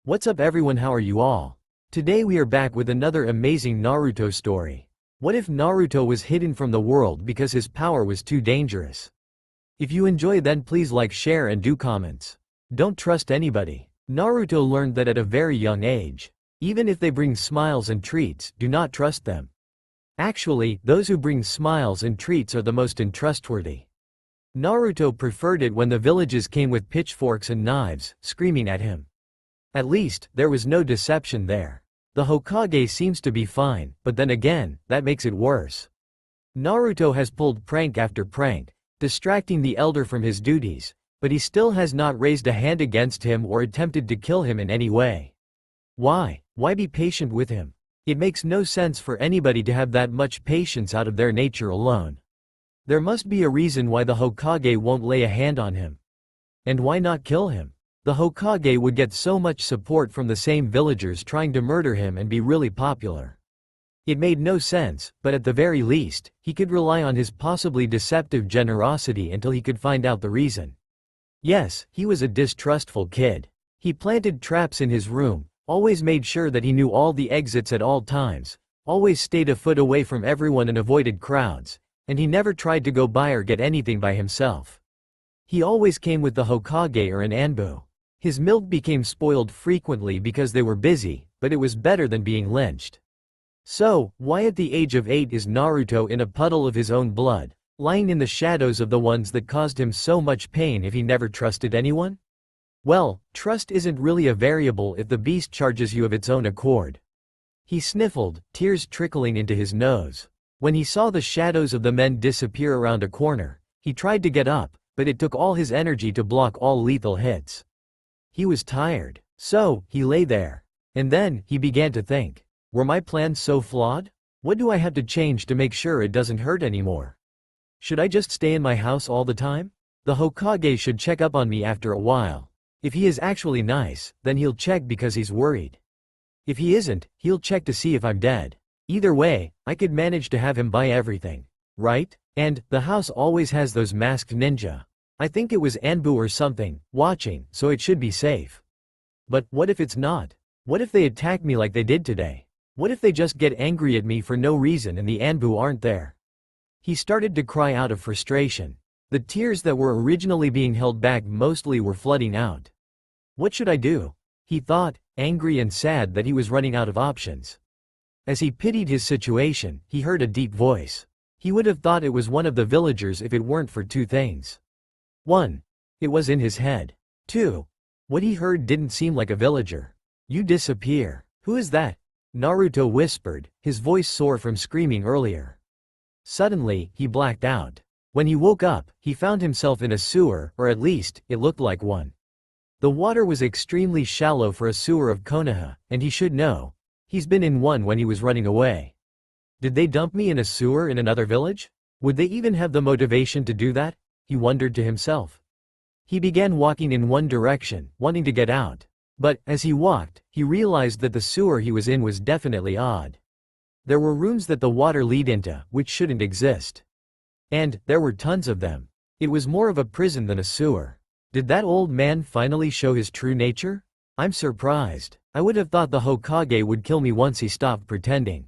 What's up everyone, how are you all? Today we are back with another amazing Naruto story. What if Naruto was hidden from the world because his power was too dangerous? If you enjoy, then please like, share and do comments. Don't trust anybody. Naruto learned that at a very young age. Even if they bring smiles and treats, do not trust them. Actually, those who bring smiles and treats are the most untrustworthy. Naruto preferred it when the villages came with pitchforks and knives, screaming at him. At least, there was no deception there. The Hokage seems to be fine, but then again, that makes it worse. Naruto has pulled prank after prank, distracting the elder from his duties, but he still has not raised a hand against him or attempted to kill him in any way. Why? Why be patient with him? It makes no sense for anybody to have that much patience out of their nature alone. There must be a reason why the Hokage won't lay a hand on him. And why not kill him? The Hokage would get so much support from the same villagers trying to murder him and be really popular. It made no sense, but at the very least, he could rely on his possibly deceptive generosity until he could find out the reason. Yes, he was a distrustful kid. He planted traps in his room, always made sure that he knew all the exits at all times, always stayed a foot away from everyone and avoided crowds, and he never tried to go buy or get anything by himself. He always came with the Hokage or an Anbu. His milk became spoiled frequently because they were busy, but it was better than being lynched. So, why at the age of 8 is Naruto in a puddle of his own blood, lying in the shadows of the ones that caused him so much pain if he never trusted anyone? Well, trust isn't really a variable if the beast charges you of its own accord. He sniffled, tears trickling into his nose. When he saw the shadows of the men disappear around a corner, he tried to get up, but it took all his energy to block all lethal hits. He was tired. So, he lay there. And then, he began to think. Were my plans so flawed? What do I have to change to make sure it doesn't hurt anymore? Should I just stay in my house all the time? The Hokage should check up on me after a while. If he is actually nice, then he'll check because he's worried. If he isn't, he'll check to see if I'm dead. Either way, I could manage to have him buy everything. Right? And, the house always has those masked ninja. I think it was Anbu or something, watching, so it should be safe. But, what if it's not? What if they attack me like they did today? What if they just get angry at me for no reason and the Anbu aren't there? He started to cry out of frustration. The tears that were originally being held back mostly were flooding out. What should I do? He thought, angry and sad that he was running out of options. As he pitied his situation, he heard a deep voice. He would have thought it was one of the villagers if it weren't for two things. 1. It was in his head. 2. What he heard didn't seem like a villager. You disappear. Who is that? Naruto whispered, his voice sore from screaming earlier. Suddenly, he blacked out. When he woke up, he found himself in a sewer, or at least, it looked like one. The water was extremely shallow for a sewer of Konoha, and he should know. He's been in one when he was running away. Did they dump me in a sewer in another village? Would they even have the motivation to do that? He wondered to himself. He began walking in one direction, wanting to get out. But, as he walked, he realized that the sewer he was in was definitely odd. There were rooms that the water lead into, which shouldn't exist. And, there were tons of them. It was more of a prison than a sewer. Did that old man finally show his true nature? I'm surprised. I would have thought the Hokage would kill me once he stopped pretending.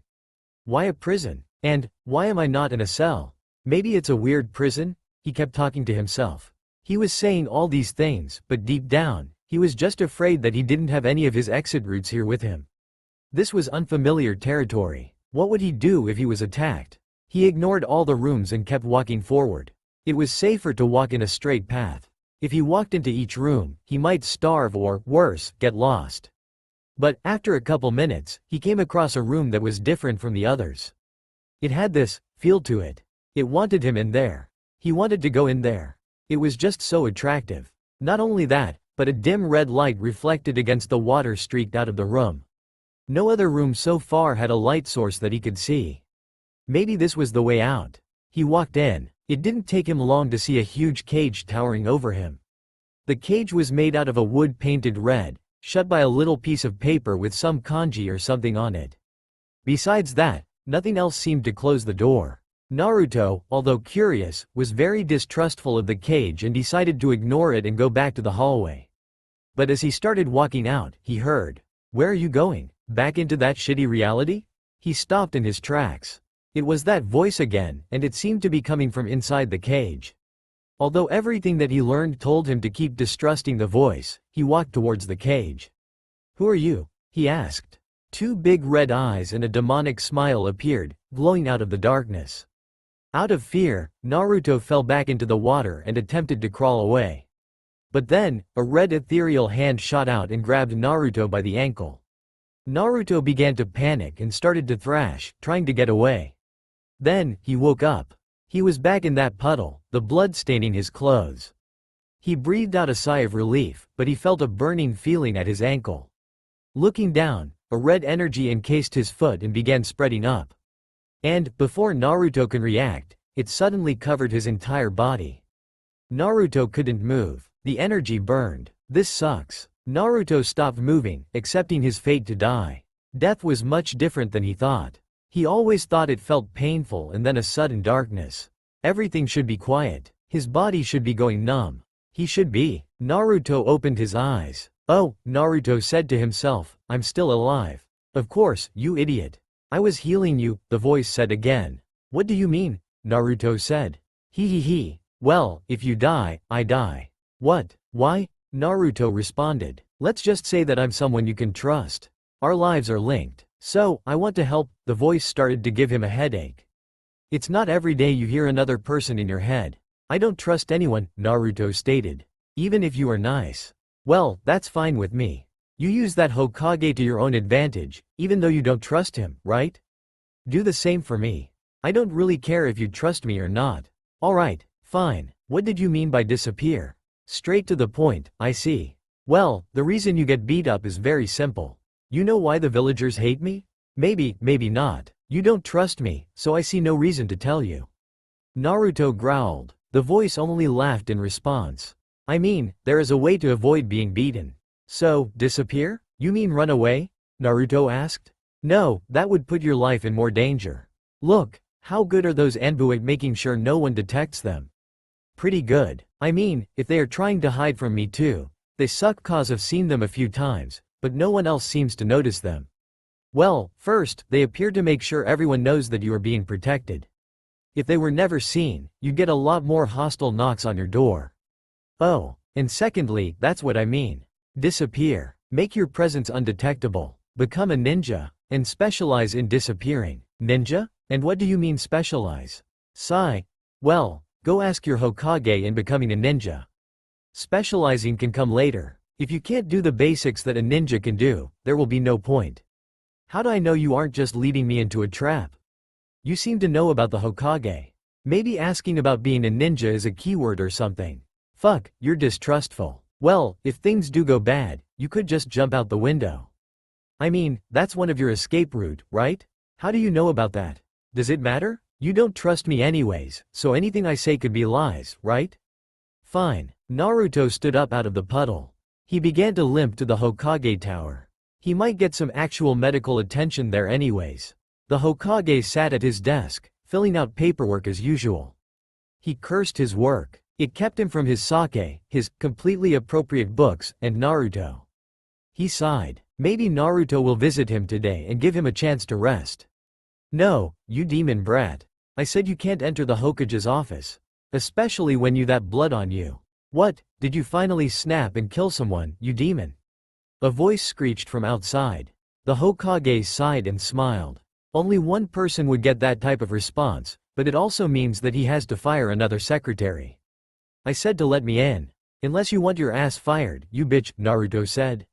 Why a prison? And, why am I not in a cell? Maybe it's a weird prison? He kept talking to himself. He was saying all these things, but deep down, he was just afraid that he didn't have any of his exit routes here with him. This was unfamiliar territory. What would he do if he was attacked? He ignored all the rooms and kept walking forward. It was safer to walk in a straight path. If he walked into each room, he might starve or, worse, get lost. But, after a couple minutes, he came across a room that was different from the others. It had this feel to it. It wanted him in there. He wanted to go in there. It was just so attractive. Not only that, but a dim red light reflected against the water streaked out of the room. No other room so far had a light source that he could see. Maybe this was the way out. He walked in. It didn't take him long to see a huge cage towering over him. The cage was made out of a wood painted red, shut by a little piece of paper with some kanji or something on it. Besides that, nothing else seemed to close the door. Naruto, although curious, was very distrustful of the cage and decided to ignore it and go back to the hallway. But as he started walking out, he heard, "Where are you going? Back into that shitty reality?" He stopped in his tracks. It was that voice again, and it seemed to be coming from inside the cage. Although everything that he learned told him to keep distrusting the voice, he walked towards the cage. "Who are you?" he asked. Two big red eyes and a demonic smile appeared, glowing out of the darkness. Out of fear, Naruto fell back into the water and attempted to crawl away. But then, a red ethereal hand shot out and grabbed Naruto by the ankle. Naruto began to panic and started to thrash, trying to get away. Then, he woke up. He was back in that puddle, the blood staining his clothes. He breathed out a sigh of relief, but he felt a burning feeling at his ankle. Looking down, a red energy encased his foot and began spreading up. And, before Naruto can react, it suddenly covered his entire body. Naruto couldn't move. The energy burned. This sucks. Naruto stopped moving, accepting his fate to die. Death was much different than he thought. He always thought it felt painful and then a sudden darkness. Everything should be quiet. His body should be going numb. He should be. Naruto opened his eyes. "Oh," Naruto said to himself, "I'm still alive." "Of course, you idiot. I was healing you," the voice said again. "What do you mean?" Naruto said. He. "Well, if you die, I die." "What? Why?" Naruto responded. "Let's just say that I'm someone you can trust. Our lives are linked. So, I want to help." The voice started to give him a headache. "It's not every day you hear another person in your head." "I don't trust anyone," Naruto stated. "Even if you are nice." "Well, that's fine with me. You use that Hokage to your own advantage, even though you don't trust him, right? Do the same for me. I don't really care if you trust me or not." "Alright, fine. What did you mean by disappear?" "Straight to the point, I see. Well, the reason you get beat up is very simple. You know why the villagers hate me? Maybe, maybe not. You don't trust me, so I see no reason to tell you." Naruto growled. The voice only laughed in response. "I mean, there is a way to avoid being beaten." "So, disappear? You mean run away?" Naruto asked. "No, that would put your life in more danger. Look, how good are those Anbu at making sure no one detects them?" "Pretty good. I mean, if they are trying to hide from me too. They suck cause I've seen them a few times, but no one else seems to notice them." "Well, first, they appear to make sure everyone knows that you are being protected. If they were never seen, you'd get a lot more hostile knocks on your door. Oh, and secondly, that's what I mean. Disappear. Make your presence undetectable. Become a ninja, and specialize in disappearing." "Ninja? And what do you mean specialize?" Sigh. "Well, go ask your Hokage in becoming a ninja. Specializing can come later. If you can't do the basics that a ninja can do, there will be no point." "How do I know you aren't just leading me into a trap? You seem to know about the Hokage. Maybe asking about being a ninja is a keyword or something. Fuck, you're distrustful. Well, if things do go bad, you could just jump out the window. I mean, that's one of your escape route, right? How do you know about that? Does it matter? You don't trust me anyways, so anything I say could be lies, right?" "Fine." Naruto stood up out of the puddle. He began to limp to the Hokage tower. He might get some actual medical attention there anyways. The Hokage sat at his desk, filling out paperwork as usual. He cursed his work. It kept him from his sake, his completely appropriate books, and Naruto. He sighed. Maybe Naruto will visit him today and give him a chance to rest. "No, you demon brat. I said you can't enter the Hokage's office. Especially when you that blood on you. What, did you finally snap and kill someone, you demon?" A voice screeched from outside. The Hokage sighed and smiled. Only one person would get that type of response, but it also means that he has to fire another secretary. "I said to let me in. Unless you want your ass fired, you bitch," Naruto said.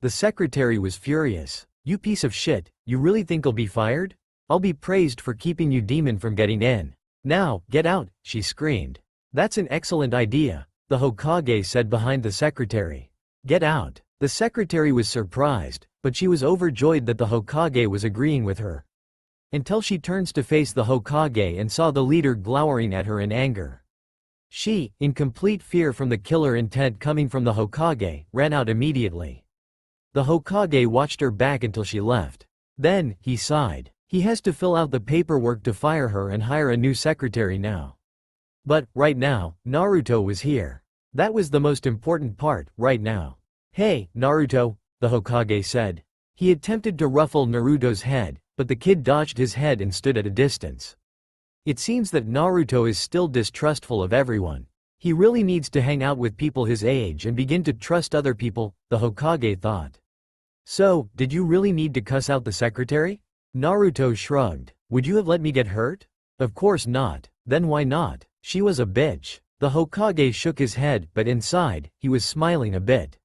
The secretary was furious. "You piece of shit, you really think I'll be fired? I'll be praised for keeping you demon from getting in. Now, get out," she screamed. "That's an excellent idea," the Hokage said behind the secretary. "Get out." The secretary was surprised, but she was overjoyed that the Hokage was agreeing with her. Until she turns to face the Hokage and saw the leader glowering at her in anger. She, in complete fear from the killer intent coming from the Hokage, ran out immediately. The Hokage watched her back until she left. Then, he sighed. He has to fill out the paperwork to fire her and hire a new secretary now. But, right now, Naruto was here. That was the most important part, right now. Hey, Naruto, the Hokage said. He attempted to ruffle Naruto's head, but the kid dodged his head and stood at a distance. It seems that Naruto is still distrustful of everyone. He really needs to hang out with people his age and begin to trust other people, the Hokage thought. So, did you really need to cuss out the secretary? Naruto shrugged. Would you have let me get hurt? Of course not. Then why not? She was a bitch. The Hokage shook his head, but inside, he was smiling a bit.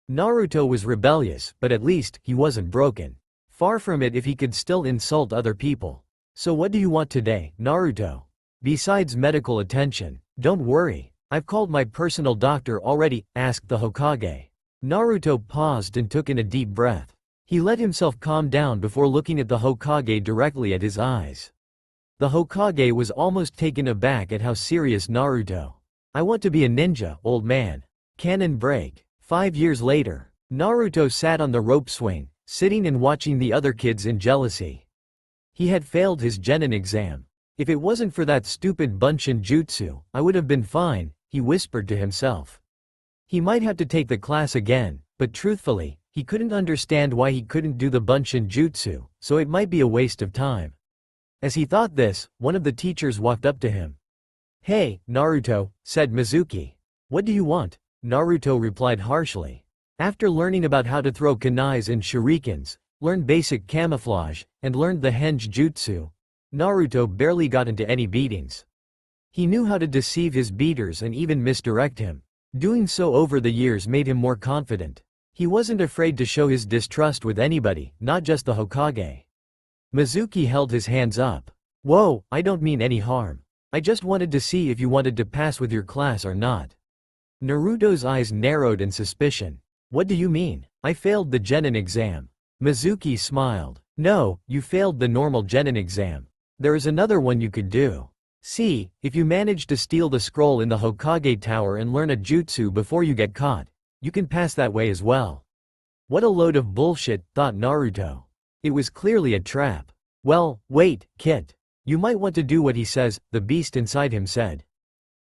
Naruto was rebellious, but at least, he wasn't broken. Far from it if he could still insult other people. So what do you want today, Naruto? Besides medical attention. Don't worry. I've called my personal doctor already, asked the Hokage. Naruto paused and took in a deep breath. He let himself calm down before looking at the Hokage directly at his eyes. The Hokage was almost taken aback at how serious Naruto. I want to be a ninja, old man. Cannon break. 5 years later, Naruto sat on the rope swing, sitting and watching the other kids in jealousy. He had failed his genin exam. If it wasn't for that stupid Bunshin jutsu, I would have been fine, he whispered to himself. He might have to take the class again, but truthfully, he couldn't understand why he couldn't do the Bunshin jutsu, so it might be a waste of time. As he thought this, one of the teachers walked up to him. Hey, Naruto, said Mizuki. What do you want? Naruto replied harshly. After learning about how to throw kunais and shurikens, learned basic camouflage, and learned the henge jutsu, Naruto barely got into any beatings. He knew how to deceive his beaters and even misdirect him. Doing so over the years made him more confident. He wasn't afraid to show his distrust with anybody, not just the Hokage. Mizuki held his hands up. Whoa, I don't mean any harm. I just wanted to see if you wanted to pass with your class or not. Naruto's eyes narrowed in suspicion. What do you mean? I failed the genin exam. Mizuki smiled. No, you failed the normal genin exam. There is another one you could do. See, if you manage to steal the scroll in the Hokage Tower and learn a jutsu before you get caught, you can pass that way as well. What a load of bullshit, thought Naruto. It was clearly a trap. Well, wait, Kit. You might want to do what he says, the beast inside him said.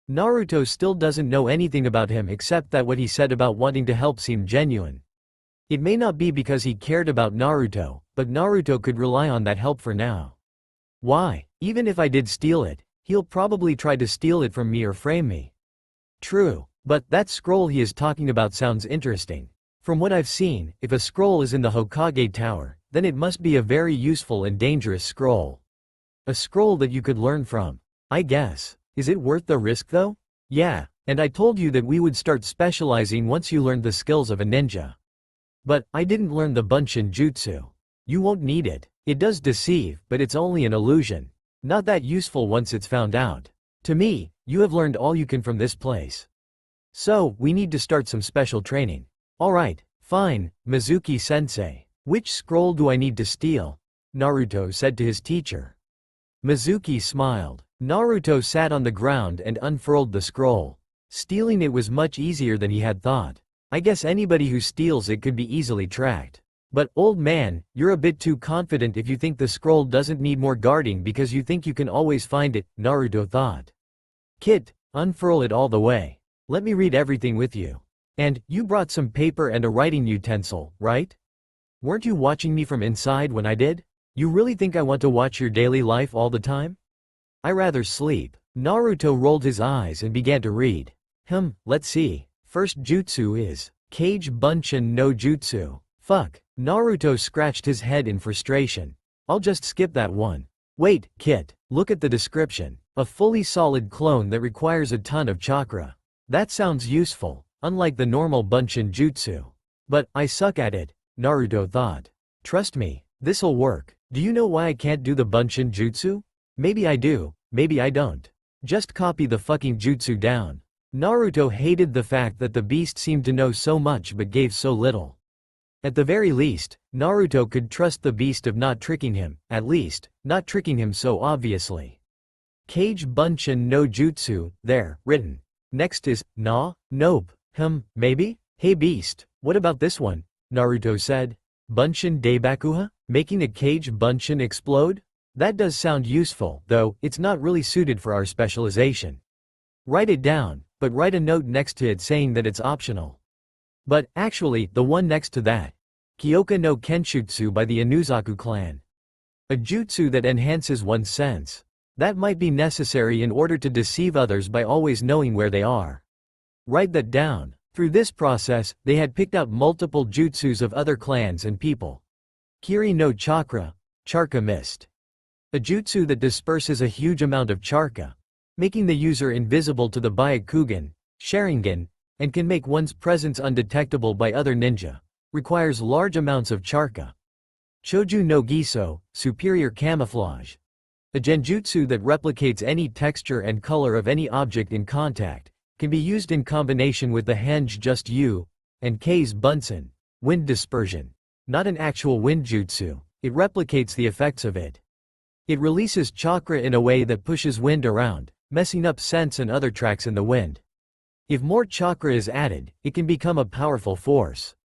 Naruto still doesn't know anything about him except that what he said about wanting to help seemed genuine. It may not be because he cared about Naruto, but Naruto could rely on that help for now. Why? Even if I did steal it, he'll probably try to steal it from me or frame me. True, but that scroll he is talking about sounds interesting. From what I've seen, if a scroll is in the Hokage Tower, then it must be a very useful and dangerous scroll. A scroll that you could learn from. I guess. Is it worth the risk though? Yeah, and I told you that we would start specializing once you learned the skills of a ninja. But, I didn't learn the Bunshin jutsu. You won't need it. It does deceive, but it's only an illusion. Not that useful once it's found out. To me, you have learned all you can from this place. So, we need to start some special training. Alright, fine, Mizuki-sensei. Which scroll do I need to steal? Naruto said to his teacher. Mizuki smiled. Naruto sat on the ground and unfurled the scroll. Stealing it was much easier than he had thought. I guess anybody who steals it could be easily tracked. But, old man, you're a bit too confident if you think the scroll doesn't need more guarding because you think you can always find it, Naruto thought. Kit, unfurl it all the way. Let me read everything with you. And, you brought some paper and a writing utensil, right? Weren't you watching me from inside when I did? You really think I want to watch your daily life all the time? I rather sleep. Naruto rolled his eyes and began to read. Let's see. First jutsu is Kage Bunshin no Jutsu. Fuck. Naruto scratched his head in frustration. I'll just skip that one. Wait, Kit, look at the description. A fully solid clone that requires a ton of chakra. That sounds useful, unlike the normal Bunshin jutsu. But, I suck at it, Naruto thought. Trust me, this'll work. Do you know why I can't do the Bunshin jutsu? Maybe I do, maybe I don't. Just copy the fucking jutsu down. Naruto hated the fact that the beast seemed to know so much but gave so little. At the very least, Naruto could trust the beast of not tricking him, at least, not tricking him so obviously. Kage Bunshin no Jutsu, there, written. Next is, nope, maybe? Hey beast, what about this one? Naruto said. Bunshin Daibakuha? Making a Kage Bunshin explode? That does sound useful, though, it's not really suited for our specialization. Write it down, but write a note next to it saying that it's optional. But, actually, the one next to that. Kyoka no Kenshutsu by the Inuzaku clan. A jutsu that enhances one's sense. That might be necessary in order to deceive others by always knowing where they are. Write that down. Through this process, they had picked out multiple jutsus of other clans and people. Kiri no chakra, charka mist. A jutsu that disperses a huge amount of charka, making the user invisible to the Byakugan, Sharingan, and can make one's presence undetectable by other ninja. Requires large amounts of charka. Choju no Giso, superior camouflage. A genjutsu that replicates any texture and color of any object in contact, can be used in combination with the Henge Just You, and K's Bunsen, wind dispersion. Not an actual wind jutsu, it replicates the effects of it. It releases chakra in a way that pushes wind around, messing up scents and other tracks in the wind. If more chakra is added, it can become a powerful force.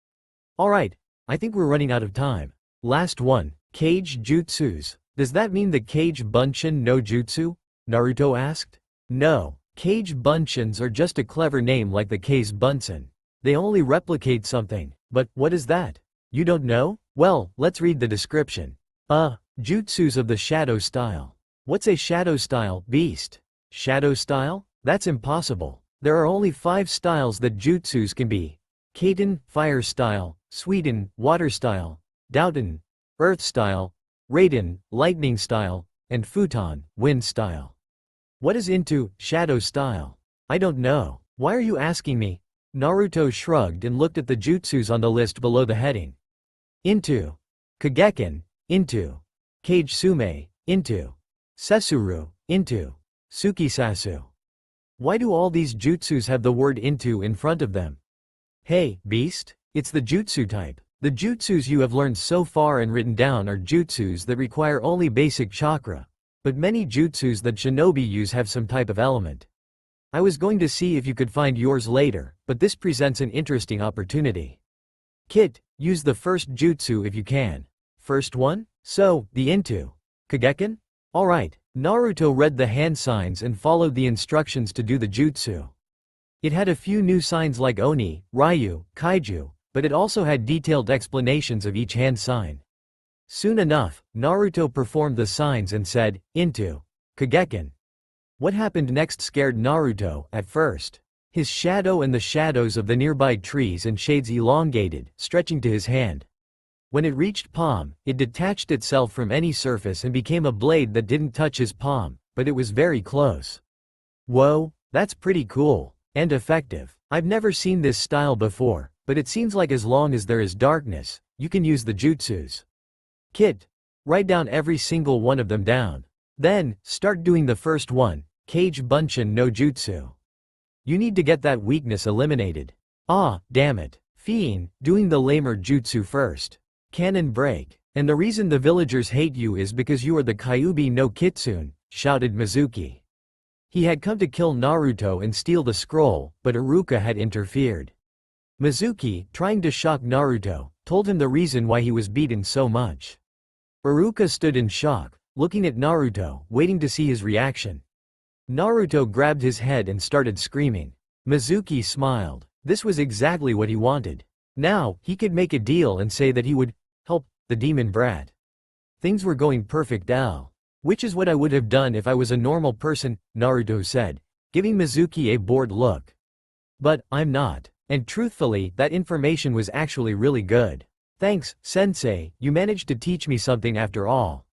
Alright, I think we're running out of time. Last one, Kage Jutsus. Does that mean the Kage Bunshin no Jutsu? Naruto asked. No, Kage Bunshins are just a clever name like the K's Bunsen. They only replicate something, but what is that? You don't know? Well, let's read the description. Jutsus of the shadow style. What's a shadow style, beast? Shadow style? That's impossible. There are only 5 styles that jutsus can be. Kaiten, fire style, Sweden, water style, Douten, earth style, Raiden, lightning style, and Futon, wind style. What is into shadow style? I don't know. Why are you asking me? Naruto shrugged and looked at the jutsus on the list below the heading. Into Kageken, into Kage Sume, into Sesuru, into Tsukisasu. Why do all these jutsus have the word into in front of them? Hey, beast, it's the jutsu type. The jutsus you have learned so far and written down are jutsus that require only basic chakra, but many jutsus that shinobi use have some type of element. I was going to see if you could find yours later, but this presents an interesting opportunity. Kit, use the first jutsu if you can. First one? So, the into Kageken? Alright, Naruto read the hand signs and followed the instructions to do the jutsu. It had a few new signs like Oni, Ryu, Kaiju, but it also had detailed explanations of each hand sign. Soon enough, Naruto performed the signs and said, into Kageken. What happened next scared Naruto at first. His shadow and the shadows of the nearby trees and shades elongated, stretching to his hand. When it reached palm, it detached itself from any surface and became a blade that didn't touch his palm, but it was very close. Whoa, that's pretty cool. And effective. I've never seen this style before, but it seems like as long as there is darkness, you can use the jutsus. Kit, write down every single one of them down. Then, start doing the first one, Kage Bunshin no Jutsu. You need to get that weakness eliminated. Ah, damn it. Fiend, doing the lamer jutsu first. Cannon break. And the reason the villagers hate you is because you are the Kyuubi no Kitsune, shouted Mizuki. He had come to kill Naruto and steal the scroll, but Iruka had interfered. Mizuki, trying to shock Naruto, told him the reason why he was beaten so much. Iruka stood in shock, looking at Naruto, waiting to see his reaction. Naruto grabbed his head and started screaming. Mizuki smiled. This was exactly what he wanted. Now, he could make a deal and say that he would help the demon brat. Things were going perfect now. Which is what I would have done if I was a normal person, Naruto said, giving Mizuki a bored look. But, I'm not. And truthfully, that information was actually really good. Thanks, sensei, you managed to teach me something after all.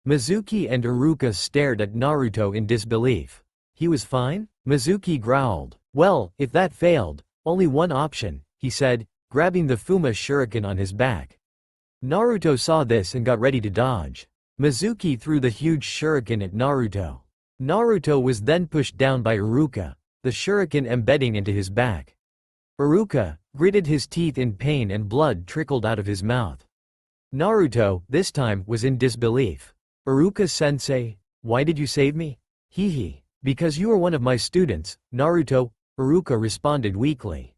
Mizuki and Iruka stared at Naruto in disbelief. He was fine? Mizuki growled. Well, if that failed, only one option, he said, grabbing the Fuma shuriken on his back. Naruto saw this and got ready to dodge. Mizuki threw the huge shuriken at Naruto. Naruto was then pushed down by Iruka, the shuriken embedding into his back. Iruka gritted his teeth in pain and blood trickled out of his mouth. Naruto, this time, was in disbelief. Iruka-sensei, why did you save me? Hee. Because you are one of my students, Naruto, Iruka responded weakly.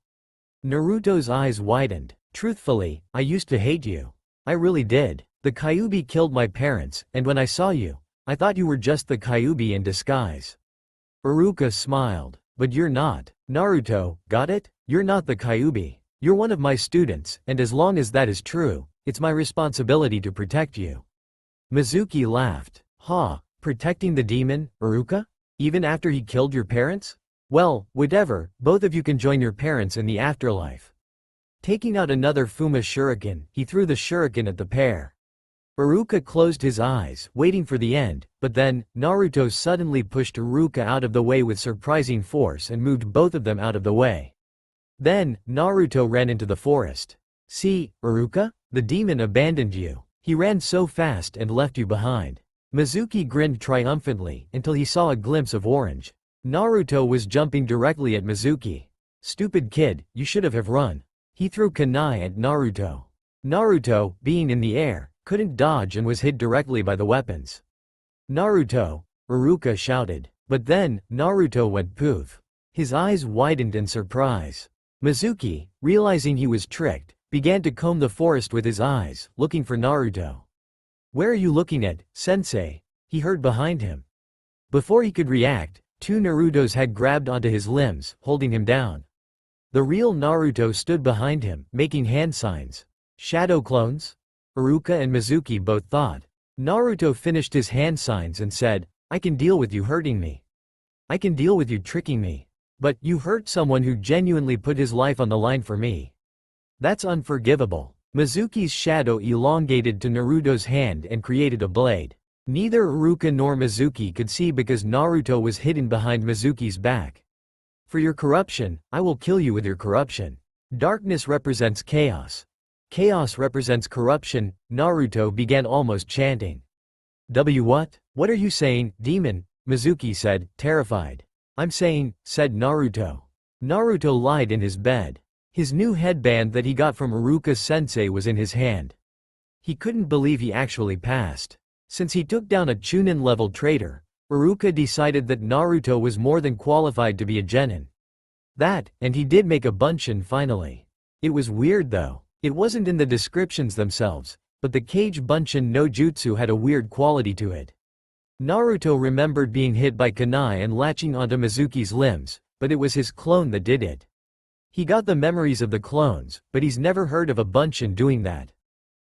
Naruto's eyes widened. Truthfully, I used to hate you. I really did. The Kyuubi killed my parents, and when I saw you, I thought you were just the Kyuubi in disguise. Iruka smiled. But you're not. Naruto, got it? You're not the Kyuubi. You're one of my students, and as long as that is true, it's my responsibility to protect you." Mizuki laughed. "Ha, protecting the demon, Iruka? Even after he killed your parents? Well, whatever, both of you can join your parents in the afterlife." Taking out another Fuma shuriken, he threw the shuriken at the pair. Iruka closed his eyes, waiting for the end, but then, Naruto suddenly pushed Iruka out of the way with surprising force and moved both of them out of the way. Then, Naruto ran into the forest. "See, Iruka? The demon abandoned you. He ran so fast and left you behind." Mizuki grinned triumphantly until he saw a glimpse of orange. Naruto was jumping directly at Mizuki. "Stupid kid, you should have run." He threw kunai at Naruto. Naruto, being in the air, couldn't dodge and was hit directly by the weapons. "Naruto!" Iruka shouted. But then, Naruto went poof. His eyes widened in surprise. Mizuki, realizing he was tricked, began to comb the forest with his eyes, looking for Naruto. "Where are you looking at, sensei?" he heard behind him. Before he could react, two Narutos had grabbed onto his limbs, holding him down. The real Naruto stood behind him, making hand signs. Shadow clones? Iruka and Mizuki both thought. Naruto finished his hand signs and said, "I can deal with you hurting me. I can deal with you tricking me. But you hurt someone who genuinely put his life on the line for me. That's unforgivable." Mizuki's shadow elongated to Naruto's hand and created a blade. Neither Iruka nor Mizuki could see because Naruto was hidden behind Mizuki's back. "For your corruption, I will kill you with your corruption. Darkness represents chaos. Chaos represents corruption," Naruto began almost chanting. What? What are you saying, demon?" Mizuki said, terrified. "I'm saying," said Naruto. Naruto lied in his bed. His new headband that he got from Iruka-sensei was in his hand. He couldn't believe he actually passed. Since he took down a Chunin-level traitor, Iruka decided that Naruto was more than qualified to be a genin. That, and he did make a bunshin finally. It was weird though. It wasn't in the descriptions themselves, but the Kage Bunshin no Jutsu had a weird quality to it. Naruto remembered being hit by kunai and latching onto Mizuki's limbs, but it was his clone that did it. He got the memories of the clones, but he's never heard of a bunshin doing that.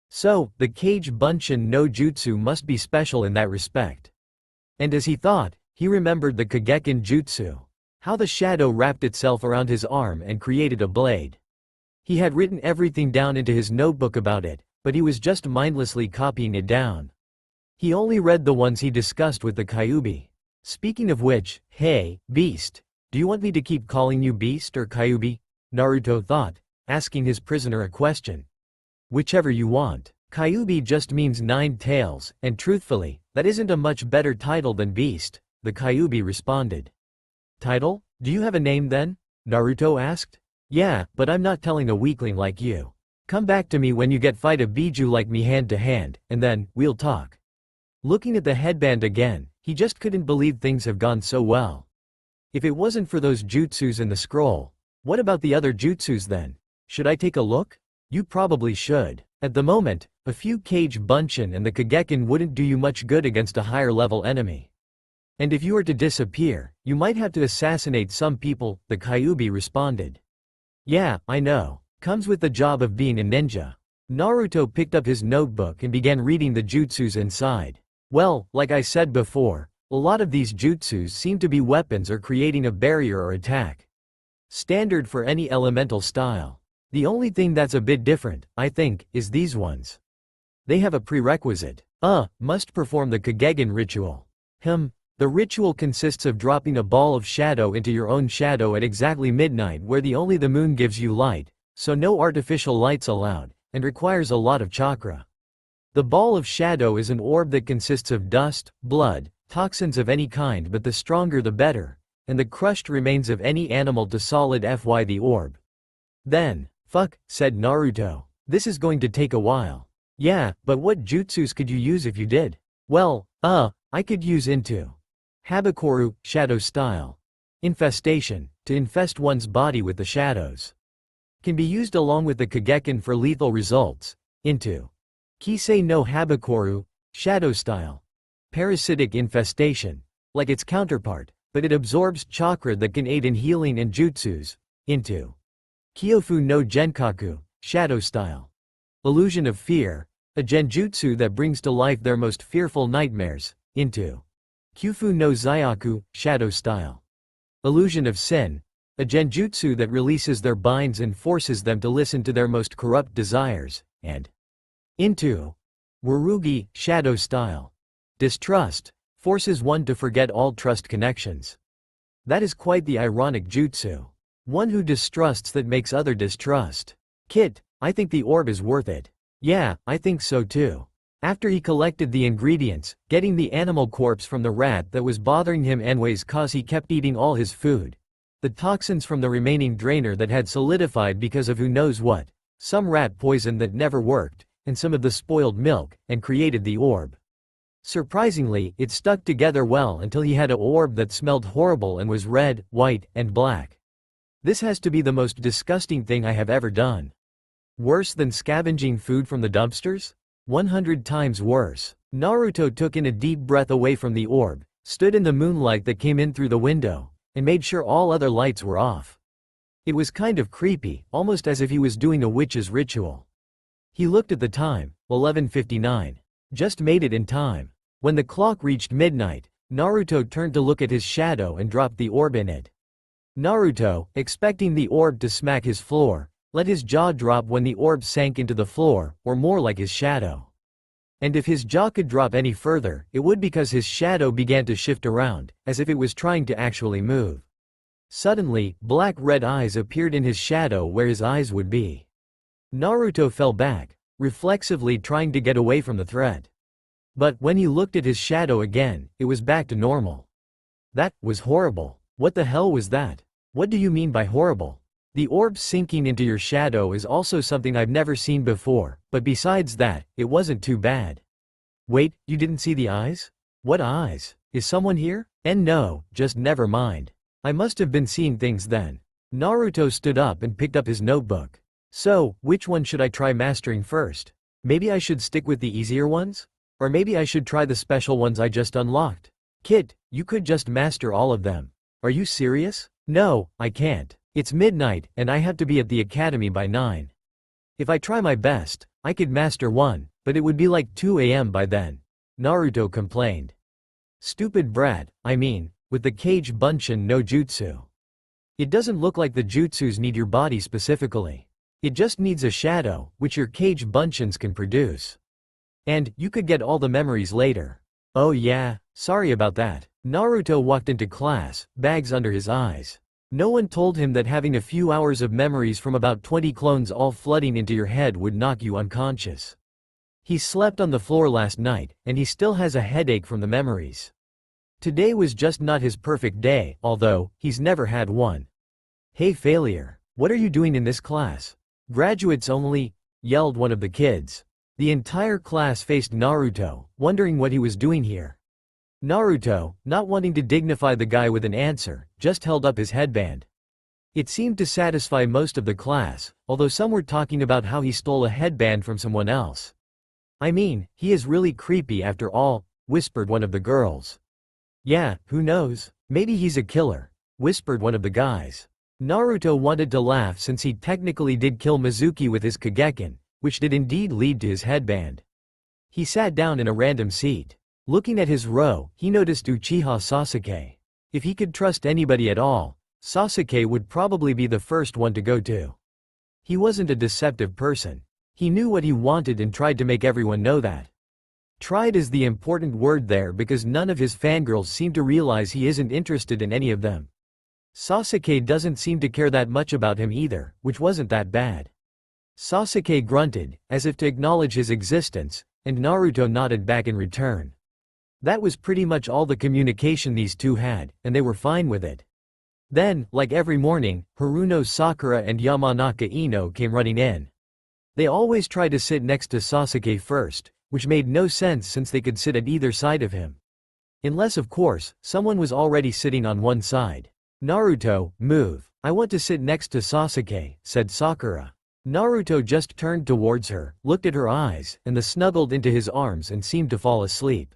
So, the Kage Bunshin no Jutsu must be special in that respect. And as he thought, he remembered the Kageken Jutsu. How the shadow wrapped itself around his arm and created a blade. He had written everything down into his notebook about it, but he was just mindlessly copying it down. He only read the ones he discussed with the Kyuubi. Speaking of which, hey, Beast. Do you want me to keep calling you Beast or Kyuubi? Naruto thought, asking his prisoner a question. Whichever you want. Kyuubi just means 9 tails, and truthfully, that isn't a much better title than Beast, the Kyuubi responded. Title? Do you have a name then? Naruto asked. Yeah, but I'm not telling a weakling like you. Come back to me when you get fight a Biju like me hand to hand, and then, we'll talk. Looking at the headband again, he just couldn't believe things have gone so well. If it wasn't for those jutsus in the scroll, what about the other jutsus then? Should I take a look? You probably should. At the moment, a few Kage Bunshin and the Kageken wouldn't do you much good against a higher level enemy. And if you were to disappear, you might have to assassinate some people, the Kyuubi responded. Yeah, I know. Comes with the job of being a ninja. Naruto picked up his notebook and began reading the jutsus inside. Well, like I said before, a lot of these jutsus seem to be weapons or creating a barrier or attack. Standard for any elemental style. The only thing that's a bit different, I think, is these ones. They have a prerequisite. Must perform the Kagegen ritual. The ritual consists of dropping a ball of shadow into your own shadow at exactly midnight where the moon gives you light, so no artificial lights allowed, and requires a lot of chakra. The ball of shadow is an orb that consists of dust, blood, toxins of any kind, but the stronger the better, and the crushed remains of any animal to solid the orb. Then, fuck, said Naruto. This is going to take a while. Yeah, but what jutsus could you use if you did? Well, I could use into Habakoru, shadow style. Infestation, to infest one's body with the shadows. Can be used along with the Kageken for lethal results. Into Kisei no Habakoru, shadow style. Parasitic infestation. Like its counterpart, but it absorbs chakra that can aid in healing and jutsus. Into Kyofu no Genkaku, shadow style. Illusion of fear, a genjutsu that brings to life their most fearful nightmares, into. Kyufu no Zyaku, shadow style. Illusion of sin, a genjutsu that releases their binds and forces them to listen to their most corrupt desires, and into. Warugi, shadow style. Distrust, forces one to forget all trust connections. That is quite the ironic jutsu. One who distrusts that makes other distrust. Kit, I think the orb is worth it. Yeah, I think so too. After he collected the ingredients, getting the animal corpse from the rat that was bothering him anyways cause he kept eating all his food. The toxins from the remaining drainer that had solidified because of who knows what. Some rat poison that never worked, and some of the spoiled milk, and created the orb. Surprisingly, it stuck together well until he had an orb that smelled horrible and was red, white, and black. This has to be the most disgusting thing I have ever done. Worse than scavenging food from the dumpsters? 100 times worse. Naruto took in a deep breath away from the orb, stood in the moonlight that came in through the window, and made sure all other lights were off. It was kind of creepy, almost as if he was doing a witch's ritual. He looked at the time, 11:59. Just made it in time. When the clock reached midnight, Naruto turned to look at his shadow and dropped the orb in it. Naruto, expecting the orb to smack his floor, let his jaw drop when the orb sank into the floor, or more like his shadow. And if his jaw could drop any further, it would because his shadow began to shift around, as if it was trying to actually move. Suddenly, black-red eyes appeared in his shadow where his eyes would be. Naruto fell back, reflexively trying to get away from the threat. But when he looked at his shadow again, it was back to normal. That was horrible. What the hell was that? What do you mean by horrible? The orb sinking into your shadow is also something I've never seen before, but besides that, it wasn't too bad. Wait, you didn't see the eyes? What eyes? Is someone here? And no, just never mind. I must have been seeing things then. Naruto stood up and picked up his notebook. So, which one should I try mastering first? Maybe I should stick with the easier ones? Or maybe I should try the special ones I just unlocked? Kid, you could just master all of them. Are you serious? No, I can't. It's midnight, and I have to be at the academy by 9. If I try my best, I could master one, but it would be like 2 a.m. by then. Naruto complained. Stupid brat, I mean, with the Kage Bunshin no Jutsu. It doesn't look like the jutsus need your body specifically. It just needs a shadow, which your Kage Bunshins can produce. And, you could get all the memories later. Oh yeah, sorry about that. Naruto walked into class, bags under his eyes. No one told him that having a few hours of memories from about 20 clones all flooding into your head would knock you unconscious. He slept on the floor last night, and he still has a headache from the memories. Today was just not his perfect day, although, he's never had one. Hey failure, what are you doing in this class? Graduates only, yelled one of the kids. The entire class faced Naruto, wondering what he was doing here. Naruto, not wanting to dignify the guy with an answer, just held up his headband. It seemed to satisfy most of the class, although some were talking about how he stole a headband from someone else. I mean, he is really creepy after all, whispered one of the girls. Yeah, who knows, maybe he's a killer, whispered one of the guys. Naruto wanted to laugh since he technically did kill Mizuki with his Kageken, which did indeed lead to his headband. He sat down in a random seat. Looking at his row, he noticed Uchiha Sasuke. If he could trust anybody at all, Sasuke would probably be the first one to go to. He wasn't a deceptive person. He knew what he wanted and tried to make everyone know that. Tried is the important word there because none of his fangirls seem to realize he isn't interested in any of them. Sasuke doesn't seem to care that much about him either, which wasn't that bad. Sasuke grunted, as if to acknowledge his existence, and Naruto nodded back in return. That was pretty much all the communication these two had, and they were fine with it. Then, like every morning, Haruno Sakura and Yamanaka Ino came running in. They always tried to sit next to Sasuke first, which made no sense since they could sit at either side of him. Unless of course, someone was already sitting on one side. Naruto, move. I want to sit next to Sasuke, said Sakura. Naruto just turned towards her, looked at her eyes, and then snuggled into his arms and seemed to fall asleep.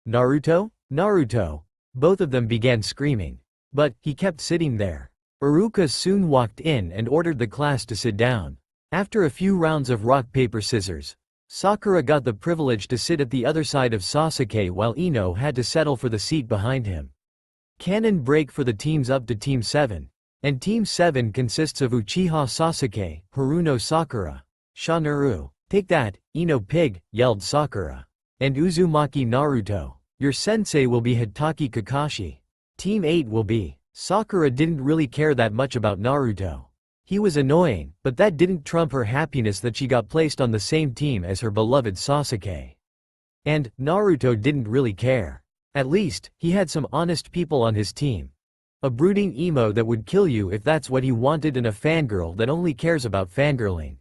Naruto? Naruto! Both of them began screaming. But, he kept sitting there. Iruka soon walked in and ordered the class to sit down. After a few rounds of rock paper scissors, Sakura got the privilege to sit at the other side of Sasuke while Ino had to settle for the seat behind him. Cannon break for the teams up to Team 7. And Team 7 consists of Uchiha Sasuke, Haruno Sakura, Shanaru. Take that, Ino pig, yelled Sakura. And Uzumaki Naruto. Your sensei will be Hitaki Kakashi. Team 8 will be. Sakura didn't really care that much about Naruto. He was annoying, but that didn't trump her happiness that she got placed on the same team as her beloved Sasuke. And Naruto didn't really care. At least, he had some honest people on his team. A brooding emo that would kill you if that's what he wanted and a fangirl that only cares about fangirling.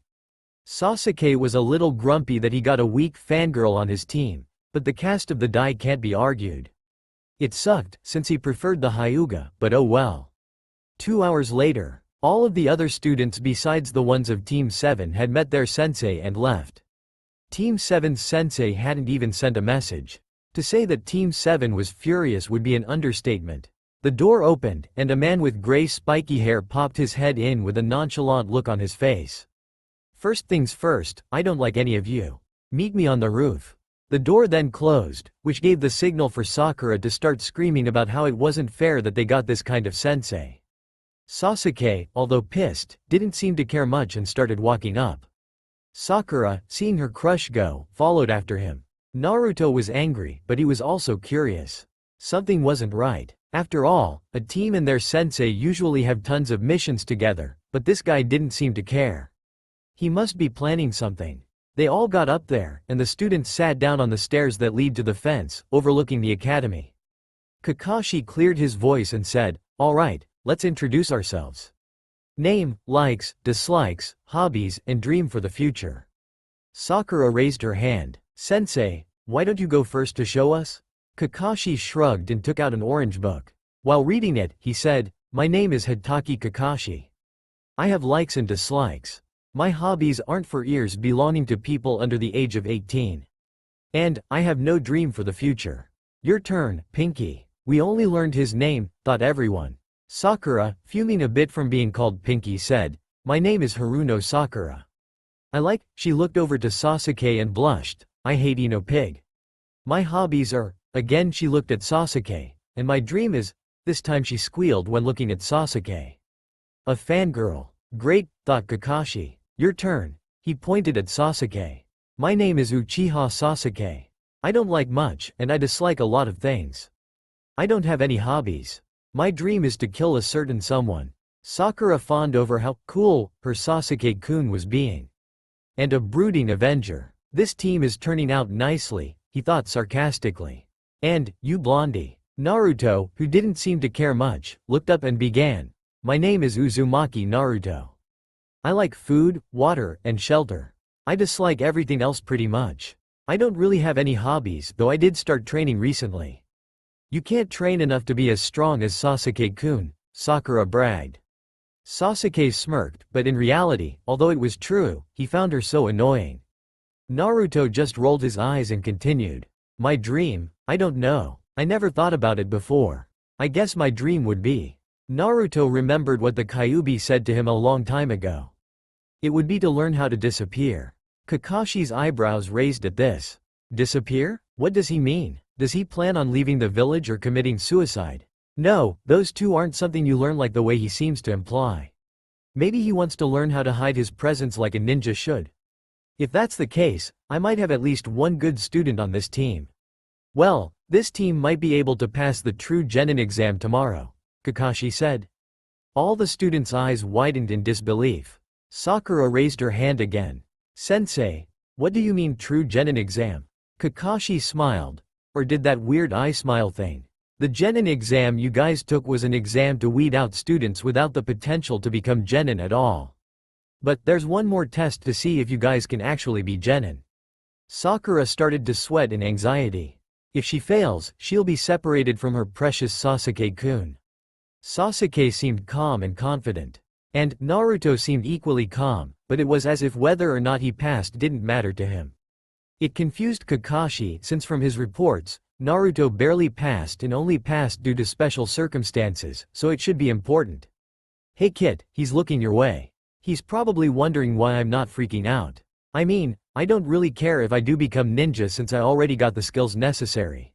Sasuke was a little grumpy that he got a weak fangirl on his team, but the cast of the die can't be argued. It sucked, since he preferred the Hyuga, but oh well. 2 hours later, all of the other students besides the ones of Team 7 had met their sensei and left. Team 7's sensei hadn't even sent a message. To say that Team 7 was furious would be an understatement. The door opened, and a man with gray spiky hair popped his head in with a nonchalant look on his face. First things first, I don't like any of you. Meet me on the roof. The door then closed, which gave the signal for Sakura to start screaming about how it wasn't fair that they got this kind of sensei. Sasuke, although pissed, didn't seem to care much and started walking up. Sakura, seeing her crush go, followed after him. Naruto was angry, but he was also curious. Something wasn't right. After all, a team and their sensei usually have tons of missions together, but this guy didn't seem to care. He must be planning something. They all got up there, and the students sat down on the stairs that lead to the fence, overlooking the academy. Kakashi cleared his voice and said, "All right, let's introduce ourselves. Name, likes, dislikes, hobbies, and dream for the future." Sakura raised her hand. "Sensei, why don't you go first to show us?" Kakashi shrugged and took out an orange book. While reading it, he said, "My name is Hitaki Kakashi. I have likes and dislikes. My hobbies aren't for ears belonging to people under the age of 18. And, I have no dream for the future. Your turn, Pinky." We only learned his name, thought everyone. Sakura, fuming a bit from being called Pinky, said, "My name is Haruno Sakura. She looked over to Sasuke and blushed. "I hate Ino pig. My hobbies are," again she looked at Sasuke, "and my dream is," this time she squealed when looking at Sasuke. "A fangirl. Great," thought Kakashi. "Your turn." He pointed at Sasuke. "My name is Uchiha Sasuke. I don't like much, and I dislike a lot of things. I don't have any hobbies. My dream is to kill a certain someone." Sakura fawned over how cool her Sasuke-kun was being. "And a brooding avenger. This team is turning out nicely," he thought sarcastically. "And, you blondie." Naruto, who didn't seem to care much, looked up and began. "My name is Uzumaki Naruto. I like food, water, and shelter. I dislike everything else pretty much. I don't really have any hobbies, though I did start training recently." "You can't train enough to be as strong as Sasuke-kun," Sakura bragged. Sasuke smirked, but in reality, although it was true, he found her so annoying. Naruto just rolled his eyes and continued. "My dream? I don't know. I never thought about it before. I guess my dream would be..." Naruto remembered what the Kyuubi said to him a long time ago. It would be to learn how to disappear. Kakashi's eyebrows raised at this. Disappear? What does he mean? Does he plan on leaving the village or committing suicide? No, those two aren't something you learn like the way he seems to imply. Maybe he wants to learn how to hide his presence like a ninja should. If that's the case, I might have at least one good student on this team. Well, this team might be able to pass the true genin exam tomorrow, Kakashi said. All the students' eyes widened in disbelief. Sakura raised her hand again. Sensei, what do you mean true genin exam? Kakashi smiled. Or did that weird eye smile thing. The genin exam you guys took was an exam to weed out students without the potential to become genin at all. But there's one more test to see if you guys can actually be genin. Sakura started to sweat in anxiety. If she fails, she'll be separated from her precious Sasuke-kun. Sasuke seemed calm and confident. And Naruto seemed equally calm, but it was as if whether or not he passed didn't matter to him. It confused Kakashi since from his reports, Naruto barely passed and only passed due to special circumstances, so it should be important. Hey Kit, he's looking your way. He's probably wondering why I'm not freaking out. I mean, I don't really care if I do become ninja since I already got the skills necessary.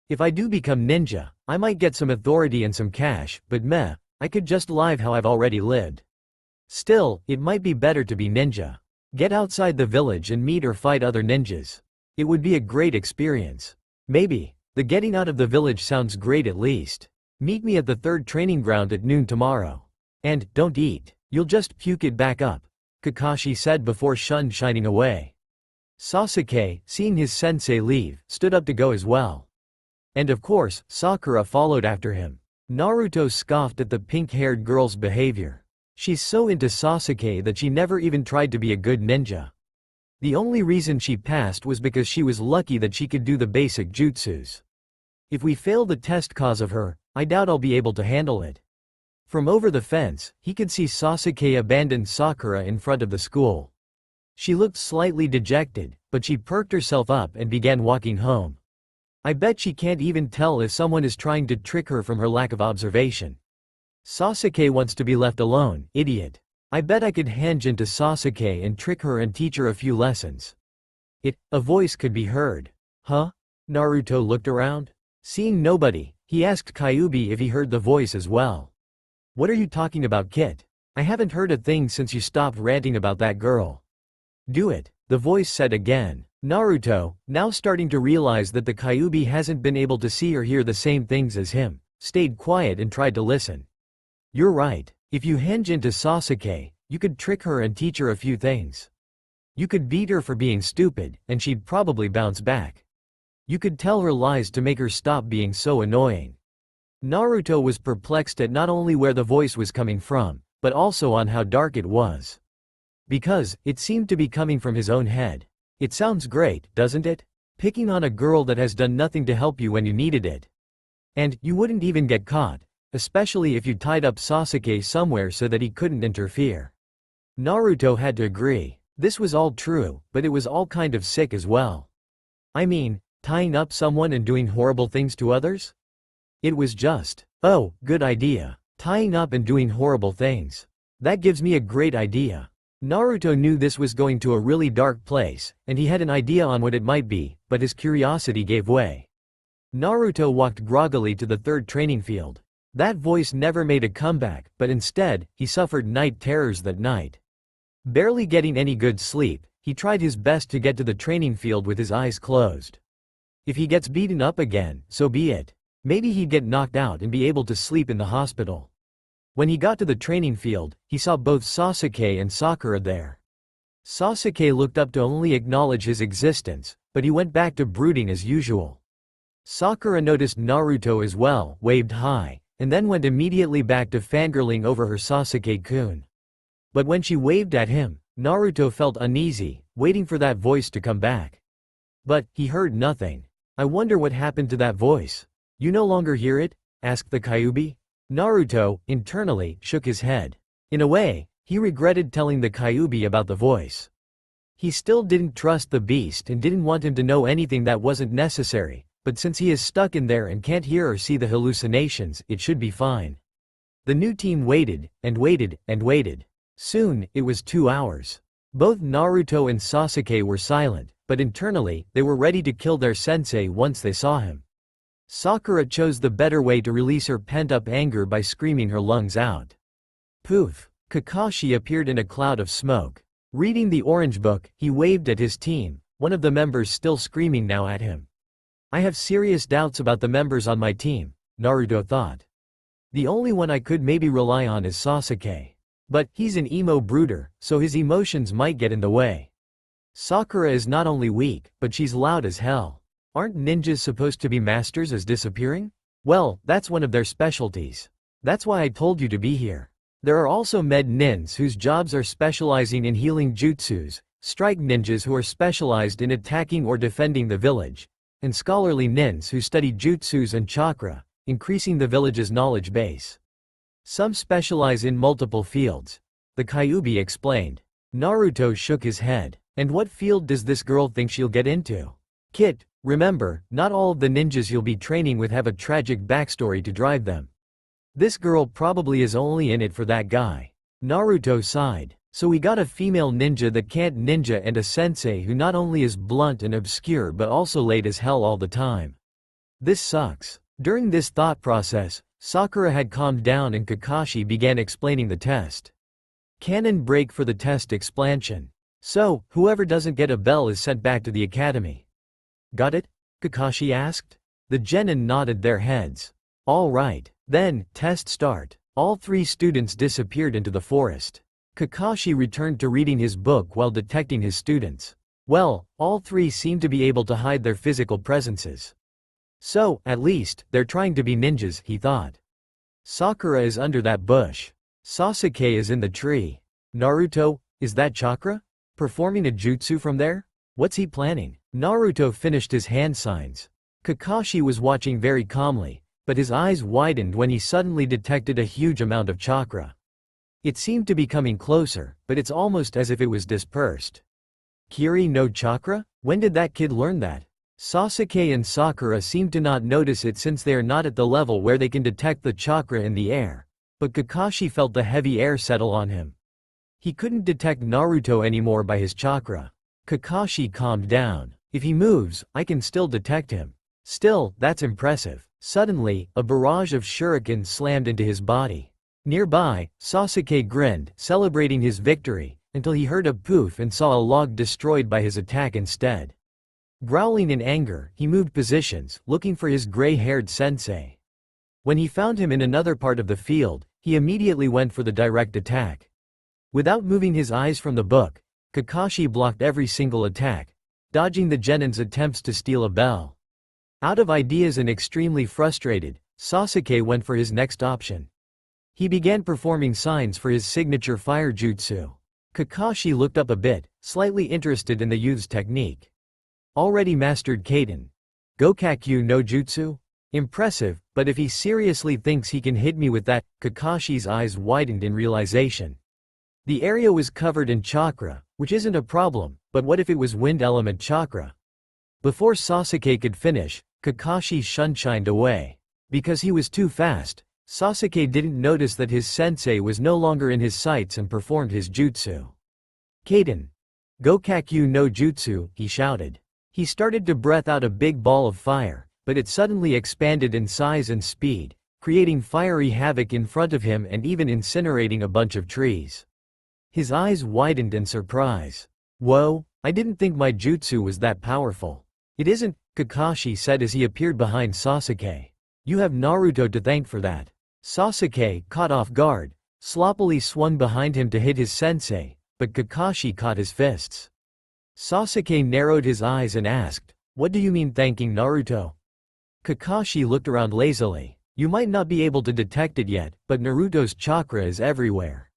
If I do become ninja, I might get some authority and some cash, but meh, I could just live how I've already lived. Still, it might be better to be ninja. Get outside the village and meet or fight other ninjas. It would be a great experience. Maybe. The getting out of the village sounds great at least. Meet me at the third training ground at noon tomorrow. And, don't eat. You'll just puke it back up, Kakashi said before shining away. Sasuke, seeing his sensei leave, stood up to go as well. And of course, Sakura followed after him. Naruto scoffed at the pink-haired girl's behavior. She's so into Sasuke that she never even tried to be a good ninja. The only reason she passed was because she was lucky that she could do the basic jutsus. If we fail the test cause of her, I doubt I'll be able to handle it. From over the fence, he could see Sasuke abandon Sakura in front of the school. She looked slightly dejected, but she perked herself up and began walking home. I bet she can't even tell if someone is trying to trick her from her lack of observation. Sasuke wants to be left alone, idiot. I bet I could henge into Sasuke and trick her and teach her a few lessons. A voice could be heard. Huh? Naruto looked around. Seeing nobody, he asked Kyuubi if he heard the voice as well. What are you talking about, Kit? I haven't heard a thing since you stopped ranting about that girl. Do it, the voice said again. Naruto, now starting to realize that the Kyuubi hasn't been able to see or hear the same things as him, stayed quiet and tried to listen. You're right. If you henge into Sasuke, you could trick her and teach her a few things. You could beat her for being stupid, and she'd probably bounce back. You could tell her lies to make her stop being so annoying. Naruto was perplexed at not only where the voice was coming from, but also on how dark it was. Because, it seemed to be coming from his own head. It sounds great, doesn't it? Picking on a girl that has done nothing to help you when you needed it. And, you wouldn't even get caught. Especially if you tied up Sasuke somewhere so that he couldn't interfere. Naruto had to agree. This was all true, but it was all kind of sick as well. I mean, tying up someone and doing horrible things to others? It was just, oh, good idea. Tying up and doing horrible things. That gives me a great idea. Naruto knew this was going to a really dark place, and he had an idea on what it might be, but his curiosity gave way. Naruto walked groggily to the third training field. That voice never made a comeback, but instead, he suffered night terrors that night. Barely getting any good sleep, he tried his best to get to the training field with his eyes closed. If he gets beaten up again, so be it. Maybe he'd get knocked out and be able to sleep in the hospital. When he got to the training field, he saw both Sasuke and Sakura there. Sasuke looked up to only acknowledge his existence, but he went back to brooding as usual. Sakura noticed Naruto as well, waved hi, and then went immediately back to fangirling over her Sasuke-kun. But when she waved at him, Naruto felt uneasy, waiting for that voice to come back. But, he heard nothing. I wonder what happened to that voice. You no longer hear it? Asked the Kyuubi. Naruto, internally, shook his head. In a way, he regretted telling the Kyuubi about the voice. He still didn't trust the beast and didn't want him to know anything that wasn't necessary. But since he is stuck in there and can't hear or see the hallucinations, it should be fine. The new team waited, and waited, and waited. Soon, it was 2 hours. Both Naruto and Sasuke were silent, but internally, they were ready to kill their sensei once they saw him. Sakura chose the better way to release her pent-up anger by screaming her lungs out. Poof! Kakashi appeared in a cloud of smoke. Reading the orange book, he waved at his team, one of the members still screaming now at him. I have serious doubts about the members on my team, Naruto thought. The only one I could maybe rely on is Sasuke. But, he's an emo brooder, so his emotions might get in the way. Sakura is not only weak, but she's loud as hell. Aren't ninjas supposed to be masters as disappearing? Well, that's one of their specialties. That's why I told you to be here. There are also med nins whose jobs are specializing in healing jutsus, strike ninjas who are specialized in attacking or defending the village, and scholarly nins who study jutsus and chakra, increasing the village's knowledge base. Some specialize in multiple fields. The Kyuubi explained. Naruto shook his head. And what field does this girl think she'll get into? Kit, remember, not all of the ninjas you'll be training with have a tragic backstory to drive them. This girl probably is only in it for that guy. Naruto sighed. So we got a female ninja that can't ninja and a sensei who not only is blunt and obscure but also late as hell all the time. This sucks. During this thought process, Sakura had calmed down and Kakashi began explaining the test. Canon break for the test explanation. So, whoever doesn't get a bell is sent back to the academy. Got it? Kakashi asked. The genin nodded their heads. All right. Then, test start. All 3 students disappeared into the forest. Kakashi returned to reading his book while detecting his students. Well, all 3 seemed to be able to hide their physical presences. So, at least, they're trying to be ninjas, he thought. Sakura is under that bush. Sasuke is in the tree. Naruto, is that chakra? Performing a jutsu from there? What's he planning? Naruto finished his hand signs. Kakashi was watching very calmly, but his eyes widened when he suddenly detected a huge amount of chakra. It seemed to be coming closer, but it's almost as if it was dispersed. Kiri no chakra? When did that kid learn that? Sasuke and Sakura seem to not notice it since they are not at the level where they can detect the chakra in the air. But Kakashi felt the heavy air settle on him. He couldn't detect Naruto anymore by his chakra. Kakashi calmed down. If he moves, I can still detect him. Still, that's impressive. Suddenly, a barrage of shurikens slammed into his body. Nearby, Sasuke grinned, celebrating his victory, until he heard a poof and saw a log destroyed by his attack instead. Growling in anger, he moved positions, looking for his gray-haired sensei. When he found him in another part of the field, he immediately went for the direct attack. Without moving his eyes from the book, Kakashi blocked every single attack, dodging the genin's attempts to steal a bell. Out of ideas and extremely frustrated, Sasuke went for his next option. He began performing signs for his signature fire jutsu. Kakashi looked up a bit, slightly interested in the youth's technique. Already mastered Kaden. Gokakyu no jutsu? Impressive, but if he seriously thinks he can hit me with that, Kakashi's eyes widened in realization. The area was covered in chakra, which isn't a problem, but what if it was wind element chakra? Before Sasuke could finish, Kakashi shunshined away. Because he was too fast, Sasuke didn't notice that his sensei was no longer in his sights and performed his jutsu. Kaden. Gokakyu no jutsu, he shouted. He started to breath out a big ball of fire, but it suddenly expanded in size and speed, creating fiery havoc in front of him and even incinerating a bunch of trees. His eyes widened in surprise. Whoa, I didn't think my jutsu was that powerful. It isn't, Kakashi said as he appeared behind Sasuke. You have Naruto to thank for that. Sasuke, caught off guard, sloppily swung behind him to hit his sensei, but Kakashi caught his fists. Sasuke narrowed his eyes and asked, "What do you mean thanking Naruto?" Kakashi looked around lazily. You might not be able to detect it yet, but Naruto's chakra is everywhere.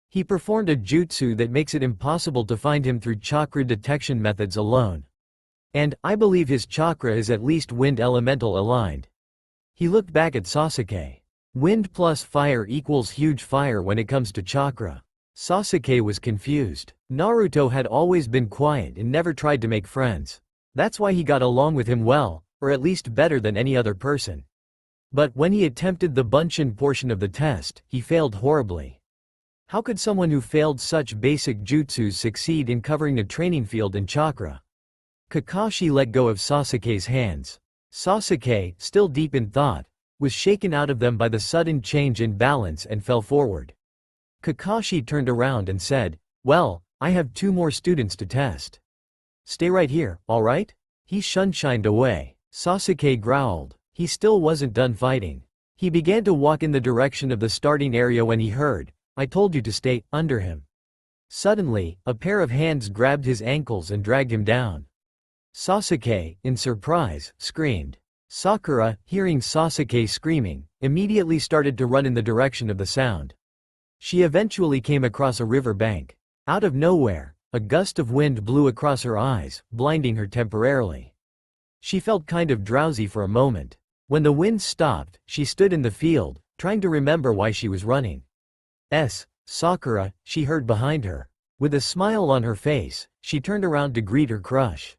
He performed a jutsu that makes it impossible to find him through chakra detection methods alone. And, I believe his chakra is at least wind elemental aligned. He looked back at Sasuke. Wind plus fire equals huge fire when it comes to chakra. Sasuke was confused. Naruto had always been quiet and never tried to make friends. That's why he got along with him well, or at least better than any other person. But when he attempted the Bunshin portion of the test, he failed horribly. How could someone who failed such basic jutsus succeed in covering a training field in chakra? Kakashi let go of Sasuke's hands. Sasuke, still deep in thought, was shaken out of them by the sudden change in balance and fell forward. Kakashi turned around and said, "Well, I have 2 more students to test. Stay right here, alright?" He shunshined away. Sasuke growled. He still wasn't done fighting. He began to walk in the direction of the starting area when he heard, "I told you to stay under him." Suddenly, a pair of hands grabbed his ankles and dragged him down. Sasuke, in surprise, screamed. Sakura, hearing Sasuke screaming, immediately started to run in the direction of the sound. She eventually came across a river bank. Out of nowhere, a gust of wind blew across her eyes, blinding her temporarily. She felt kind of drowsy for a moment. When the wind stopped, she stood in the field, trying to remember why she was running. Sakura, she heard behind her. With a smile on her face, she turned around to greet her crush.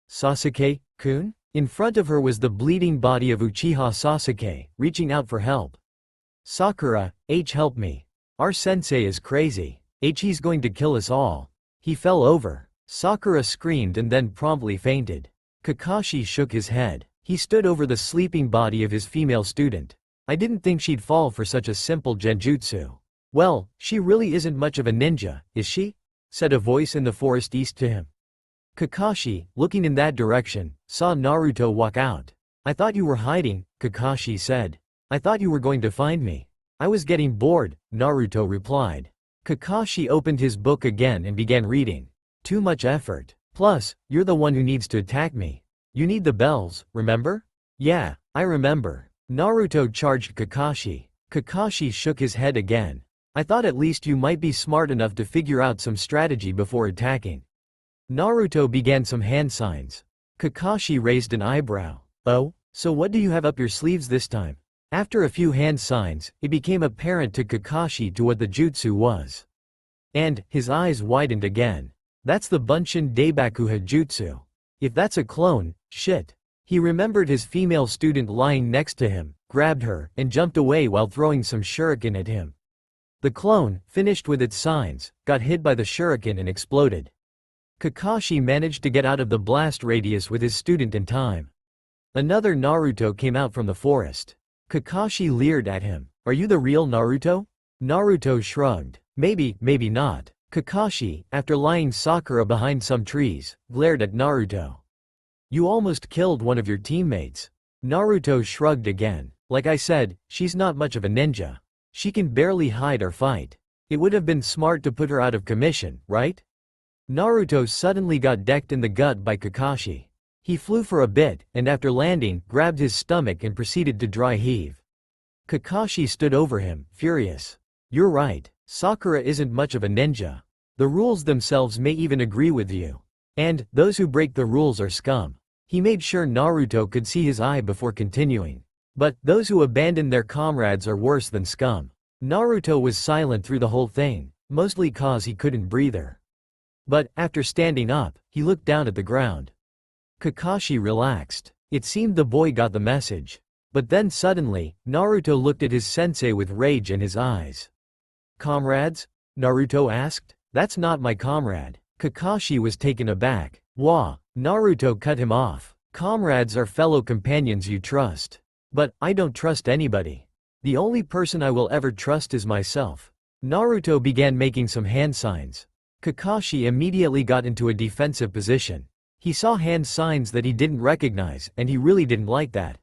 Sasuke-kun? In front of her was the bleeding body of Uchiha Sasuke, reaching out for help. Sakura, help me. Our sensei is crazy. He's going to kill us all. He fell over. Sakura screamed and then promptly fainted. Kakashi shook his head. He stood over the sleeping body of his female student. I didn't think she'd fall for such a simple genjutsu. Well, she really isn't much of a ninja, is she? Said a voice in the forest east to him. Kakashi, looking in that direction, saw Naruto walk out. I thought you were hiding, Kakashi said. I thought you were going to find me. I was getting bored, Naruto replied. Kakashi opened his book again and began reading. Too much effort. Plus, you're the one who needs to attack me. You need the bells, remember? Yeah, I remember. Naruto charged Kakashi. Kakashi shook his head again. I thought at least you might be smart enough to figure out some strategy before attacking. Naruto began some hand signs. Kakashi raised an eyebrow. Oh, so what do you have up your sleeves this time? After a few hand signs, it became apparent to Kakashi to what the jutsu was. And, his eyes widened again. That's the Bunshin Daibaku Jutsu. If that's a clone, shit. He remembered his female student lying next to him, grabbed her, and jumped away while throwing some shuriken at him. The clone, finished with its signs, got hit by the shuriken and exploded. Kakashi managed to get out of the blast radius with his student in time. Another Naruto came out from the forest. Kakashi leered at him. Are you the real Naruto? Naruto shrugged. Maybe, maybe not. Kakashi, after lying Sakura behind some trees, glared at Naruto. You almost killed one of your teammates. Naruto shrugged again. Like I said, she's not much of a ninja. She can barely hide or fight. It would have been smart to put her out of commission, right? Naruto suddenly got decked in the gut by Kakashi. He flew for a bit, and after landing, grabbed his stomach and proceeded to dry heave. Kakashi stood over him, furious. You're right, Sakura isn't much of a ninja. The rules themselves may even agree with you. And, those who break the rules are scum. He made sure Naruto could see his eye before continuing. But, those who abandon their comrades are worse than scum. Naruto was silent through the whole thing, mostly cause he couldn't breathe. But, after standing up, he looked down at the ground. Kakashi relaxed. It seemed the boy got the message. But then suddenly, Naruto looked at his sensei with rage in his eyes. Comrades? Naruto asked. That's not my comrade. Kakashi was taken aback. Wah! Naruto cut him off. Comrades are fellow companions you trust. But, I don't trust anybody. The only person I will ever trust is myself. Naruto began making some hand signs. Kakashi immediately got into a defensive position. He saw hand signs that he didn't recognize, and he really didn't like that.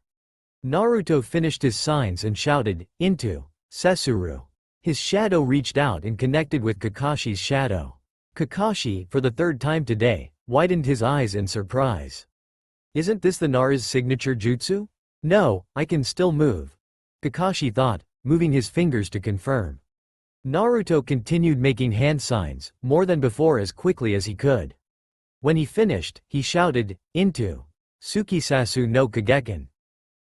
Naruto finished his signs and shouted, "Into Sesuru." His shadow reached out and connected with Kakashi's shadow. Kakashi, for the third time today, widened his eyes in surprise. Isn't this the Nara's signature jutsu? No, I can still move. Kakashi thought, moving his fingers to confirm. Naruto continued making hand signs, more than before as quickly as he could. When he finished, he shouted, "Into Tsukisasu no Kageken."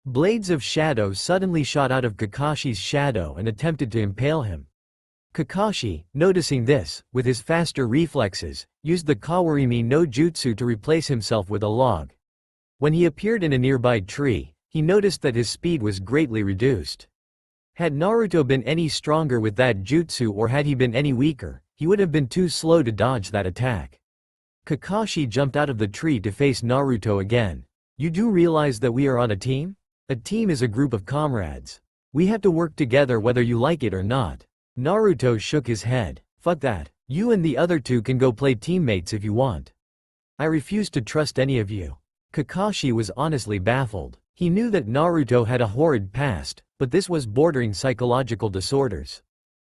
Blades of shadow suddenly shot out of Kakashi's shadow and attempted to impale him. Kakashi, noticing this, with his faster reflexes, used the Kawarimi no Jutsu to replace himself with a log. When he appeared in a nearby tree, he noticed that his speed was greatly reduced. Had Naruto been any stronger with that jutsu or had he been any weaker, he would have been too slow to dodge that attack. Kakashi jumped out of the tree to face Naruto again. You do realize that we are on a team? A team is a group of comrades. We have to work together whether you like it or not. Naruto shook his head. Fuck that. You and the other two can go play teammates if you want. I refuse to trust any of you. Kakashi was honestly baffled. He knew that Naruto had a horrid past, but this was bordering psychological disorders.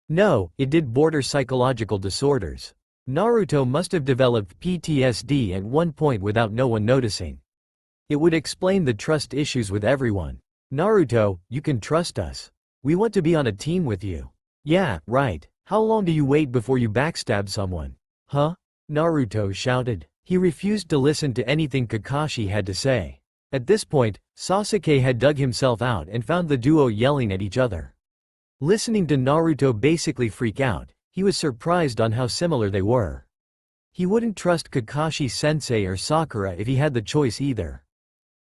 No, it did border psychological disorders. Naruto must have developed PTSD at one point without no one noticing. It would explain the trust issues with everyone. Naruto, you can trust us. We want to be on a team with you. Yeah, right. How long do you wait before you backstab someone? Huh? Naruto shouted. He refused to listen to anything Kakashi had to say. At this point, Sasuke had dug himself out and found the duo yelling at each other. Listening to Naruto basically freak out, he was surprised on how similar they were. He wouldn't trust Kakashi-sensei or Sakura if he had the choice either.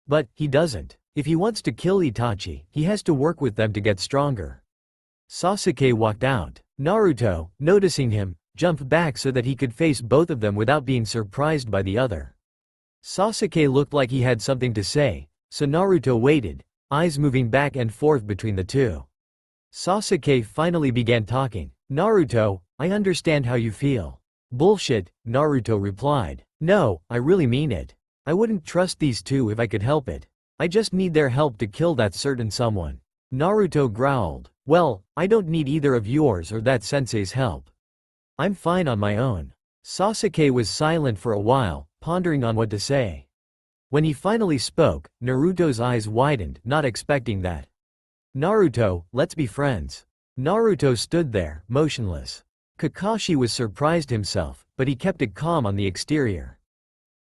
But, he doesn't. If he wants to kill Itachi, he has to work with them to get stronger. Sasuke walked out. Naruto, noticing him, jumped back so that he could face both of them without being surprised by the other. Sasuke looked like he had something to say, so Naruto waited, eyes moving back and forth between the two. Sasuke finally began talking. Naruto, I understand how you feel. Bullshit, Naruto replied. No, I really mean it. I wouldn't trust these two if I could help it. I just need their help to kill that certain someone. Naruto growled. Well, I don't need either of yours or that sensei's help. I'm fine on my own. Sasuke was silent for a while, pondering on what to say. When he finally spoke, Naruto's eyes widened, not expecting that. Naruto, let's be friends. Naruto stood there, motionless. Kakashi was surprised himself, but he kept it calm on the exterior.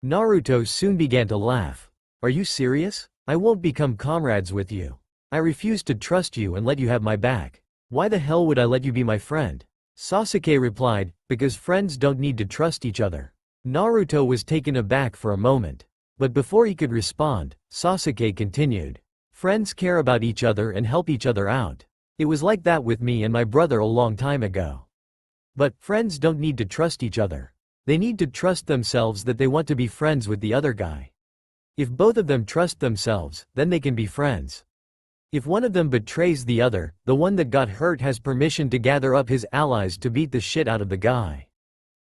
Naruto soon began to laugh. Are you serious? I won't become comrades with you. I refuse to trust you and let you have my back. Why the hell would I let you be my friend? Sasuke replied, because friends don't need to trust each other. Naruto was taken aback for a moment. But before he could respond, Sasuke continued. Friends care about each other and help each other out. It was like that with me and my brother a long time ago. But friends don't need to trust each other. They need to trust themselves that they want to be friends with the other guy. If both of them trust themselves, then they can be friends. If one of them betrays the other, the one that got hurt has permission to gather up his allies to beat the shit out of the guy.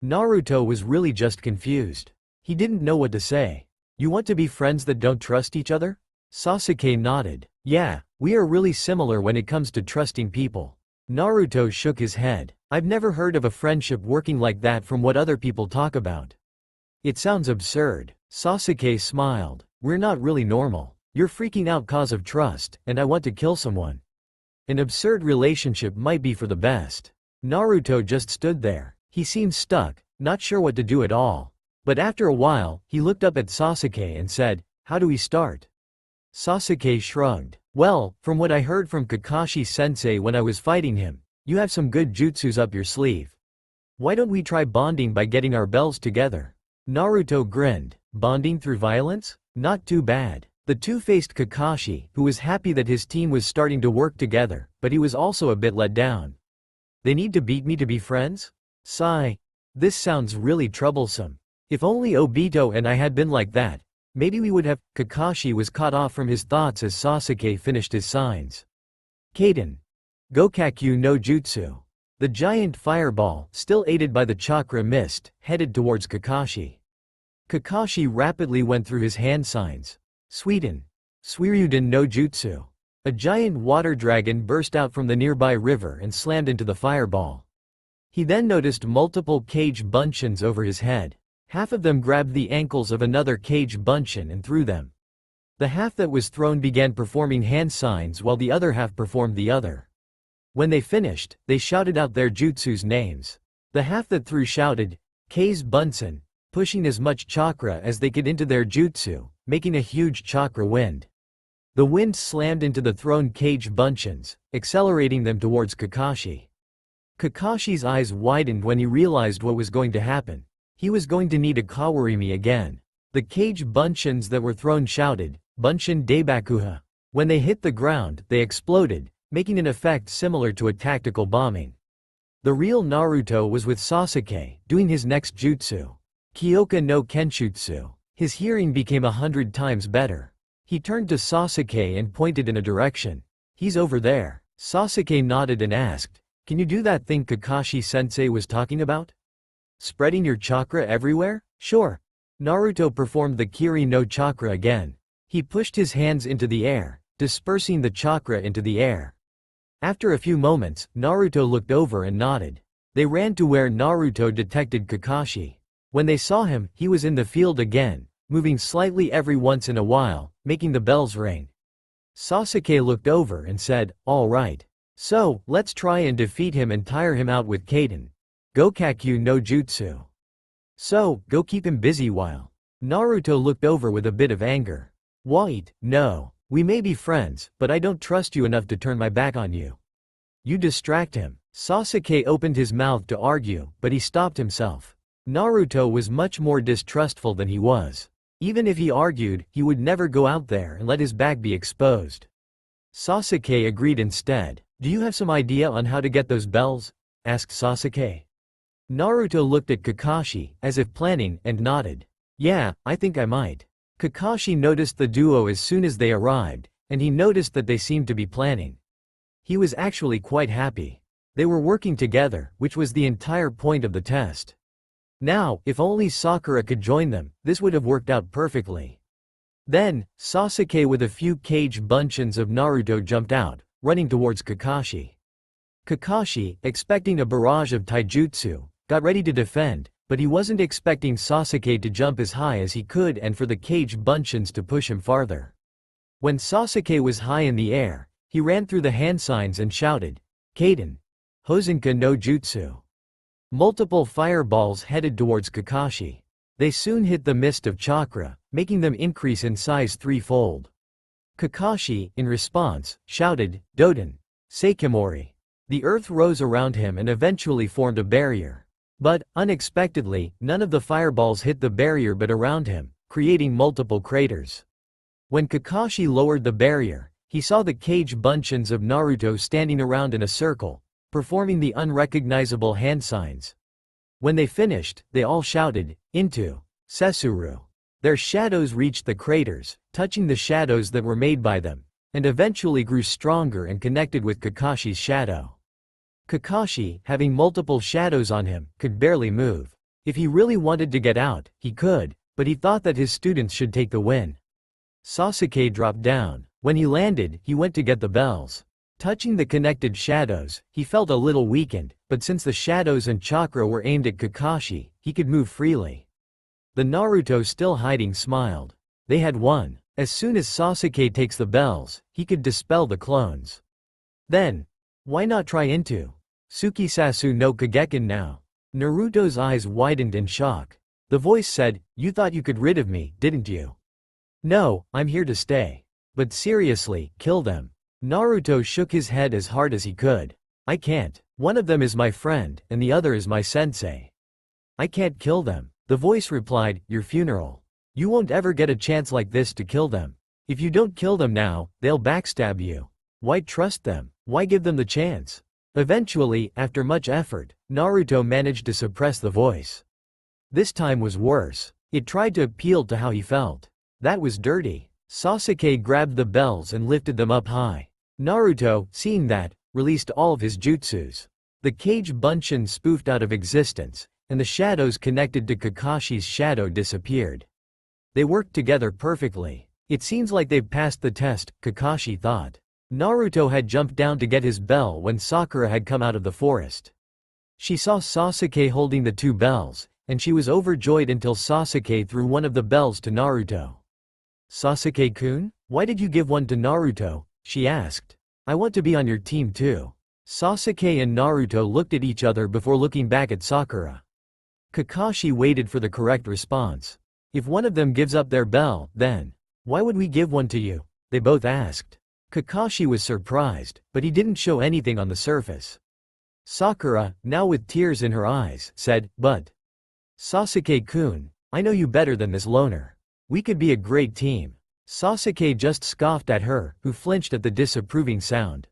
Naruto was really just confused. He didn't know what to say. You want to be friends that don't trust each other? Sasuke nodded. Yeah, we are really similar when it comes to trusting people. Naruto shook his head. I've never heard of a friendship working like that from what other people talk about. It sounds absurd. Sasuke smiled. We're not really normal. You're freaking out cause of trust, and I want to kill someone. An absurd relationship might be for the best. Naruto just stood there. He seemed stuck, not sure what to do at all. But after a while, he looked up at Sasuke and said, how do we start? Sasuke shrugged. Well, from what I heard from Kakashi-sensei when I was fighting him, you have some good jutsus up your sleeve. Why don't we try bonding by getting our bells together? Naruto grinned. Bonding through violence? Not too bad. The two-faced Kakashi, who was happy that his team was starting to work together, but he was also a bit let down. They need to beat me to be friends? Sigh. This sounds really troublesome. If only Obito and I had been like that, maybe we would have. Kakashi was caught off from his thoughts as Sasuke finished his signs. Kaden. Gokakyu no Jutsu. The giant fireball, still aided by the chakra mist, headed towards Kakashi. Kakashi rapidly went through his hand signs. Suiden. Suiryuden no Jutsu. A giant water dragon burst out from the nearby river and slammed into the fireball. He then noticed multiple cage bunchins over his head. Half of them grabbed the ankles of another cage bunchin and threw them. The half that was thrown began performing hand signs while the other half performed the other. When they finished, they shouted out their jutsu's names. The half that threw shouted, K's Bunsen, pushing as much chakra as they could into their jutsu, making a huge chakra wind. The wind slammed into the thrown cage bunchins, accelerating them towards Kakashi. Kakashi's eyes widened when he realized what was going to happen. He was going to need a Kawarimi again. The cage bunchins that were thrown shouted, Bunshin Deibakuha. When they hit the ground, they exploded, making an effect similar to a tactical bombing. The real Naruto was with Sasuke, doing his next jutsu. Kyoka no Kenshutsu. His hearing became 100 times better. He turned to Sasuke and pointed in a direction. He's over there. Sasuke nodded and asked, can you do that thing Kakashi-sensei was talking about? Spreading your chakra everywhere? Sure. Naruto performed the Kiri no chakra again. He pushed his hands into the air, dispersing the chakra into the air. After a few moments, Naruto looked over and nodded. They ran to where Naruto detected Kakashi. When they saw him, he was in the field again, moving slightly every once in a while, making the bells ring. Sasuke looked over and said, all right. So, let's try and defeat him and tire him out with Kaden. Gokakyu no Jutsu. So, go keep him busy while. Naruto looked over with a bit of anger. Wait, no. We may be friends, but I don't trust you enough to turn my back on you. You distract him. Sasuke opened his mouth to argue, but he stopped himself. Naruto was much more distrustful than he was. Even if he argued, he would never go out there and let his back be exposed. Sasuke agreed instead. Do you have some idea on how to get those bells? Asked Sasuke. Naruto looked at Kakashi, as if planning, and nodded. Yeah, I think I might. Kakashi noticed the duo as soon as they arrived, and he noticed that they seemed to be planning. He was actually quite happy. They were working together, which was the entire point of the test. Now, if only Sakura could join them, this would have worked out perfectly. Then, Sasuke with a few cage buncheons of Naruto jumped out, running towards Kakashi. Kakashi, expecting a barrage of taijutsu, got ready to defend, but he wasn't expecting Sasuke to jump as high as he could and for the cage buncheons to push him farther. When Sasuke was high in the air, he ran through the hand signs and shouted, "Kaden! Hosenka no Jutsu!" Multiple fireballs headed towards Kakashi. They soon hit the mist of chakra, making them increase in size threefold. Kakashi, in response, shouted, "Doden! Seikimori!" The earth rose around him and eventually formed a barrier. But, unexpectedly, none of the fireballs hit the barrier but around him, creating multiple craters. When Kakashi lowered the barrier, he saw the cage buncheons of Naruto standing around in a circle, performing the unrecognizable hand signs. When they finished, they all shouted, "Into Sesuru!" Their shadows reached the craters, touching the shadows that were made by them, and eventually grew stronger and connected with Kakashi's shadow. Kakashi, having multiple shadows on him, could barely move. If he really wanted to get out, he could, but he thought that his students should take the win. Sasuke dropped down. When he landed, he went to get the bells. Touching the connected shadows, he felt a little weakened, but since the shadows and chakra were aimed at Kakashi, he could move freely. The Naruto still hiding smiled. They had won. As soon as Sasuke takes the bells, he could dispel the clones. Then, why not try into Tsukisasu no Kageken now? Naruto's eyes widened in shock. The voice said, "You thought you could rid of me, didn't you?" "No, I'm here to stay. But seriously, kill them." Naruto shook his head as hard as he could. "I can't. One of them is my friend, and the other is my sensei. I can't kill them." The voice replied, "Your funeral. You won't ever get a chance like this to kill them. If you don't kill them now, they'll backstab you. Why trust them? Why give them the chance?" Eventually, after much effort, Naruto managed to suppress the voice. This time was worse. It tried to appeal to how he felt. That was dirty. Sasuke grabbed the bells and lifted them up high. Naruto, seeing that, released all of his jutsus. The cage buncheon spoofed out of existence, and the shadows connected to Kakashi's shadow disappeared. They worked together perfectly. It seems like they've passed the test, Kakashi thought. Naruto had jumped down to get his bell when Sakura had come out of the forest. She saw Sasuke holding the two bells, and she was overjoyed until Sasuke threw one of the bells to Naruto. "Sasuke-kun, why did you give one to Naruto?" she asked. "I want to be on your team too." Sasuke and Naruto looked at each other before looking back at Sakura. Kakashi waited for the correct response. "If one of them gives up their bell, then why would we give one to you?" they both asked. Kakashi was surprised, but he didn't show anything on the surface. Sakura, now with tears in her eyes, said, "But Sasuke-kun, I know you better than this loner. We could be a great team." Sasuke just scoffed at her, who flinched at the disapproving sound.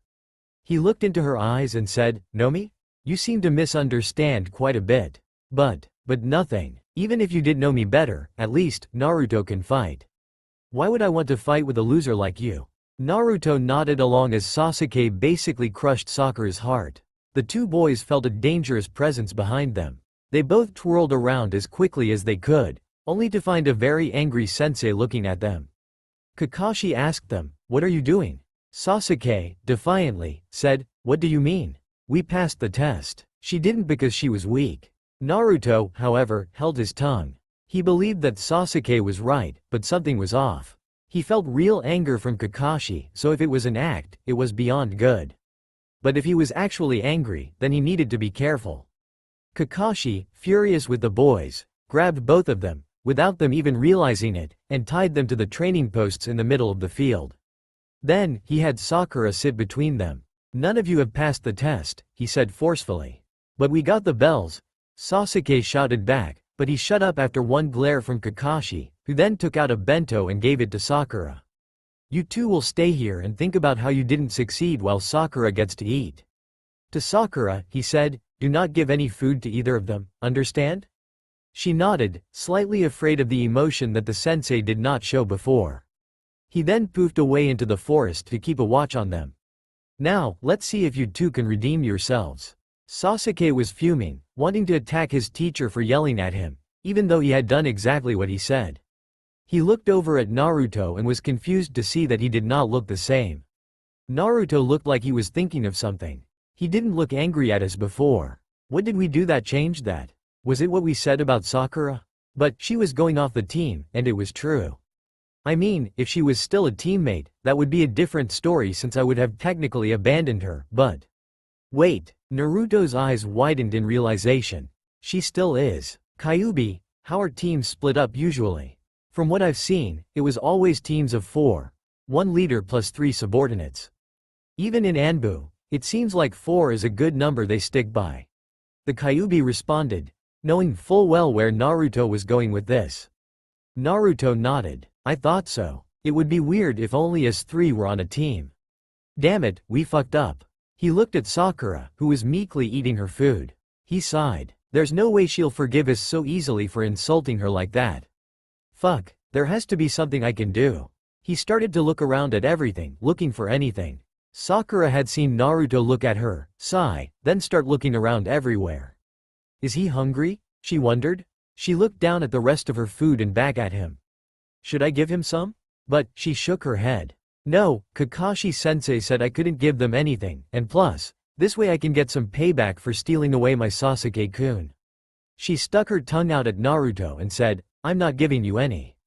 He looked into her eyes and said, "Know me? You seem to misunderstand quite a bit. But nothing. Even if you did know me better, at least, Naruto can fight. Why would I want to fight with a loser like you?" Naruto nodded along as Sasuke basically crushed Sakura's heart. The two boys felt a dangerous presence behind them. They both twirled around as quickly as they could, only to find a very angry sensei looking at them. Kakashi asked them, "What are you doing?" Sasuke, defiantly, said, "What do you mean? We passed the test." She didn't because she was weak. Naruto, however, held his tongue. He believed that Sasuke was right, but something was off. He felt real anger from Kakashi, so if it was an act, it was beyond good. But if he was actually angry, then he needed to be careful. Kakashi, furious with the boys, grabbed both of them, without them even realizing it, and tied them to the training posts in the middle of the field. Then, he had Sakura sit between them. "None of you have passed the test," he said forcefully. "But we got the bells," Sasuke shouted back, but he shut up after one glare from Kakashi, who then took out a bento and gave it to Sakura. You two will stay here and think about how you didn't succeed while Sakura gets to eat. To Sakura, he said, do not give any food to either of them, understand? She nodded, slightly afraid of the emotion that the sensei did not show before. He then poofed away into the forest to keep a watch on them. Now, let's see if you two can redeem yourselves. Sasuke was fuming, wanting to attack his teacher for yelling at him, even though he had done exactly what he said. He looked over at Naruto and was confused to see that he did not look the same. Naruto looked like he was thinking of something. He didn't look angry at us before. What did we do that changed that? Was it what we said about Sakura? But she was going off the team, and it was true. I mean, if she was still a teammate, that would be a different story since I would have technically abandoned her, but… Wait, Naruto's eyes widened in realization. She still is. Kyuubi, how are teams split up usually? From what I've seen, it was always teams of 4. 1 leader plus 3 subordinates. Even in Anbu, it seems like 4 is a good number they stick by. The Kyuubi responded, knowing full well where Naruto was going with this. Naruto nodded. I thought so. It would be weird if only us 3 were on a team. Damn it, we fucked up. He looked at Sakura, who was meekly eating her food. He sighed. There's no way she'll forgive us so easily for insulting her like that. Fuck, there has to be something I can do. He started to look around at everything, looking for anything. Sakura had seen Naruto look at her, sigh, then start looking around everywhere. Is he hungry? She wondered. She looked down at the rest of her food and back at him. Should I give him some? But she shook her head. No, Kakashi-sensei said I couldn't give them anything, and plus, this way I can get some payback for stealing away my Sasuke-kun. She stuck her tongue out at Naruto and said, I'm not giving you any.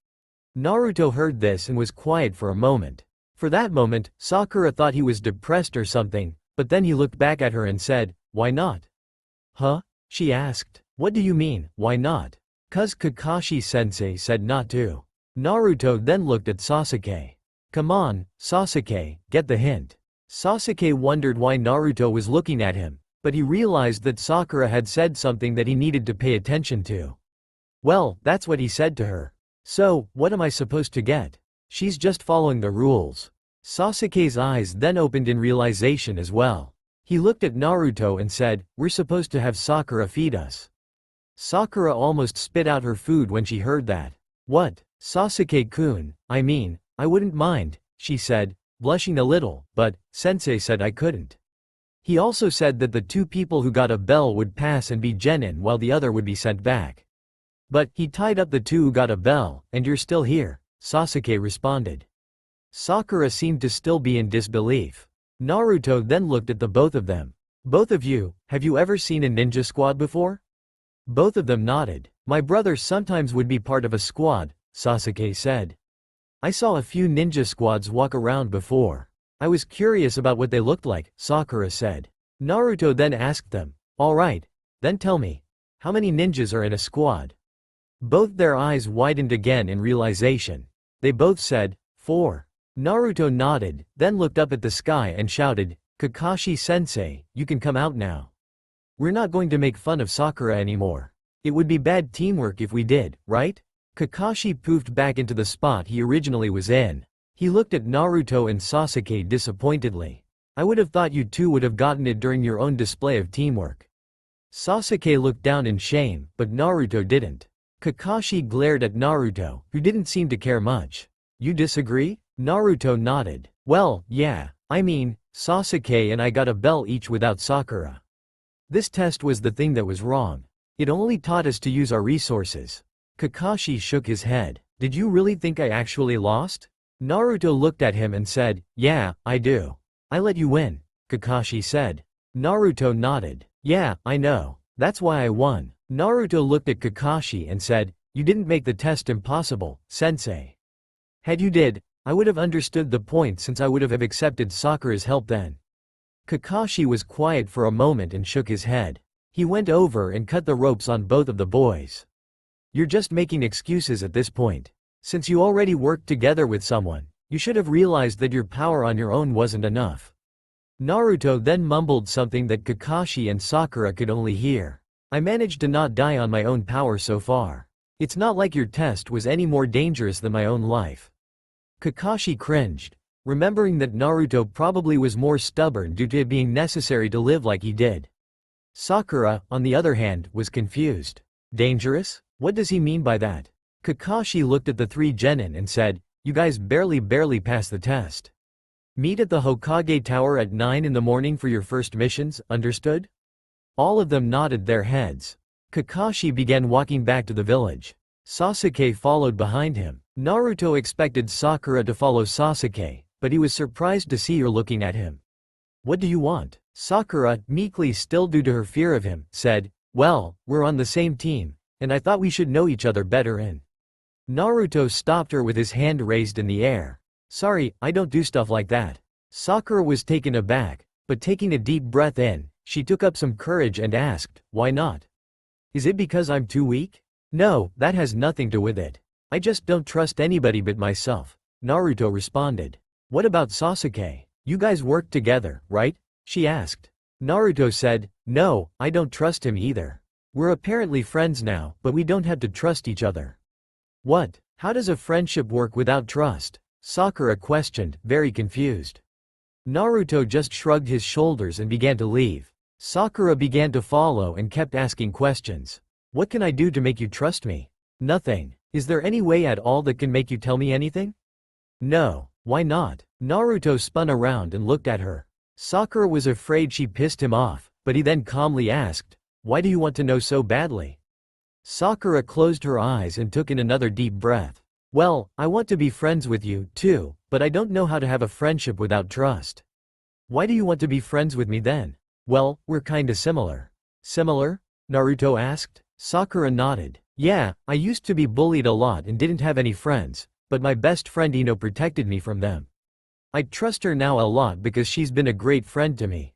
Naruto heard this and was quiet for a moment. For that moment, Sakura thought he was depressed or something, but then he looked back at her and said, why not? Huh? She asked. What do you mean, why not? 'Cause Kakashi-sensei said not to. Naruto then looked at Sasuke. Come on, Sasuke, get the hint. Sasuke wondered why Naruto was looking at him, but he realized that Sakura had said something that he needed to pay attention to. Well, that's what he said to her. So, what am I supposed to get? She's just following the rules. Sasuke's eyes then opened in realization as well. He looked at Naruto and said, we're supposed to have Sakura feed us. Sakura almost spit out her food when she heard that. What? Sasuke-kun, I mean, I wouldn't mind, she said, blushing a little, but, sensei said I couldn't. He also said that the 2 people who got a bell would pass and be genin while the other would be sent back. But, he tied up the 2 who got a bell, and you're still here, Sasuke responded. Sakura seemed to still be in disbelief. Naruto then looked at the both of them. Both of you, have you ever seen a ninja squad before? Both of them nodded. My brother sometimes would be part of a squad, Sasuke said. I saw a few ninja squads walk around before. I was curious about what they looked like, Sakura said. Naruto then asked them, alright, then tell me, how many ninjas are in a squad? Both their eyes widened again in realization. They both said, 4. Naruto nodded, then looked up at the sky and shouted, Kakashi-sensei, you can come out now. We're not going to make fun of Sakura anymore. It would be bad teamwork if we did, right? Kakashi poofed back into the spot he originally was in. He looked at Naruto and Sasuke disappointedly. I would have thought you two would have gotten it during your own display of teamwork. Sasuke looked down in shame, but Naruto didn't. Kakashi glared at Naruto, who didn't seem to care much. You disagree? Naruto nodded. Well, yeah, I mean, Sasuke and I got a bell each without Sakura. This test was the thing that was wrong. It only taught us to use our resources. Kakashi shook his head. Did you really think I actually lost? Naruto looked at him and said, yeah, I do. I let you win, Kakashi said. Naruto nodded. Yeah, I know. That's why I won. Naruto looked at Kakashi and said, you didn't make the test impossible, sensei. Had you did, I would have understood the point since I would have accepted Sakura's help then. Kakashi was quiet for a moment and shook his head. He went over and cut the ropes on both of the boys. You're just making excuses at this point. Since you already worked together with someone, you should have realized that your power on your own wasn't enough. Naruto then mumbled something that Kakashi and Sakura could only hear. I managed to not die on my own power so far. It's not like your test was any more dangerous than my own life. Kakashi cringed, remembering that Naruto probably was more stubborn due to it being necessary to live like he did. Sakura, on the other hand, was confused. Dangerous? What does he mean by that? Kakashi looked at the three genin and said, "You guys barely passed the test. Meet at the Hokage Tower at 9 in the morning for your first missions, understood?" All of them nodded their heads. Kakashi began walking back to the village. Sasuke followed behind him. Naruto expected Sakura to follow Sasuke, but he was surprised to see her looking at him. "What do you want?" Sakura, meekly still due to her fear of him, said, "Well, we're on the same team, and I thought we should know each other better in." Naruto stopped her with his hand raised in the air. "Sorry, I don't do stuff like that." Sakura was taken aback, but taking a deep breath in, she took up some courage and asked, "Why not? Is it because I'm too weak?" "No, that has nothing to do with it. I just don't trust anybody but myself," Naruto responded. "What about Sasuke? You guys work together, right?" she asked. Naruto said, "No, I don't trust him either. We're apparently friends now, but we don't have to trust each other." "What? How does a friendship work without trust?" Sakura questioned, very confused. Naruto just shrugged his shoulders and began to leave. Sakura began to follow and kept asking questions. "What can I do to make you trust me?" "Nothing. Is there any way at all that can make you tell me anything?" "No. Why not?" Naruto spun around and looked at her. Sakura was afraid she pissed him off, but he then calmly asked, "Why do you want to know so badly?" Sakura closed her eyes and took in another deep breath. "Well, I want to be friends with you, too, but I don't know how to have a friendship without trust." "Why do you want to be friends with me then?" "Well, we're kinda similar." "Similar?" Naruto asked. Sakura nodded. "Yeah, I used to be bullied a lot and didn't have any friends, but my best friend Ino protected me from them. I trust her now a lot because she's been a great friend to me."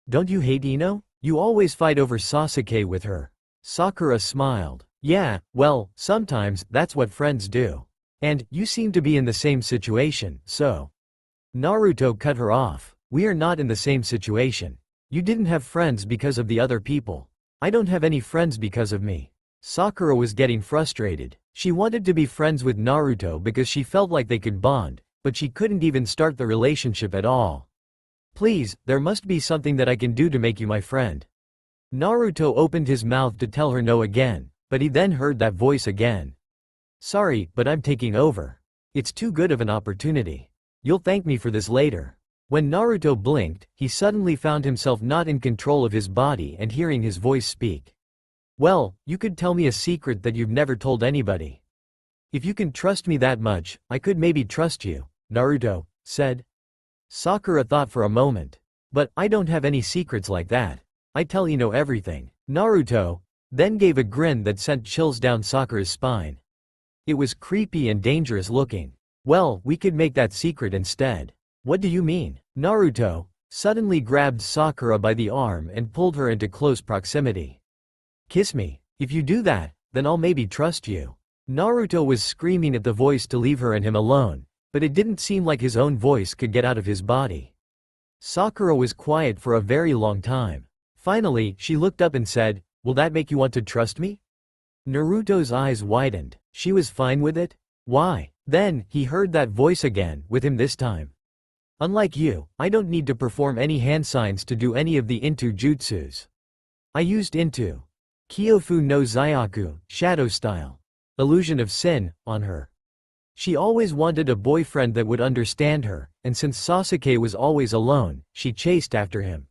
"Don't you hate Ino? You always fight over Sasuke with her." Sakura smiled. "Yeah, well, sometimes that's what friends do. And you seem to be in the same situation, so." Naruto cut her off. "We are not in the same situation. You didn't have friends because of the other people. I don't have any friends because of me." Sakura was getting frustrated. She wanted to be friends with Naruto because she felt like they could bond, but she couldn't even start the relationship at all. "Please, there must be something that I can do to make you my friend." Naruto opened his mouth to tell her no again, but he then heard that voice again. "Sorry, but I'm taking over. It's too good of an opportunity. You'll thank me for this later." When Naruto blinked, he suddenly found himself not in control of his body and hearing his voice speak. "Well, you could tell me a secret that you've never told anybody. If you can trust me that much, I could maybe trust you," Naruto said. Sakura thought for a moment. "But I don't have any secrets like that. I tell Ino everything." Naruto then gave a grin that sent chills down Sakura's spine. It was creepy and dangerous looking. "Well, we could make that secret instead." "What do you mean?" Naruto suddenly grabbed Sakura by the arm and pulled her into close proximity. "Kiss me. If you do that, then I'll maybe trust you." Naruto was screaming at the voice to leave her and him alone, but it didn't seem like his own voice could get out of his body. Sakura was quiet for a very long time. Finally, she looked up and said, "Will that make you want to trust me?" Naruto's eyes widened. She was fine with it? Why? Then, he heard that voice again, with him this time. "Unlike you, I don't need to perform any hand signs to do any of the Into jutsus. I used Into Kyofu no Zyaku, shadow style, illusion of sin, on her. She always wanted a boyfriend that would understand her, and since Sasuke was always alone, she chased after him.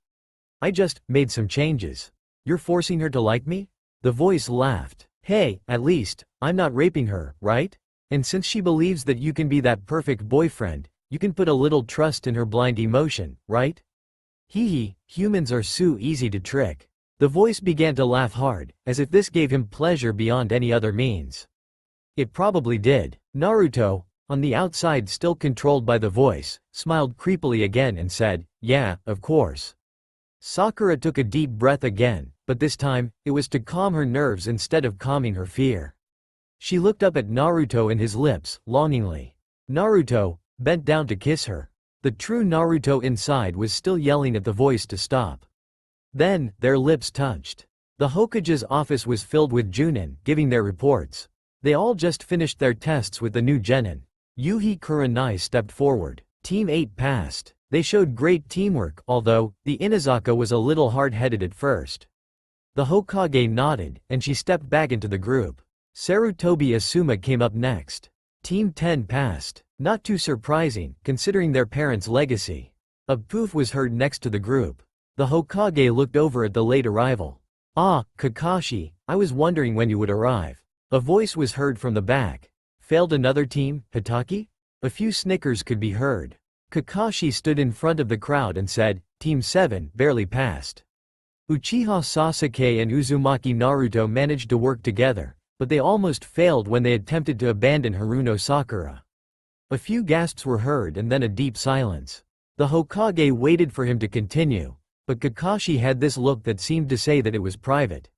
I just made some changes." "You're forcing her to like me?" The voice laughed. "Hey, at least, I'm not raping her, right? And since she believes that you can be that perfect boyfriend, you can put a little trust in her blind emotion, right? Hee, humans are so easy to trick." The voice began to laugh hard, as if this gave him pleasure beyond any other means. It probably did. Naruto, on the outside still controlled by the voice, smiled creepily again and said, "Yeah, of course." Sakura took a deep breath again, but this time, it was to calm her nerves instead of calming her fear. She looked up at Naruto and his lips, longingly. Naruto bent down to kiss her. The true Naruto inside was still yelling at the voice to stop. Then, their lips touched. The Hokage's office was filled with Junin, giving their reports. They all just finished their tests with the new genin. Yuhi Kurenai stepped forward. Team 8 passed. They showed great teamwork, although, the Inazaka was a little hard-headed at first. The Hokage nodded, and she stepped back into the group. Sarutobi Asuma came up next. Team 10 passed. Not too surprising, considering their parents' legacy. A poof was heard next to the group. The Hokage looked over at the late arrival. "Ah, Kakashi, I was wondering when you would arrive." A voice was heard from the back. "Failed another team, Hitaki?" A few snickers could be heard. Kakashi stood in front of the crowd and said, "Team 7 barely passed." Uchiha Sasuke and Uzumaki Naruto managed to work together, but they almost failed when they attempted to abandon Haruno Sakura. A few gasps were heard and then a deep silence. The Hokage waited for him to continue, but Kakashi had this look that seemed to say that it was private.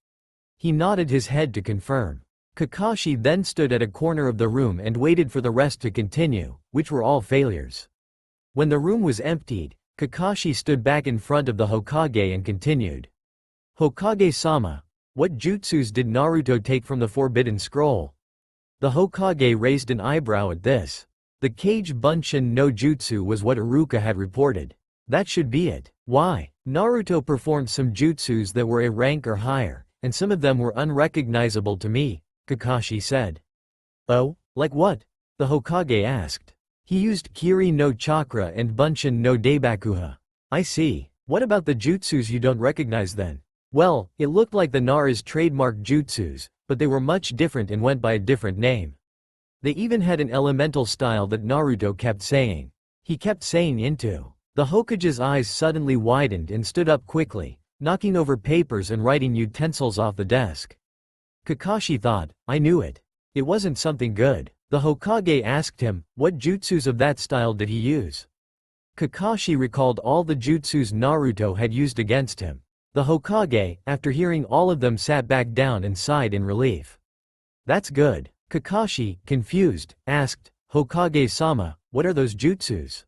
He nodded his head to confirm. Kakashi then stood at a corner of the room and waited for the rest to continue, which were all failures. When the room was emptied, Kakashi stood back in front of the Hokage and continued. "Hokage-sama, what jutsus did Naruto take from the Forbidden Scroll?" The Hokage raised an eyebrow at this. The Kage Bunshin no Jutsu was what Iruka had reported. That should be it. Why? Naruto performed some jutsus that were a rank or higher, and some of them were unrecognizable to me, Kakashi said. "Oh, like what?" the Hokage asked. "He used Kiri no Chakra and Bunshin no Daibakuha." "I see. What about the jutsus you don't recognize then?" "Well, it looked like the Nara's trademark jutsus, but they were much different and went by a different name. They even had an elemental style that Naruto kept saying. He kept saying into." The Hokage's eyes suddenly widened and stood up quickly, knocking over papers and writing utensils off the desk. Kakashi thought, "I knew it. It wasn't something good." The Hokage asked him, what jutsus of that style did he use? Kakashi recalled all the jutsus Naruto had used against him. The Hokage, after hearing all of them, sat back down and sighed in relief. "That's good." Kakashi, confused, asked, "Hokage-sama, what are those jutsus?"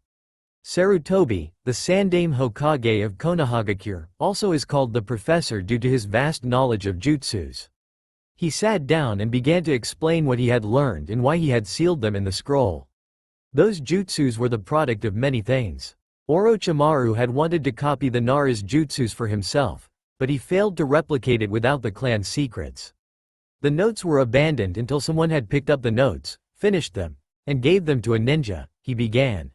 Sarutobi, the Sandaime Hokage of Konohagakure, also is called the Professor due to his vast knowledge of jutsus. He sat down and began to explain what he had learned and why he had sealed them in the scroll. Those jutsus were the product of many things. Orochimaru had wanted to copy the Nara's jutsus for himself, but he failed to replicate it without the clan's secrets. The notes were abandoned until someone had picked up the notes, finished them, and gave them to a ninja. He began.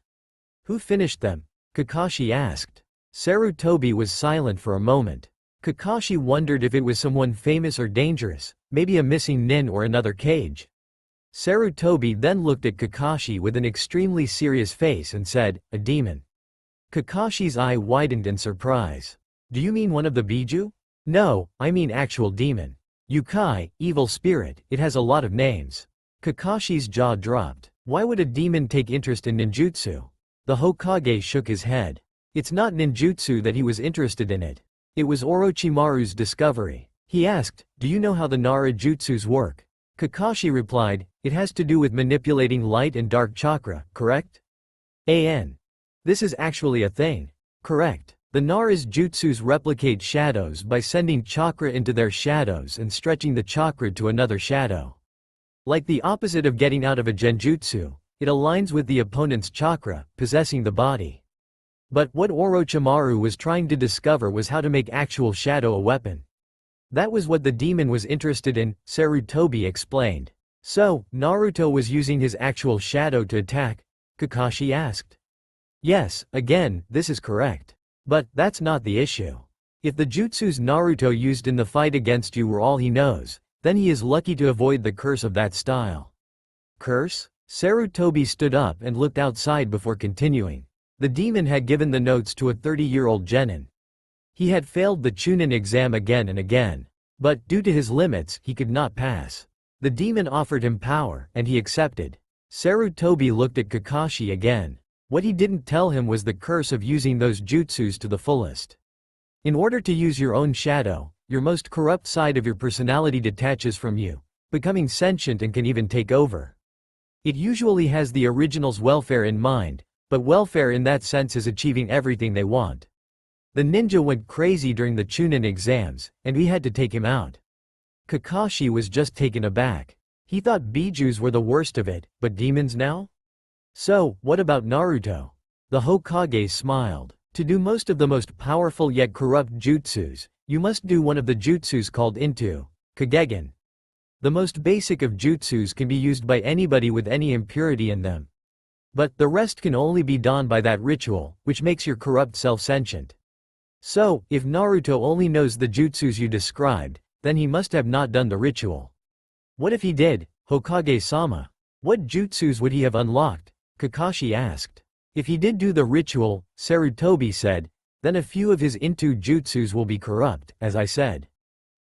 "Who finished them?" Kakashi asked. Sarutobi was silent for a moment. Kakashi wondered if it was someone famous or dangerous, maybe a missing nin or another Kage. Sarutobi then looked at Kakashi with an extremely serious face and said, "A demon." Kakashi's eye widened in surprise. "Do you mean one of the Biju?" "No, I mean actual demon. Yukai, evil spirit, it has a lot of names." Kakashi's jaw dropped. Why would a demon take interest in ninjutsu? The Hokage shook his head. It's not ninjutsu that he was interested in it. It was Orochimaru's discovery. He asked, "Do you know how the Nara jutsus work?" Kakashi replied, "It has to do with manipulating light and dark chakra, correct?" This is actually a thing. Correct. The Nara's jutsus replicate shadows by sending chakra into their shadows and stretching the chakra to another shadow. Like the opposite of getting out of a genjutsu, it aligns with the opponent's chakra, possessing the body. But what Orochimaru was trying to discover was how to make actual shadow a weapon. That was what the demon was interested in, Sarutobi explained. "So, Naruto was using his actual shadow to attack?" Kakashi asked. "Yes, again, this is correct. But, that's not the issue. If the jutsus Naruto used in the fight against you were all he knows, then he is lucky to avoid the curse of that style." "Curse?" Sarutobi stood up and looked outside before continuing. The demon had given the notes to a 30-year-old genin. He had failed the Chunin exam again and again. But, due to his limits, he could not pass. The demon offered him power, and he accepted. Sarutobi looked at Kakashi again. What he didn't tell him was the curse of using those jutsus to the fullest. In order to use your own shadow, your most corrupt side of your personality detaches from you, becoming sentient and can even take over. It usually has the original's welfare in mind, but welfare in that sense is achieving everything they want. The ninja went crazy during the Chunin exams, and we had to take him out. Kakashi was just taken aback. He thought bijus were the worst of it, but demons now? So, what about Naruto? The Hokage smiled. To do most of the most powerful yet corrupt jutsus, you must do one of the jutsus called into Kagegen. The most basic of jutsus can be used by anybody with any impurity in them. But the rest can only be done by that ritual, which makes your corrupt self sentient. So, if Naruto only knows the jutsus you described, then he must have not done the ritual. What if he did, Hokage-sama? What jutsus would he have unlocked? Kakashi asked. If he did do the ritual, Sarutobi said, then a few of his into jutsus will be corrupt, as I said.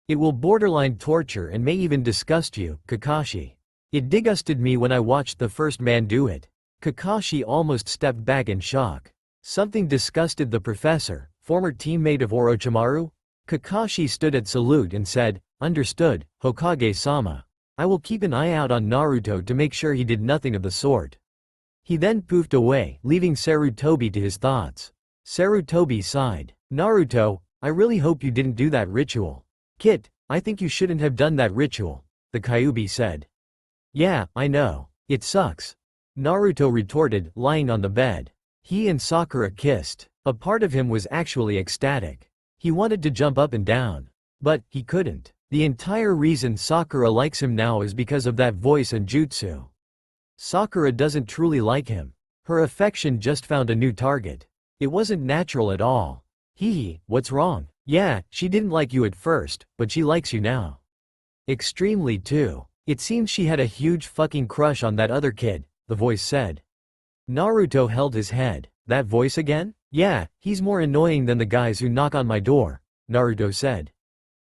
It will borderline torture and may even disgust you, Kakashi. It disgusted me when I watched the first man do it. Kakashi almost stepped back in shock. Something disgusted the professor, former teammate of Orochimaru? Kakashi stood at salute and said, understood, Hokage-sama. I will keep an eye out on Naruto to make sure he did nothing of the sort. He then poofed away, leaving Sarutobi to his thoughts. Sarutobi sighed. Naruto, I really hope you didn't do that ritual. Kit, I think you shouldn't have done that ritual, the Kyuubi said. Yeah, I know. It sucks. Naruto retorted, lying on the bed. He and Sakura kissed. A part of him was actually ecstatic. He wanted to jump up and down. But, he couldn't. The entire reason Sakura likes him now is because of that voice and jutsu. Sakura doesn't truly like him. Her affection just found a new target. It wasn't natural at all. Hee, what's wrong? Yeah, she didn't like you at first, but she likes you now. Extremely too. It seems she had a huge fucking crush on that other kid, the voice said. Naruto held his head. That voice again? Yeah, he's more annoying than the guys who knock on my door, Naruto said.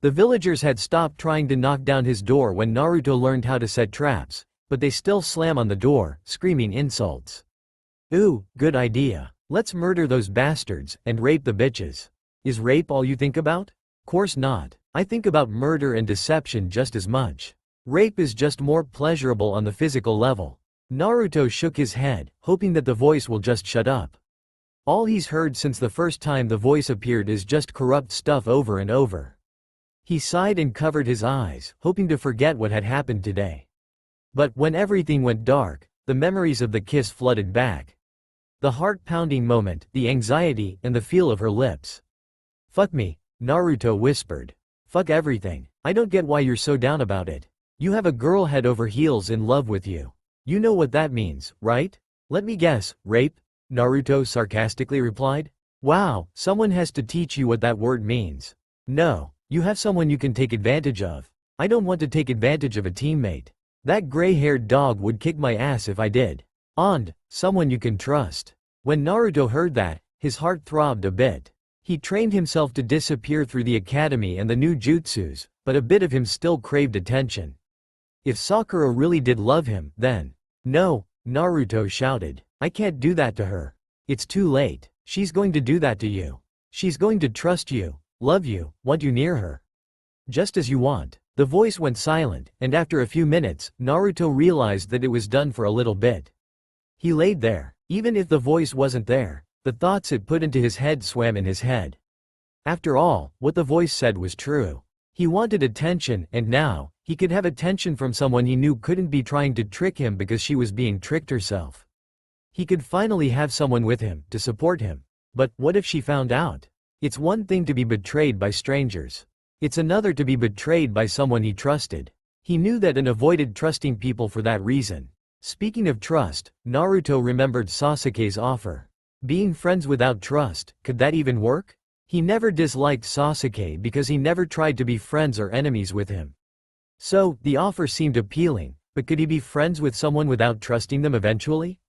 The villagers had stopped trying to knock down his door when Naruto learned how to set traps, but they still slam on the door, screaming insults. Ooh, good idea. Let's murder those bastards, and rape the bitches. Is rape all you think about? Course not. I think about murder and deception just as much. Rape is just more pleasurable on the physical level. Naruto shook his head, hoping that the voice will just shut up. All he's heard since the first time the voice appeared is just corrupt stuff over and over. He sighed and covered his eyes, hoping to forget what had happened today. But when everything went dark, the memories of the kiss flooded back. The heart-pounding moment, the anxiety, and the feel of her lips. Fuck me, Naruto whispered. Fuck everything. I don't get why you're so down about it. You have a girl head over heels in love with you. You know what that means, right? Let me guess, rape? Naruto sarcastically replied. Wow, someone has to teach you what that word means. No, you have someone you can take advantage of. I don't want to take advantage of a teammate. That gray-haired dog would kick my ass if I did. And, someone you can trust. When Naruto heard that, his heart throbbed a bit. He trained himself to disappear through the academy and the new jutsus, but a bit of him still craved attention. If Sakura really did love him, then… No, Naruto shouted. I can't do that to her. It's too late. She's going to do that to you. She's going to trust you, love you, want you near her. Just as you want. The voice went silent, and after a few minutes, Naruto realized that it was done for a little bit. He laid there. Even if the voice wasn't there, the thoughts it put into his head swam in his head. After all, what the voice said was true. He wanted attention, and now, he could have attention from someone he knew couldn't be trying to trick him because she was being tricked herself. He could finally have someone with him, to support him. But, what if she found out? It's one thing to be betrayed by strangers. It's another to be betrayed by someone he trusted. He knew that and avoided trusting people for that reason. Speaking of trust, Naruto remembered Sasuke's offer. Being friends without trust, could that even work? He never disliked Sasuke because he never tried to be friends or enemies with him. So, the offer seemed appealing, but could he be friends with someone without trusting them eventually?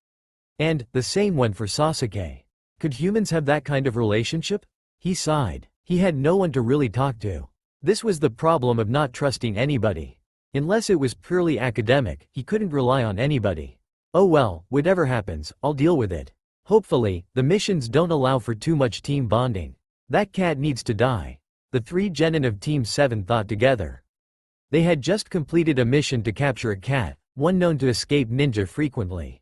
And, the same went for Sasuke. Could humans have that kind of relationship? He sighed. He had no one to really talk to. This was the problem of not trusting anybody. Unless it was purely academic, he couldn't rely on anybody. Oh well, whatever happens, I'll deal with it. Hopefully, the missions don't allow for too much team bonding. That cat needs to die. The 3 genin of Team 7 thought together. They had just completed a mission to capture a cat, one known to escape ninja frequently.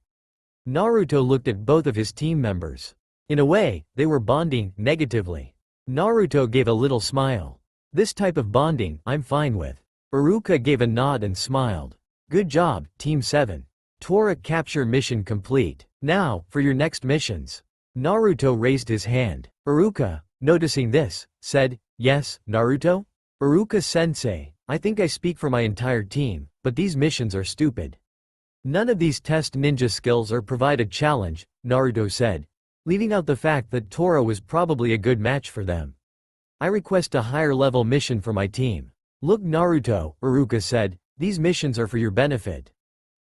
Naruto looked at both of his team members. In a way, they were bonding negatively. Naruto gave a little smile. This type of bonding, I'm fine with. Iruka gave a nod and smiled. Good job, Team 7. Tora capture mission complete. Now, for your next missions. Naruto raised his hand. Iruka, noticing this, said, "Yes, Naruto?" Iruka-sensei, I think I speak for my entire team, but these missions are stupid. None of these test ninja skills or provide a challenge, Naruto said, leaving out the fact that Tora was probably a good match for them. I request a higher level mission for my team. Look Naruto, Iruka said, these missions are for your benefit.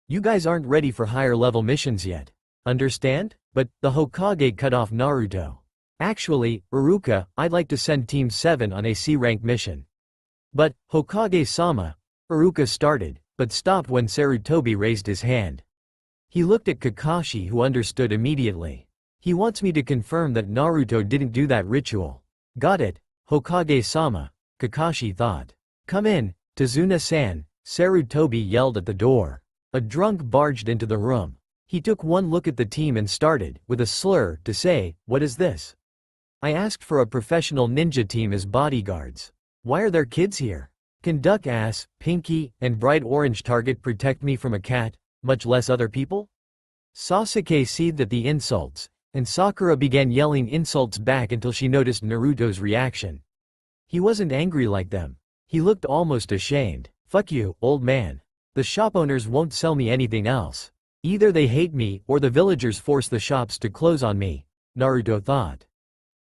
You guys aren't ready for higher level missions yet. Understand? But, the Hokage cut off Naruto. Actually, Iruka, I'd like to send Team 7 on a C-rank mission. But, Hokage-sama, Iruka started, but stopped when Sarutobi raised his hand. He looked at Kakashi who understood immediately. He wants me to confirm that Naruto didn't do that ritual. Got it, Hokage-sama, Kakashi thought. Come in, Tazuna-san, Sarutobi yelled at the door. A drunk barged into the room. He took one look at the team and started, with a slur, to say, "What is this? I asked for a professional ninja team as bodyguards. Why are there kids here? Can Duck Ass, Pinky, and Bright Orange Target protect me from a cat, much less other people?" Sasuke seethed at the insults, and Sakura began yelling insults back until she noticed Naruto's reaction. He wasn't angry like them. He looked almost ashamed. "Fuck you, old man. The shop owners won't sell me anything else. Either they hate me or the villagers force the shops to close on me," Naruto thought.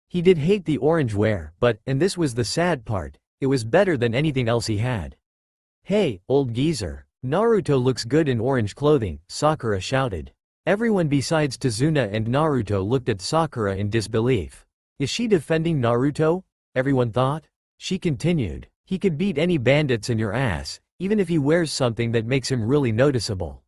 He did hate the orange wear, but, and this was the sad part, it was better than anything else he had. "Hey, old geezer. Naruto looks good in orange clothing," Sakura shouted. Everyone besides Tazuna and Naruto looked at Sakura in disbelief. Is she defending Naruto? Everyone thought. She continued, "He could beat any bandits in your ass, even if he wears something that makes him really noticeable.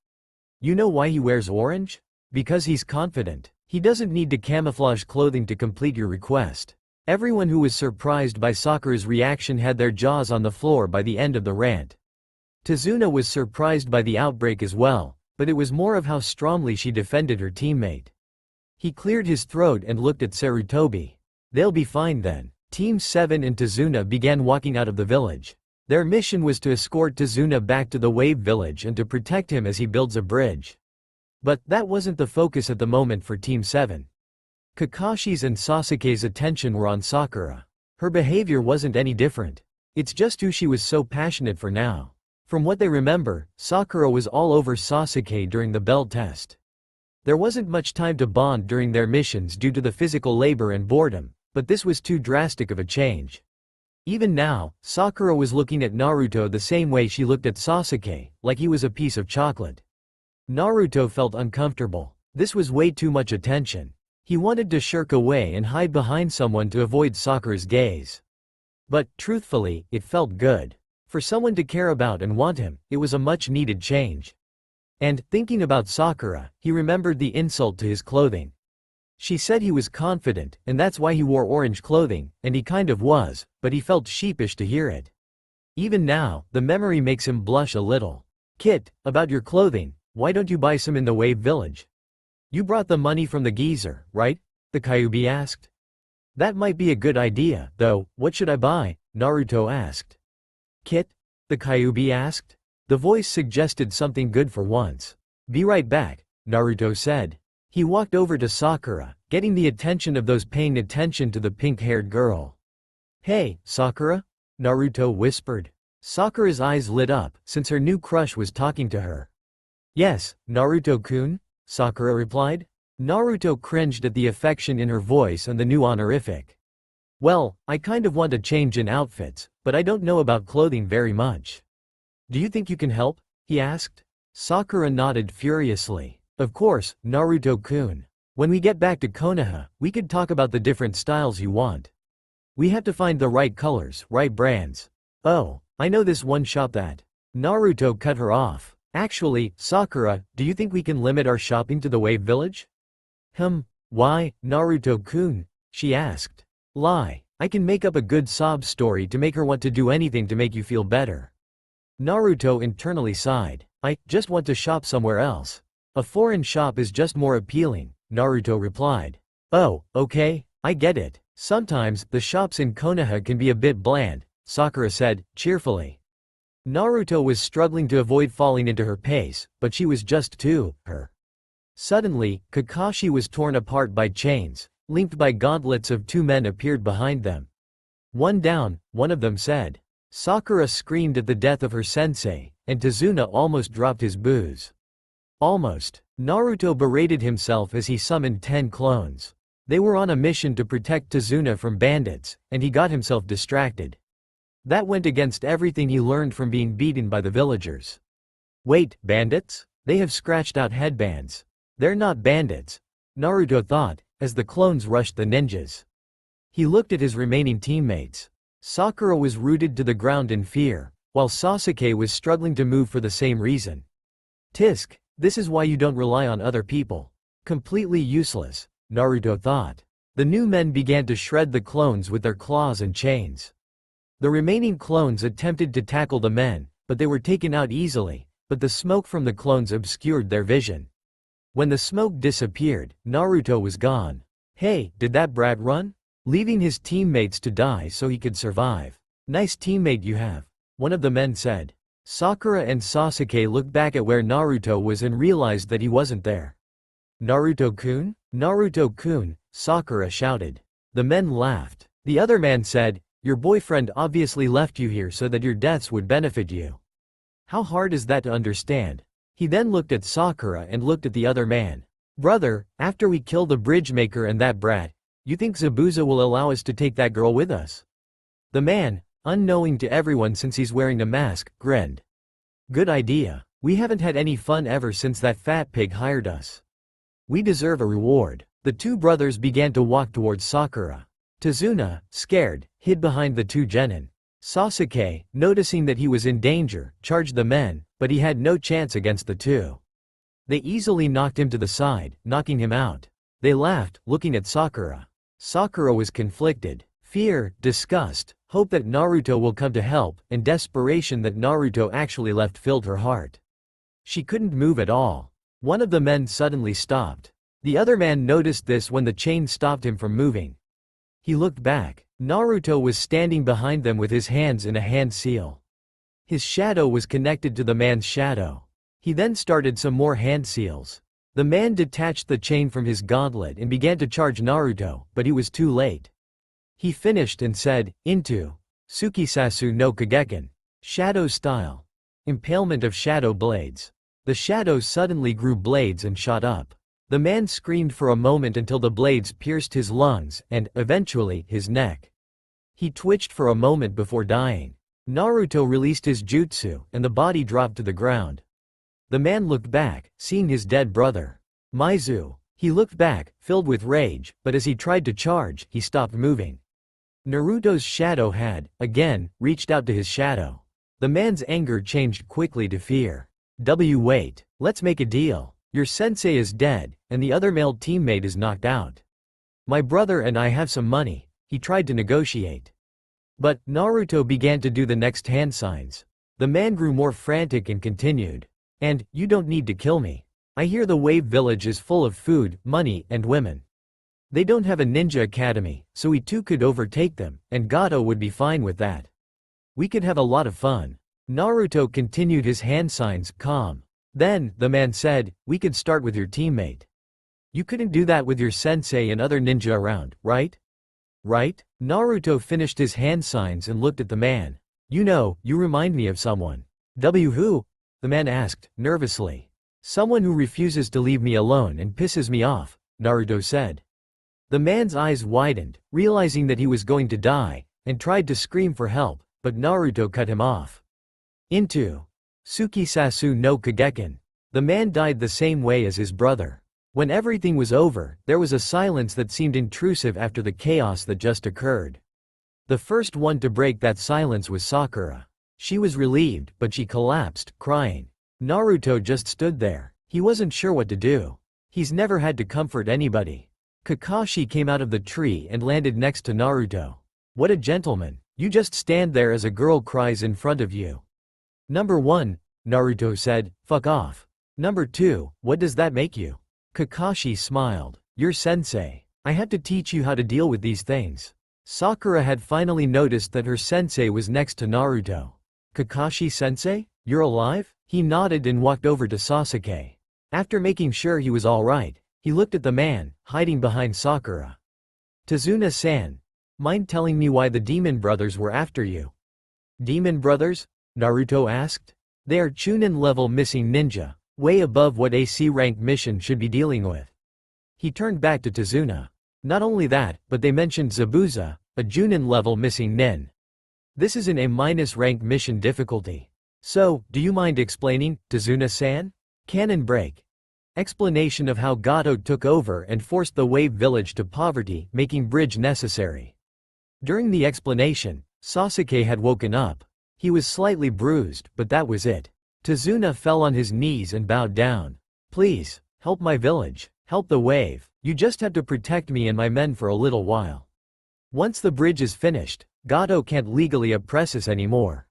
You know why he wears orange? Because he's confident. He doesn't need to camouflage clothing to complete your request." Everyone who was surprised by Sakura's reaction had their jaws on the floor by the end of the rant. Tazuna was surprised by the outbreak as well, but it was more of how strongly she defended her teammate. He cleared his throat and looked at Sarutobi. They'll be fine then. Team 7 and Tazuna began walking out of the village. Their mission was to escort Tazuna back to the Wave Village and to protect him as he builds a bridge. But that wasn't the focus at the moment for Team 7. Kakashi's and Sasuke's attention were on Sakura. Her behavior wasn't any different. It's just who she was so passionate for now. From what they remember, Sakura was all over Sasuke during the bell test. There wasn't much time to bond during their missions due to the physical labor and boredom, but this was too drastic of a change. Even now, Sakura was looking at Naruto the same way she looked at Sasuke, like he was a piece of chocolate. Naruto felt uncomfortable. This was way too much attention. He wanted to shirk away and hide behind someone to avoid Sakura's gaze. But, truthfully, it felt good. For someone to care about and want him, it was a much-needed change. And, thinking about Sakura, he remembered the insult to his clothing. She said he was confident, and that's why he wore orange clothing, and he kind of was, but he felt sheepish to hear it. Even now, the memory makes him blush a little. "Kit, about your clothing, why don't you buy some in the Wave Village? You brought the money from the geezer, right?" the Kyuubi asked. "That might be a good idea, though, what should I buy?" Naruto asked. "Kit?" the Kyuubi asked. The voice suggested something good for once. "Be right back," Naruto said. He walked over to Sakura, getting the attention of those paying attention to the pink-haired girl. "Hey, Sakura?" Naruto whispered. Sakura's eyes lit up, since her new crush was talking to her. "Yes, Naruto-kun," Sakura replied. Naruto cringed at the affection in her voice and the new honorific. "Well, I kind of want a change in outfits, but I don't know about clothing very much. Do you think you can help?" he asked. Sakura nodded furiously. "Of course, Naruto-kun. When we get back to Konoha, we could talk about the different styles you want. We have to find the right colors, right brands. Oh, I know this one shop that..." Naruto cut her off. "Actually, Sakura, do you think we can limit our shopping to the Wave Village?" Why, Naruto-kun?" she asked. "Lie. I can make up a good sob story to make her want to do anything to make you feel better." Naruto internally sighed. "I just want to shop somewhere else. A foreign shop is just more appealing," Naruto replied. "Oh, okay, I get it. Sometimes, the shops in Konoha can be a bit bland," Sakura said, cheerfully. Naruto was struggling to avoid falling into her pace, but she was just too her. Suddenly, Kakashi was torn apart by chains, linked by gauntlets of two men appeared behind them. One down, one of them said. Sakura screamed at the death of her sensei, and Tazuna almost dropped his booze. Almost. Naruto berated himself as he summoned 10 clones. They were on a mission to protect Tazuna from bandits, and he got himself distracted. That went against everything he learned from being beaten by the villagers. Wait, bandits? They have scratched out headbands. They're not bandits, Naruto thought, as the clones rushed the ninjas. He looked at his remaining teammates. Sakura was rooted to the ground in fear, while Sasuke was struggling to move for the same reason. Tisk, this is why you don't rely on other people. Completely useless, Naruto thought. The new men began to shred the clones with their claws and chains. The remaining clones attempted to tackle the men, but they were taken out easily, but the smoke from the clones obscured their vision. When the smoke disappeared, Naruto was gone. Hey, did that brat run? Leaving his teammates to die so he could survive. Nice teammate you have, one of the men said. Sakura and Sasuke looked back at where Naruto was and realized that he wasn't there. Naruto-kun? Naruto-kun, Sakura shouted. The men laughed. The other man said, your boyfriend obviously left you here so that your deaths would benefit you. How hard is that to understand? He then looked at Sakura and looked at the other man. Brother, after we kill the bridge maker and that brat, you think Zabuza will allow us to take that girl with us? The man, unknowing to everyone since he's wearing a mask, grinned. Good idea. We haven't had any fun ever since that fat pig hired us. We deserve a reward. The two brothers began to walk towards Sakura. Tazuna, scared, hid behind the two genin. Sasuke, noticing that he was in danger, charged the men, but he had no chance against the two. They easily knocked him to the side, knocking him out. They laughed, looking at Sakura. Sakura was conflicted. Fear, disgust, hope that Naruto will come to help, and desperation that Naruto actually left filled her heart. She couldn't move at all. One of the men suddenly stopped. The other man noticed this when the chain stopped him from moving. He looked back. Naruto was standing behind them with his hands in a hand seal. His shadow was connected to the man's shadow. He then started some more hand seals. The man detached the chain from his gauntlet and began to charge Naruto, but he was too late. He finished and said, into Tsukisasu no Kageken. Shadow style. Impalement of shadow blades. The shadows suddenly grew blades and shot up. The man screamed for a moment until the blades pierced his lungs and, eventually, his neck. He twitched for a moment before dying. Naruto released his jutsu, and the body dropped to the ground. The man looked back, seeing his dead brother. Maizu. He looked back, filled with rage, but as he tried to charge, he stopped moving. Naruto's shadow had, again, reached out to his shadow. The man's anger changed quickly to fear. Wait. Let's make a deal. Your sensei is dead, and the other male teammate is knocked out. My brother and I have some money. He tried to negotiate. But, Naruto began to do the next hand signs. The man grew more frantic and continued. And, you don't need to kill me. I hear the Wave Village is full of food, money, and women. They don't have a ninja academy, so we too could overtake them, and Gato would be fine with that. We could have a lot of fun. Naruto continued his hand signs, calm. Then, the man said, we could start with your teammate. You couldn't do that with your sensei and other ninja around, right? Right? Naruto finished his hand signs and looked at the man. You know, you remind me of someone. Who? The man asked, nervously. Someone who refuses to leave me alone and pisses me off, Naruto said. The man's eyes widened, realizing that he was going to die, and tried to scream for help, but Naruto cut him off. Into Tsukisasu no Kageken. The man died the same way as his brother. When everything was over, there was a silence that seemed intrusive after the chaos that just occurred. The first one to break that silence was Sakura. She was relieved, but she collapsed, crying. Naruto just stood there. He wasn't sure what to do. He's never had to comfort anybody. Kakashi came out of the tree and landed next to Naruto. What a gentleman. You just stand there as a girl cries in front of you. Number 1, Naruto said, fuck off. Number 2, what does that make you? Kakashi smiled. You're sensei. I have to teach you how to deal with these things. Sakura had finally noticed that her sensei was next to Naruto. Kakashi-sensei, you're alive? He nodded and walked over to Sasuke. After making sure he was alright, he looked at the man, hiding behind Sakura. Tazuna-san, mind telling me why the demon brothers were after you? Demon brothers? Naruto asked. They are Chunin-level missing ninja, way above what a C-rank mission should be dealing with. He turned back to Tazuna. Not only that, but they mentioned Zabuza, a Junin-level missing nin. This is an A-rank mission difficulty. So, do you mind explaining, Tazuna-san? Cannon break. Explanation of how Gato took over and forced the Wave Village to poverty, making bridge necessary. During the explanation, Sasuke had woken up. He was slightly bruised, but that was it. Tazuna fell on his knees and bowed down. Please, help my village, help the wave, you just have to protect me and my men for a little while. Once the bridge is finished, Gato can't legally oppress us anymore.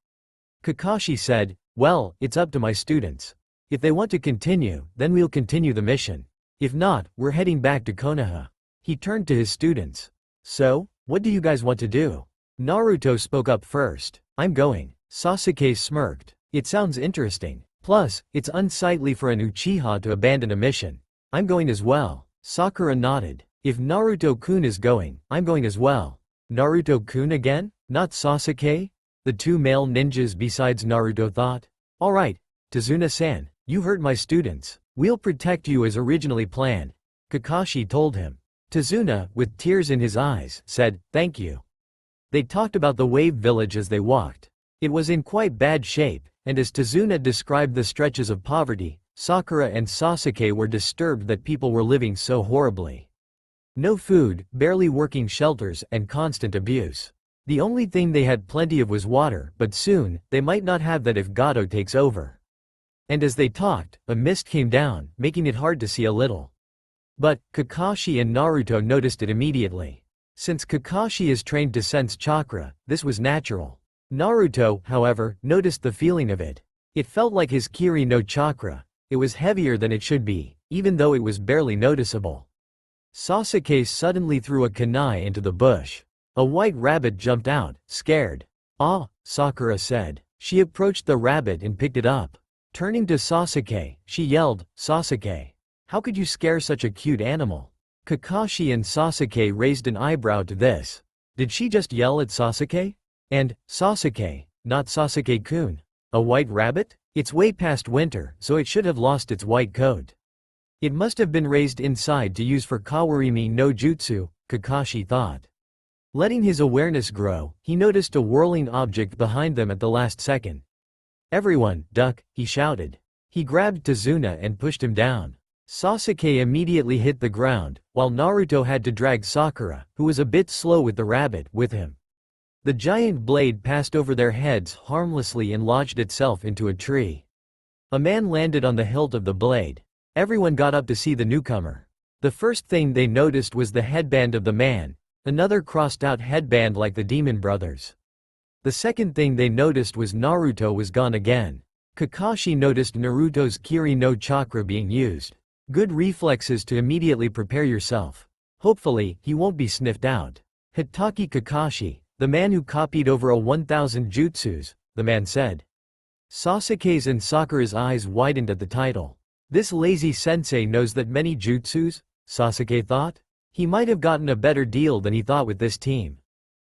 Kakashi said, well, it's up to my students. If they want to continue, then we'll continue the mission. If not, we're heading back to Konoha. He turned to his students. So, what do you guys want to do? Naruto spoke up first. I'm going. Sasuke smirked. It sounds interesting. Plus, it's unsightly for an Uchiha to abandon a mission. I'm going as well. Sakura nodded. If Naruto-kun is going, I'm going as well. Naruto-kun again? Not Sasuke? The two male ninjas besides Naruto thought. Alright, Tazuna-san, you hurt my students. We'll protect you as originally planned. Kakashi told him. Tazuna, with tears in his eyes, said, thank you. They talked about the Wave Village as they walked. It was in quite bad shape, and as Tazuna described the stretches of poverty, Sakura and Sasuke were disturbed that people were living so horribly. No food, barely working shelters, and constant abuse. The only thing they had plenty of was water, but soon, they might not have that if Gato takes over. And as they talked, a mist came down, making it hard to see a little. But, Kakashi and Naruto noticed it immediately. Since Kakashi is trained to sense chakra, this was natural. Naruto, however, noticed the feeling of it. It felt like his Kiri no chakra. It was heavier than it should be, even though it was barely noticeable. Sasuke suddenly threw a kunai into the bush. A white rabbit jumped out, scared. Ah, Sakura said. She approached the rabbit and picked it up. Turning to Sasuke, she yelled, Sasuke. How could you scare such a cute animal? Kakashi and Sasuke raised an eyebrow to this. Did she just yell at Sasuke? And, Sasuke, not Sasuke-kun. A white rabbit? It's way past winter, so it should have lost its white coat. It must have been raised inside to use for Kawarimi no Jutsu, Kakashi thought. Letting his awareness grow, he noticed a whirling object behind them at the last second. Everyone, duck, he shouted. He grabbed Tazuna and pushed him down. Sasuke immediately hit the ground, while Naruto had to drag Sakura, who was a bit slow with the rabbit, with him. The giant blade passed over their heads harmlessly and lodged itself into a tree. A man landed on the hilt of the blade. Everyone got up to see the newcomer. The first thing they noticed was the headband of the man, another crossed-out headband like the Demon Brothers. The second thing they noticed was Naruto was gone again. Kakashi noticed Naruto's Kiri no chakra being used. Good reflexes to immediately prepare yourself. Hopefully, he won't be sniffed out. Hitaki Kakashi, the man who copied over 1,000 jutsus, the man said. Sasuke's and Sakura's eyes widened at the title. This lazy sensei knows that many jutsus, Sasuke thought? He might have gotten a better deal than he thought with this team.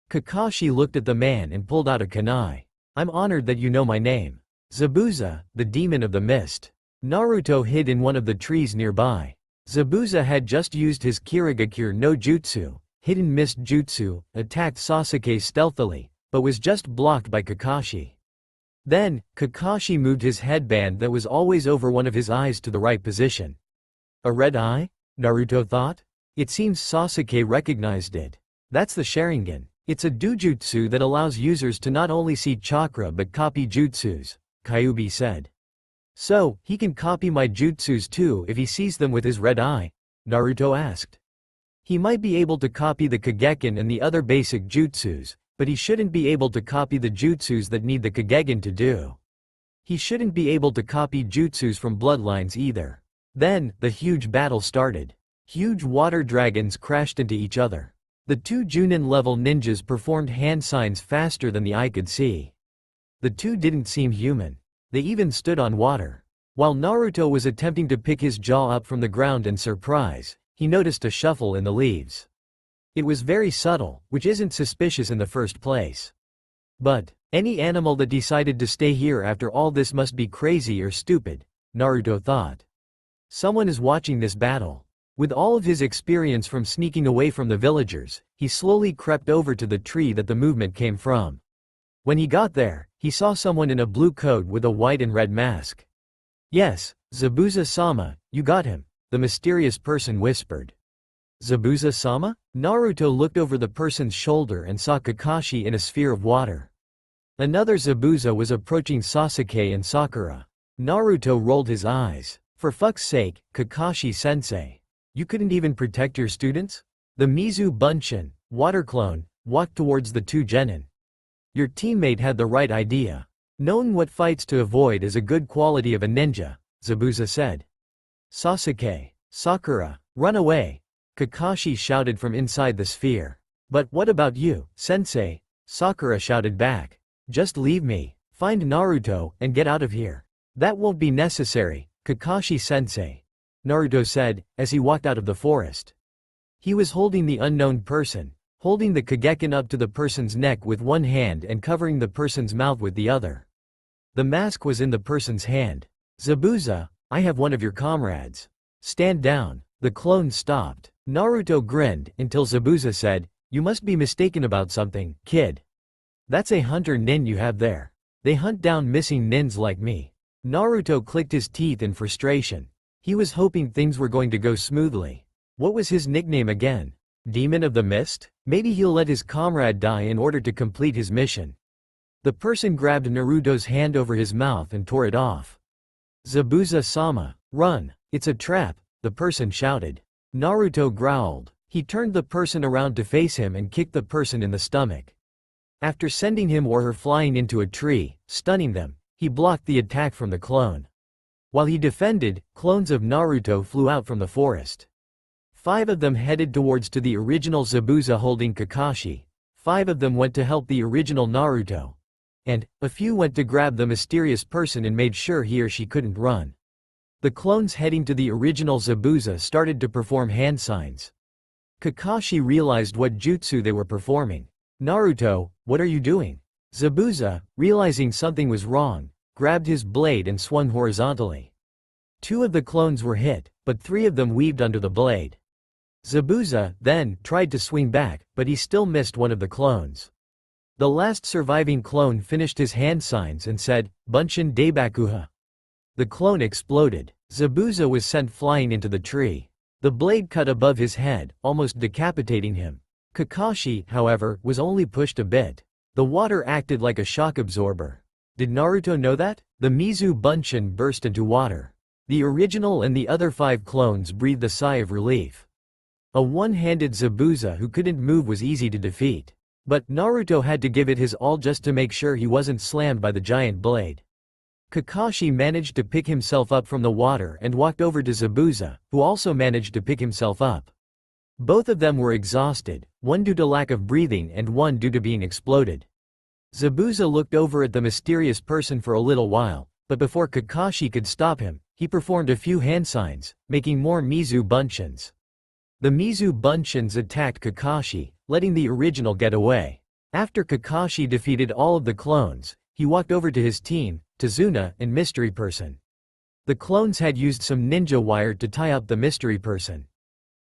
Kakashi looked at the man and pulled out a kunai. I'm honored that you know my name. Zabuza, the demon of the mist. Naruto hid in one of the trees nearby. Zabuza had just used his Kirigakure no Jutsu, hidden mist jutsu, attacked Sasuke stealthily, but was just blocked by Kakashi. Then, Kakashi moved his headband that was always over one of his eyes to the right position. A red eye? Naruto thought. It seems Sasuke recognized it. That's the Sharingan. It's a dojutsu that allows users to not only see chakra but copy jutsus, Kyuubi said. So, he can copy my jutsus too if he sees them with his red eye? Naruto asked. He might be able to copy the Kageken and the other basic jutsus, but he shouldn't be able to copy the jutsus that need the Kageken to do. He shouldn't be able to copy jutsus from bloodlines either. Then, the huge battle started. Huge water dragons crashed into each other. The two Junin-level ninjas performed hand signs faster than the eye could see. The two didn't seem human. They even stood on water. While Naruto was attempting to pick his jaw up from the ground in surprise, he noticed a shuffle in the leaves. It was very subtle, which isn't suspicious in the first place. But any animal that decided to stay here after all this must be crazy or stupid, Naruto thought. Someone is watching this battle. With all of his experience from sneaking away from the villagers, he slowly crept over to the tree that the movement came from. When he got there, he saw someone in a blue coat with a white and red mask. "Yes, Zabuza-sama, you got him," the mysterious person whispered. "Zabuza-sama?" Naruto looked over the person's shoulder and saw Kakashi in a sphere of water. Another Zabuza was approaching Sasuke and Sakura. Naruto rolled his eyes. "For fuck's sake, Kakashi-sensei. You couldn't even protect your students?" The Mizu Bunshin, water clone, walked towards the two genin. "Your teammate had the right idea. Knowing what fights to avoid is a good quality of a ninja," Zabuza said. "Sasuke, Sakura, run away," Kakashi shouted from inside the sphere. "But what about you, sensei?" Sakura shouted back. "Just leave me, find Naruto, and get out of here." "That won't be necessary, Kakashi-sensei," Naruto said, as he walked out of the forest. He was holding the unknown person, holding the Kagekin up to the person's neck with one hand and covering the person's mouth with the other. The mask was in the person's hand. "Zabuza, I have one of your comrades. Stand down." The clone stopped. Naruto grinned until Zabuza said, "You must be mistaken about something, kid. That's a hunter nin you have there. They hunt down missing nins like me." Naruto clicked his teeth in frustration. He was hoping things were going to go smoothly. What was his nickname again? Demon of the Mist? Maybe he'll let his comrade die in order to complete his mission. The person grabbed Naruto's hand over his mouth and tore it off. "Zabuza-sama, run, it's a trap," the person shouted. Naruto growled. He turned the person around to face him and kicked the person in the stomach. After sending him or her flying into a tree, stunning them, he blocked the attack from the clone. While he defended, clones of Naruto flew out from the forest. 5 of them headed towards to the original Zabuza holding Kakashi. 5 of them went to help the original Naruto. And a few went to grab the mysterious person and made sure he or she couldn't run. The clones heading to the original Zabuza started to perform hand signs. Kakashi realized what jutsu they were performing. "Naruto, what are you doing?" Zabuza, realizing something was wrong, grabbed his blade and swung horizontally. 2 of the clones were hit, but 3 of them weaved under the blade. Zabuza, then, tried to swing back, but he still missed one of the clones. The last surviving clone finished his hand signs and said, "Bunshin Daibakuha." The clone exploded. Zabuza was sent flying into the tree. The blade cut above his head, almost decapitating him. Kakashi, however, was only pushed a bit. The water acted like a shock absorber. Did Naruto know that? The Mizu Bunshin burst into water. The original and the other 5 clones breathed a sigh of relief. A one-handed Zabuza who couldn't move was easy to defeat. But Naruto had to give it his all just to make sure he wasn't slammed by the giant blade. Kakashi managed to pick himself up from the water and walked over to Zabuza, who also managed to pick himself up. Both of them were exhausted, one due to lack of breathing and one due to being exploded. Zabuza looked over at the mysterious person for a little while, but before Kakashi could stop him, he performed a few hand signs, making more Mizu Bunshins. The Mizu Bunshins attacked Kakashi, letting the original get away. After Kakashi defeated all of the clones, he walked over to his team, Tazuna and Mystery Person. The clones had used some ninja wire to tie up the mystery person.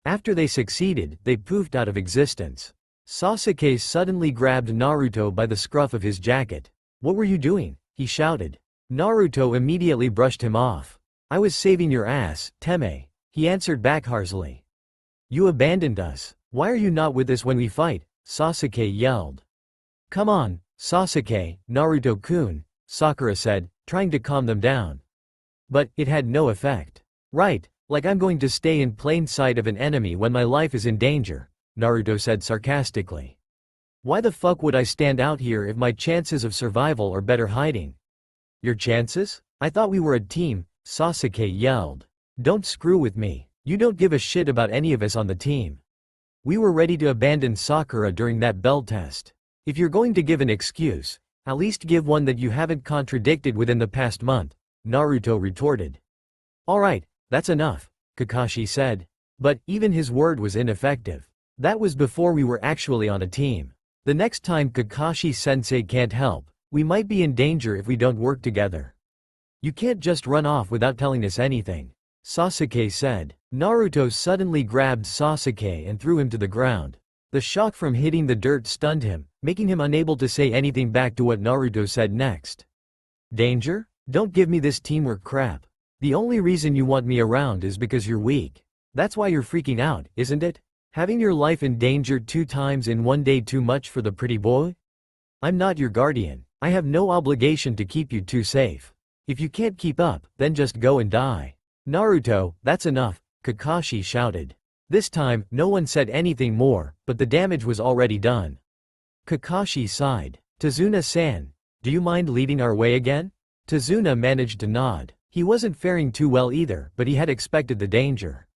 After they succeeded, they poofed out of existence. Sasuke suddenly grabbed Naruto by the scruff of his jacket. "What were you doing?" he shouted. Naruto immediately brushed him off. "I was saving your ass, Teme," he answered back harshly. "You abandoned us. Why are you not with us when we fight?" Sasuke yelled. "Come on, Sasuke, Naruto-kun," Sakura said, trying to calm them down. But it had no effect. "Right, like I'm going to stay in plain sight of an enemy when my life is in danger," Naruto said sarcastically. "Why the fuck would I stand out here if my chances of survival are better hiding?" "Your chances? I thought we were a team," Sasuke yelled. "Don't screw with me. You don't give a shit about any of us on the team. We were ready to abandon Sakura during that bell test. If you're going to give an excuse, At least give one that you haven't contradicted within the past month, Naruto retorted. Alright, that's enough, Kakashi said. But even his word was ineffective. That was before we were actually on a team. The next time Kakashi-sensei can't help, we might be in danger if we don't work together. You can't just run off without telling us anything, Sasuke said. Naruto suddenly grabbed Sasuke and threw him to the ground. The shock from hitting the dirt stunned him, making him unable to say anything back to what Naruto said next. Danger? Don't give me this teamwork crap. The only reason you want me around is because you're weak. That's why you're freaking out, isn't it? Having your life endangered 2 times in one day too much for the pretty boy? I'm not your guardian. I have no obligation to keep you too safe. If you can't keep up, then just go and die. Naruto, that's enough, Kakashi shouted. This time, no one said anything more, but the damage was already done. Kakashi sighed. Tazuna-san, do you mind leading our way again? Tazuna managed to nod. He wasn't faring too well either, but he had expected the danger.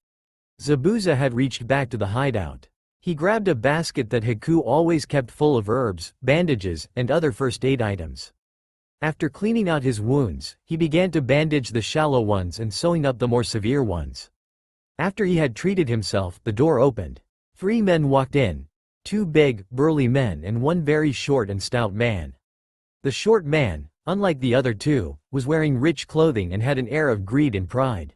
Zabuza had reached back to the hideout. He grabbed a basket that Haku always kept full of herbs, bandages, and other first aid items. After cleaning out his wounds, he began to bandage the shallow ones and sewing up the more severe ones. After he had treated himself, the door opened. 3 men walked in. 2 big, burly men and 1 very short and stout man. The short man, unlike the other 2, was wearing rich clothing and had an air of greed and pride.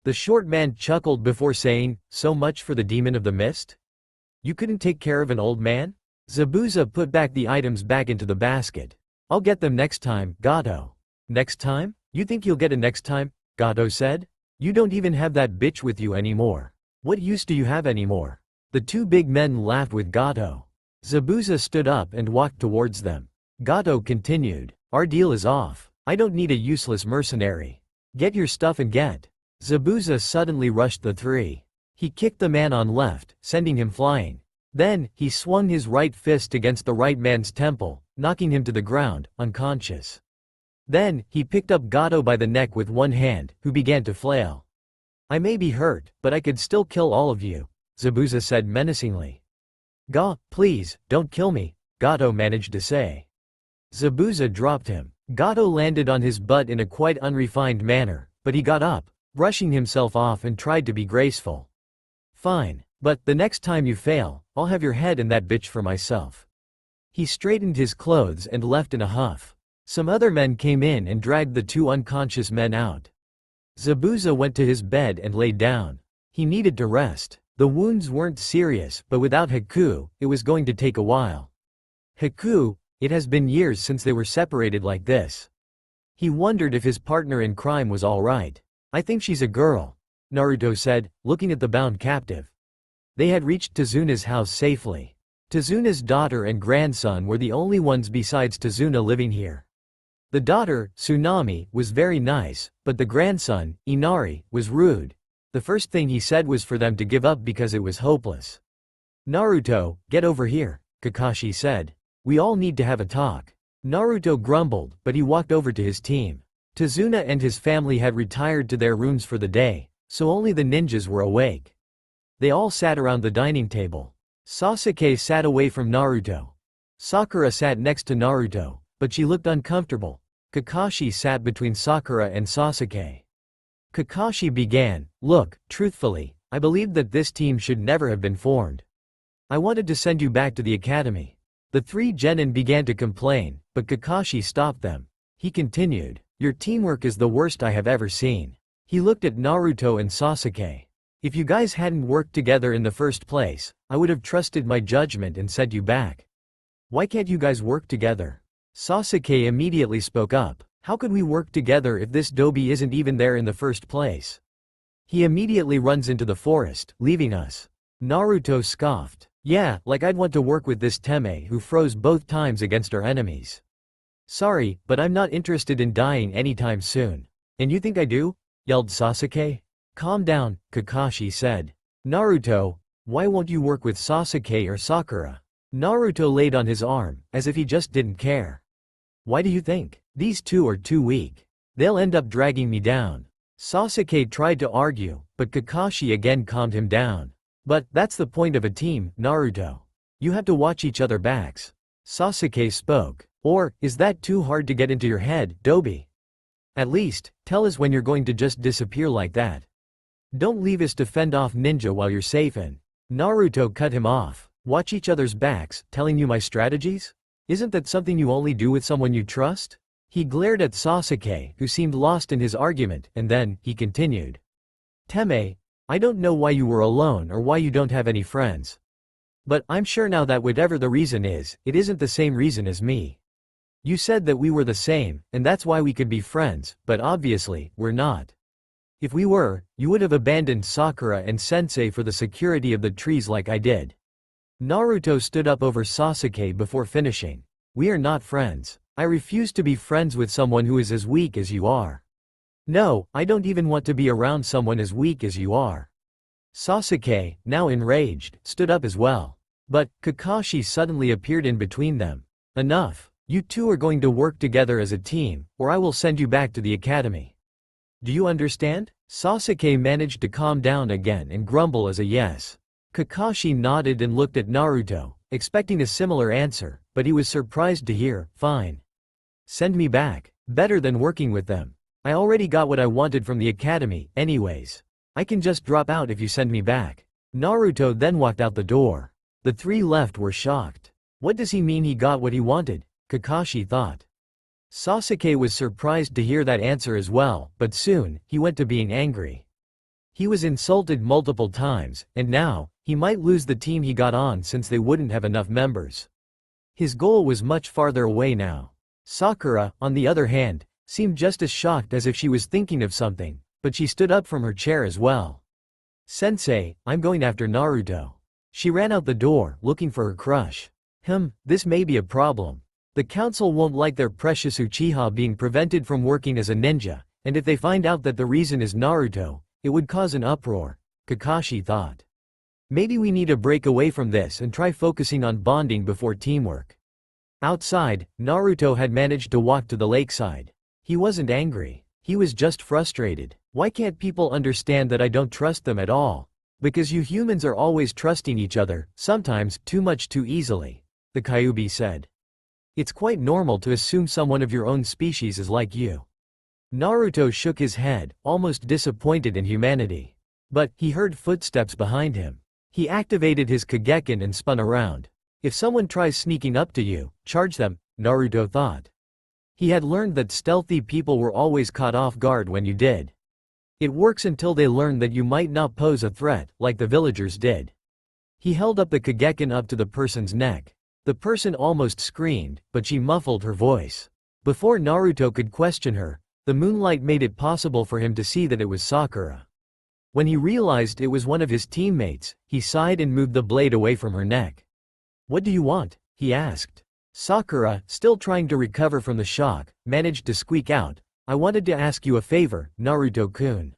The short man chuckled before saying, "So much for the demon of the mist? You couldn't take care of an old man?" Zabuza put back the items back into the basket. "I'll get them next time, Gato." "Next time? You think you'll get a next time?" Gato said. "You don't even have that bitch with you anymore. What use do you have anymore?" The 2 big men laughed with Gato. Zabuza stood up and walked towards them. Gato continued, "Our deal is off. I don't need a useless mercenary. Get your stuff and get." Zabuza suddenly rushed the 3. He kicked the man on left, sending him flying. Then, he swung his right fist against the right man's temple, knocking him to the ground, unconscious. Then, he picked up Gato by the neck with one hand, who began to flail. "I may be hurt, but I could still kill all of you," Zabuza said menacingly. Please, don't kill me," Gato managed to say. Zabuza dropped him. Gato landed on his butt in a quite unrefined manner, but he got up, brushing himself off and tried to be graceful. "Fine. But, the next time you fail, I'll have your head and that bitch for myself." He straightened his clothes and left in a huff. Some other men came in and dragged the 2 unconscious men out. Zabuza went to his bed and laid down. He needed to rest. The wounds weren't serious, but without Haku, it was going to take a while. Haku, it has been years since they were separated like this. He wondered if his partner in crime was alright. "I think she's a girl," Naruto said, looking at the bound captive. They had reached Tazuna's house safely. Tazuna's daughter and grandson were the only ones besides Tazuna living here. The daughter, Tsunami, was very nice, but the grandson, Inari, was rude. The first thing he said was for them to give up because it was hopeless. "Naruto, get over here," Kakashi said. "We all need to have a talk." Naruto grumbled, but he walked over to his team. Tazuna and his family had retired to their rooms for the day, so only the ninjas were awake. They all sat around the dining table. Sasuke sat away from Naruto. Sakura sat next to Naruto, but she looked uncomfortable. Kakashi sat between Sakura and Sasuke. Kakashi began, "Look, truthfully, I believed that this team should never have been formed. I wanted to send you back to the academy." The 3 genin began to complain, but Kakashi stopped them. He continued, "Your teamwork is the worst I have ever seen." He looked at Naruto and Sasuke. "If you guys hadn't worked together in the first place, I would have trusted my judgment and sent you back. Why can't you guys work together?" Sasuke immediately spoke up. "How could we work together if this Dobi isn't even there in the first place? He immediately runs into the forest, leaving us." Naruto scoffed. "Yeah, like I'd want to work with this Teme who froze both times against our enemies. Sorry, but I'm not interested in dying anytime soon." "And you think I do?" yelled Sasuke. "Calm down," Kakashi said. "Naruto, why won't you work with Sasuke or Sakura?" Naruto laid on his arm, as if he just didn't care. "Why do you think? These 2 are too weak. They'll end up dragging me down." Sasuke tried to argue, but Kakashi again calmed him down. "But, that's the point of a team, Naruto. You have to watch each other backs." Sasuke spoke. Or, is that too hard to get into your head, Dobby? At least, tell us when you're going to just disappear like that. Don't leave us to fend off ninja while you're safe in. Naruto cut him off. Watch each other's backs, telling you my strategies? Isn't that something you only do with someone you trust? He glared at Sasuke, who seemed lost in his argument, and then, he continued. Teme, I don't know why you were alone or why you don't have any friends. But I'm sure now that whatever the reason is, it isn't the same reason as me. You said that we were the same, and that's why we could be friends, but obviously, we're not. If we were, you would have abandoned Sakura and Sensei for the security of the trees like I did. Naruto stood up over Sasuke before finishing. We are not friends. I refuse to be friends with someone who is as weak as you are. No, I don't even want to be around someone as weak as you are. Sasuke, now enraged, stood up as well. But, Kakashi suddenly appeared in between them. Enough. You two are going to work together as a team, or I will send you back to the academy. Do you understand? Sasuke managed to calm down again and grumble as a yes. Kakashi nodded and looked at Naruto, expecting a similar answer, but he was surprised to hear, fine. Send me back. Better than working with them. I already got what I wanted from the academy, anyways. I can just drop out if you send me back. Naruto then walked out the door. The three left were shocked. What does he mean he got what he wanted? Kakashi thought. Sasuke was surprised to hear that answer as well, but soon, he went to being angry. He was insulted multiple times, and now, he might lose the team he got on since they wouldn't have enough members. His goal was much farther away now. Sakura, on the other hand, seemed just as shocked as if she was thinking of something, but she stood up from her chair as well. Sensei, I'm going after Naruto. She ran out the door, looking for her crush. This may be a problem. The council won't like their precious Uchiha being prevented from working as a ninja, and if they find out that the reason is Naruto, it would cause an uproar, Kakashi thought. Maybe we need a break away from this and try focusing on bonding before teamwork. Outside, Naruto had managed to walk to the lakeside. He wasn't angry. He was just frustrated. Why can't people understand that I don't trust them at all? Because you humans are always trusting each other, sometimes too much too easily, the Kyuubi said. It's quite normal to assume someone of your own species is like you. Naruto shook his head, almost disappointed in humanity. But, he heard footsteps behind him. He activated his Kageken and spun around. If someone tries sneaking up to you, charge them, Naruto thought. He had learned that stealthy people were always caught off guard when you did. It works until they learn that you might not pose a threat, like the villagers did. He held up the Kageken up to the person's neck. The person almost screamed, but she muffled her voice. Before Naruto could question her, the moonlight made it possible for him to see that it was Sakura. When he realized it was one of his teammates, he sighed and moved the blade away from her neck. What do you want? He asked. Sakura, still trying to recover from the shock, managed to squeak out, I wanted to ask you a favor, Naruto-kun.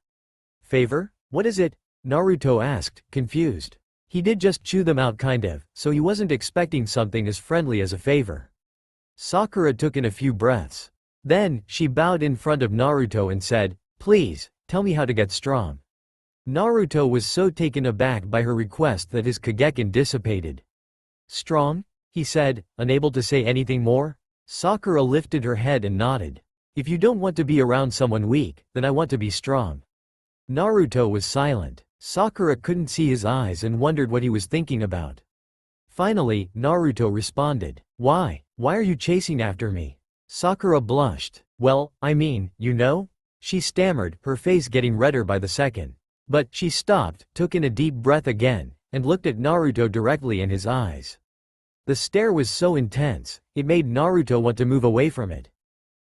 Favor? What is it? Naruto asked, confused. He did just chew them out kind of, so he wasn't expecting something as friendly as a favor. Sakura took in a few breaths. Then, she bowed in front of Naruto and said, please, tell me how to get strong. Naruto was so taken aback by her request that his Kageken dissipated. Strong? He said, unable to say anything more. Sakura lifted her head and nodded. If you don't want to be around someone weak, then I want to be strong. Naruto was silent. Sakura couldn't see his eyes and wondered what he was thinking about. Finally, Naruto responded. Why? Why are you chasing after me? Sakura blushed. Well, I mean, you know? She stammered, her face getting redder by the second. But, she stopped, took in a deep breath again, and looked at Naruto directly in his eyes. The stare was so intense, it made Naruto want to move away from it.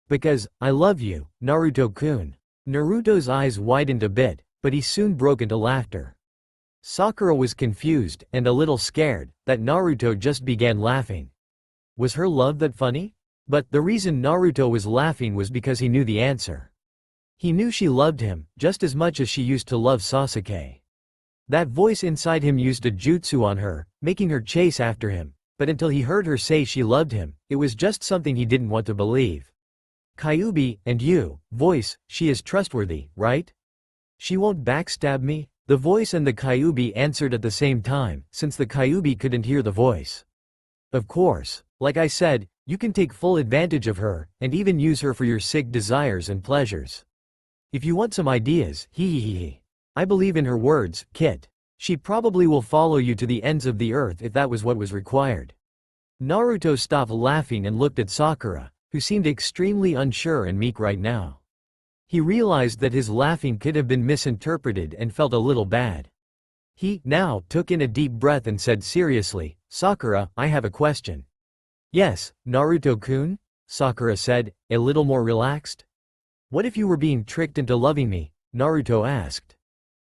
Because, I love you, Naruto-kun. Naruto's eyes widened a bit, but he soon broke into laughter. Sakura was confused, and a little scared, that Naruto just began laughing. Was her love that funny? But, the reason Naruto was laughing was because he knew the answer. He knew she loved him, just as much as she used to love Sasuke. That voice inside him used a jutsu on her, making her chase after him, but until he heard her say she loved him, it was just something he didn't want to believe. Kyuubi, and you, voice, she is trustworthy, right? She won't backstab me? The voice and the Kyuubi answered at the same time, since the Kyuubi couldn't hear the voice. Of course. Like I said, You can take full advantage of her, and even use her for your sick desires and pleasures. If you want some ideas, I believe in her words, Kit. She probably will follow you to the ends of the earth if that was what was required. Naruto stopped laughing and looked at Sakura, who seemed extremely unsure and meek right now. He realized that his laughing could have been misinterpreted and felt a little bad. He, now, took in a deep breath and said seriously, Sakura, I have a question. Yes, Naruto-kun? Sakura said, a little more relaxed. What if you were being tricked into loving me? Naruto asked.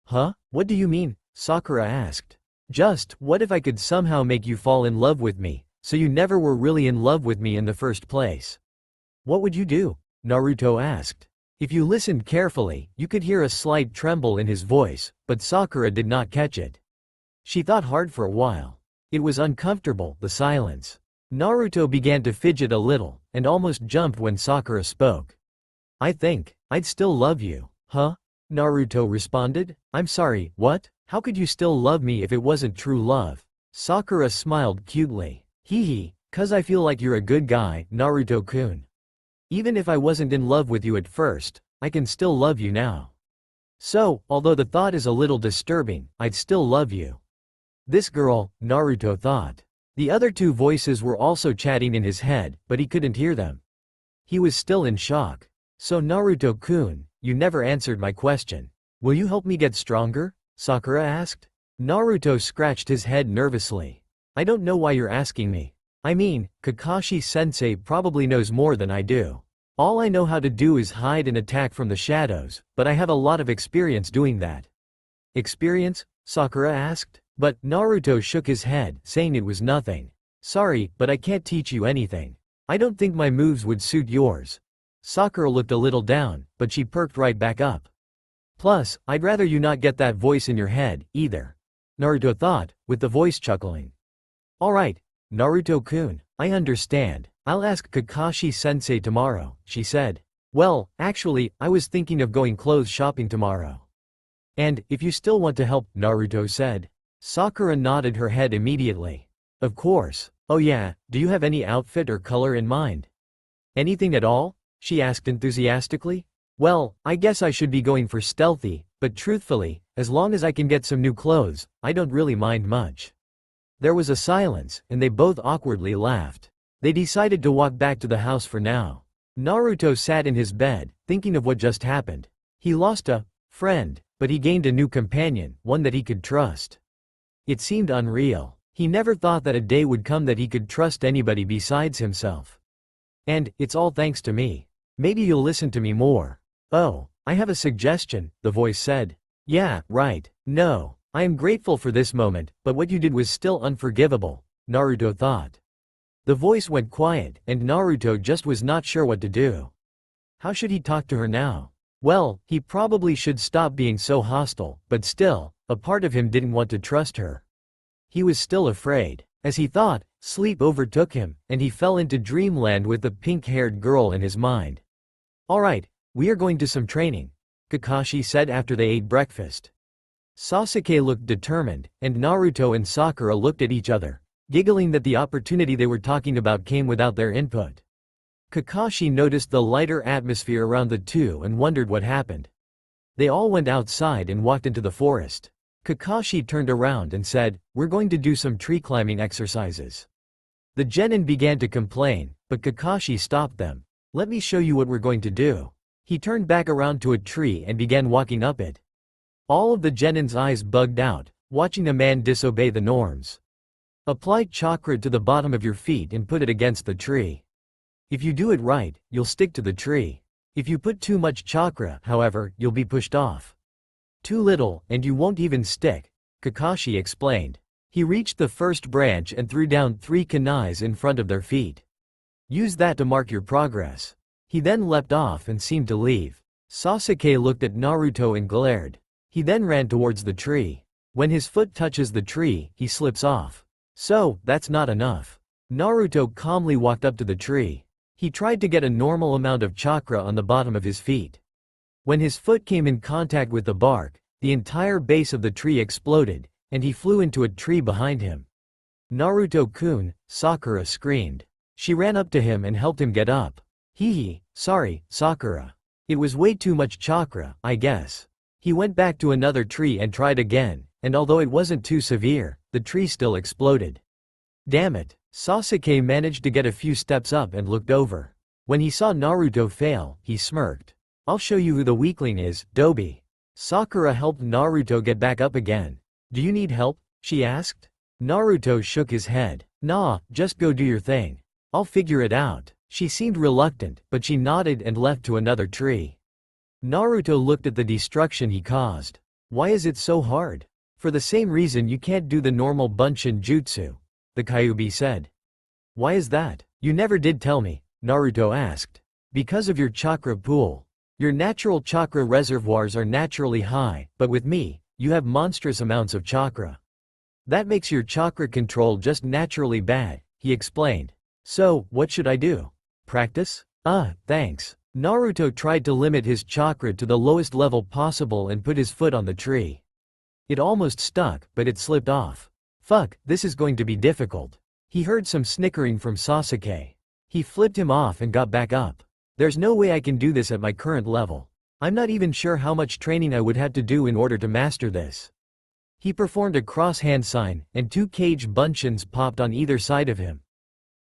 Huh? What do you mean? Sakura asked. Just, what if I could somehow make you fall in love with me, so you never were really in love with me in the first place? What would you do? Naruto asked. If you listened carefully, you could hear a slight tremble in his voice, but Sakura did not catch it. She thought hard for a while. It was uncomfortable, the silence. Naruto began to fidget a little, and almost jumped when Sakura spoke. I think, I'd still love you. Huh? Naruto responded. I'm sorry, what? How could you still love me if it wasn't true love? Sakura smiled cutely. Cause I feel like you're a good guy, Naruto-kun. Even if I wasn't in love with you at first, I can still love you now. So, although the thought is a little disturbing, I'd still love you. This girl, Naruto thought. The other two voices were also chatting in his head, but he couldn't hear them. He was still in shock. So Naruto-kun, you never answered my question. Will you help me get stronger? Sakura asked. Naruto scratched his head nervously. I don't know why you're asking me. I mean, Kakashi-sensei probably knows more than I do. All I know how to do is hide and attack from the shadows, but I have a lot of experience doing that. Experience? Sakura asked. But Naruto shook his head, saying it was nothing. Sorry, but I can't teach you anything. I don't think my moves would suit yours. Sakura looked a little down, but she perked right back up. Plus, I'd rather you not get that voice in your head, either. Naruto thought, with the voice chuckling. Alright, Naruto-kun, I understand. I'll ask Kakashi-sensei tomorrow, she said. Well, actually, I was thinking of going clothes shopping tomorrow. And, if you still want to help, Naruto said. Sakura nodded her head immediately. Of course. Oh yeah, do you have any outfit or color in mind? Anything at all? She asked enthusiastically. Well, I guess I should be going for stealthy, but truthfully, as long as I can get some new clothes, I don't really mind much. There was a silence, and they both awkwardly laughed. They decided to walk back to the house for now. Naruto sat in his bed, thinking of what just happened. He lost a friend, but he gained a new companion, one that he could trust. It seemed unreal. He never thought that a day would come that he could trust anybody besides himself. And, it's all thanks to me. Maybe you'll listen to me more. Oh, I have a suggestion, the voice said. Yeah, right. No, I am grateful for this moment, but what you did was still unforgivable, Naruto thought. The voice went quiet, and Naruto just was not sure what to do. How should he talk to her now? Well, he probably should stop being so hostile, but still, a part of him didn't want to trust her. He was still afraid. As he thought, sleep overtook him, and he fell into dreamland with the pink-haired girl in his mind. Alright, we are going to some training, Kakashi said after they ate breakfast. Sasuke looked determined, and Naruto and Sakura looked at each other, giggling that the opportunity they were talking about came without their input. Kakashi noticed the lighter atmosphere around the two and wondered what happened. They all went outside and walked into the forest. Kakashi turned around and said, we're going to do some tree climbing exercises. The genin began to complain, but Kakashi stopped them. Let me show you what we're going to do. He turned back around to a tree and began walking up it. All of the genin's eyes bugged out, watching a man disobey the norms. Apply chakra to the bottom of your feet and put it against the tree. If you do it right, you'll stick to the tree. If you put too much chakra, however, you'll be pushed off. Too little, and you won't even stick, Kakashi explained. He reached the first branch and threw down 3 kunais in front of their feet. Use that to mark your progress. He then leapt off and seemed to leave. Sasuke looked at Naruto and glared. He then ran towards the tree. When his foot touches the tree, he slips off. So, that's not enough. Naruto calmly walked up to the tree. He tried to get a normal amount of chakra on the bottom of his feet. When his foot came in contact with the bark, the entire base of the tree exploded, and he flew into a tree behind him. Naruto-kun, Sakura screamed. She ran up to him and helped him get up. Hee, sorry, Sakura. It was way too much chakra, I guess. He went back to another tree and tried again, and although it wasn't too severe, the tree still exploded. Damn it. Sasuke managed to get a few steps up and looked over. When he saw Naruto fail, he smirked. I'll show you who the weakling is, Dobi. Sakura helped Naruto get back up again. Do you need help? She asked. Naruto shook his head. Nah, just go do your thing. I'll figure it out. She seemed reluctant, but she nodded and left to another tree. Naruto looked at the destruction he caused. Why is it so hard? For the same reason you can't do the normal Bunshin jutsu, the Kyuubi said. Why is that? You never did tell me, Naruto asked. Because of your chakra pool. Your natural chakra reservoirs are naturally high, but with me, you have monstrous amounts of chakra. That makes your chakra control just naturally bad, he explained. So, what should I do? Practice? Thanks. Naruto tried to limit his chakra to the lowest level possible and put his foot on the tree. It almost stuck, but it slipped off. Fuck, this is going to be difficult. He heard some snickering from Sasuke. He flipped him off and got back up. There's no way I can do this at my current level. I'm not even sure how much training I would have to do in order to master this. He performed a cross hand sign, and 2 cage bunchins popped on either side of him.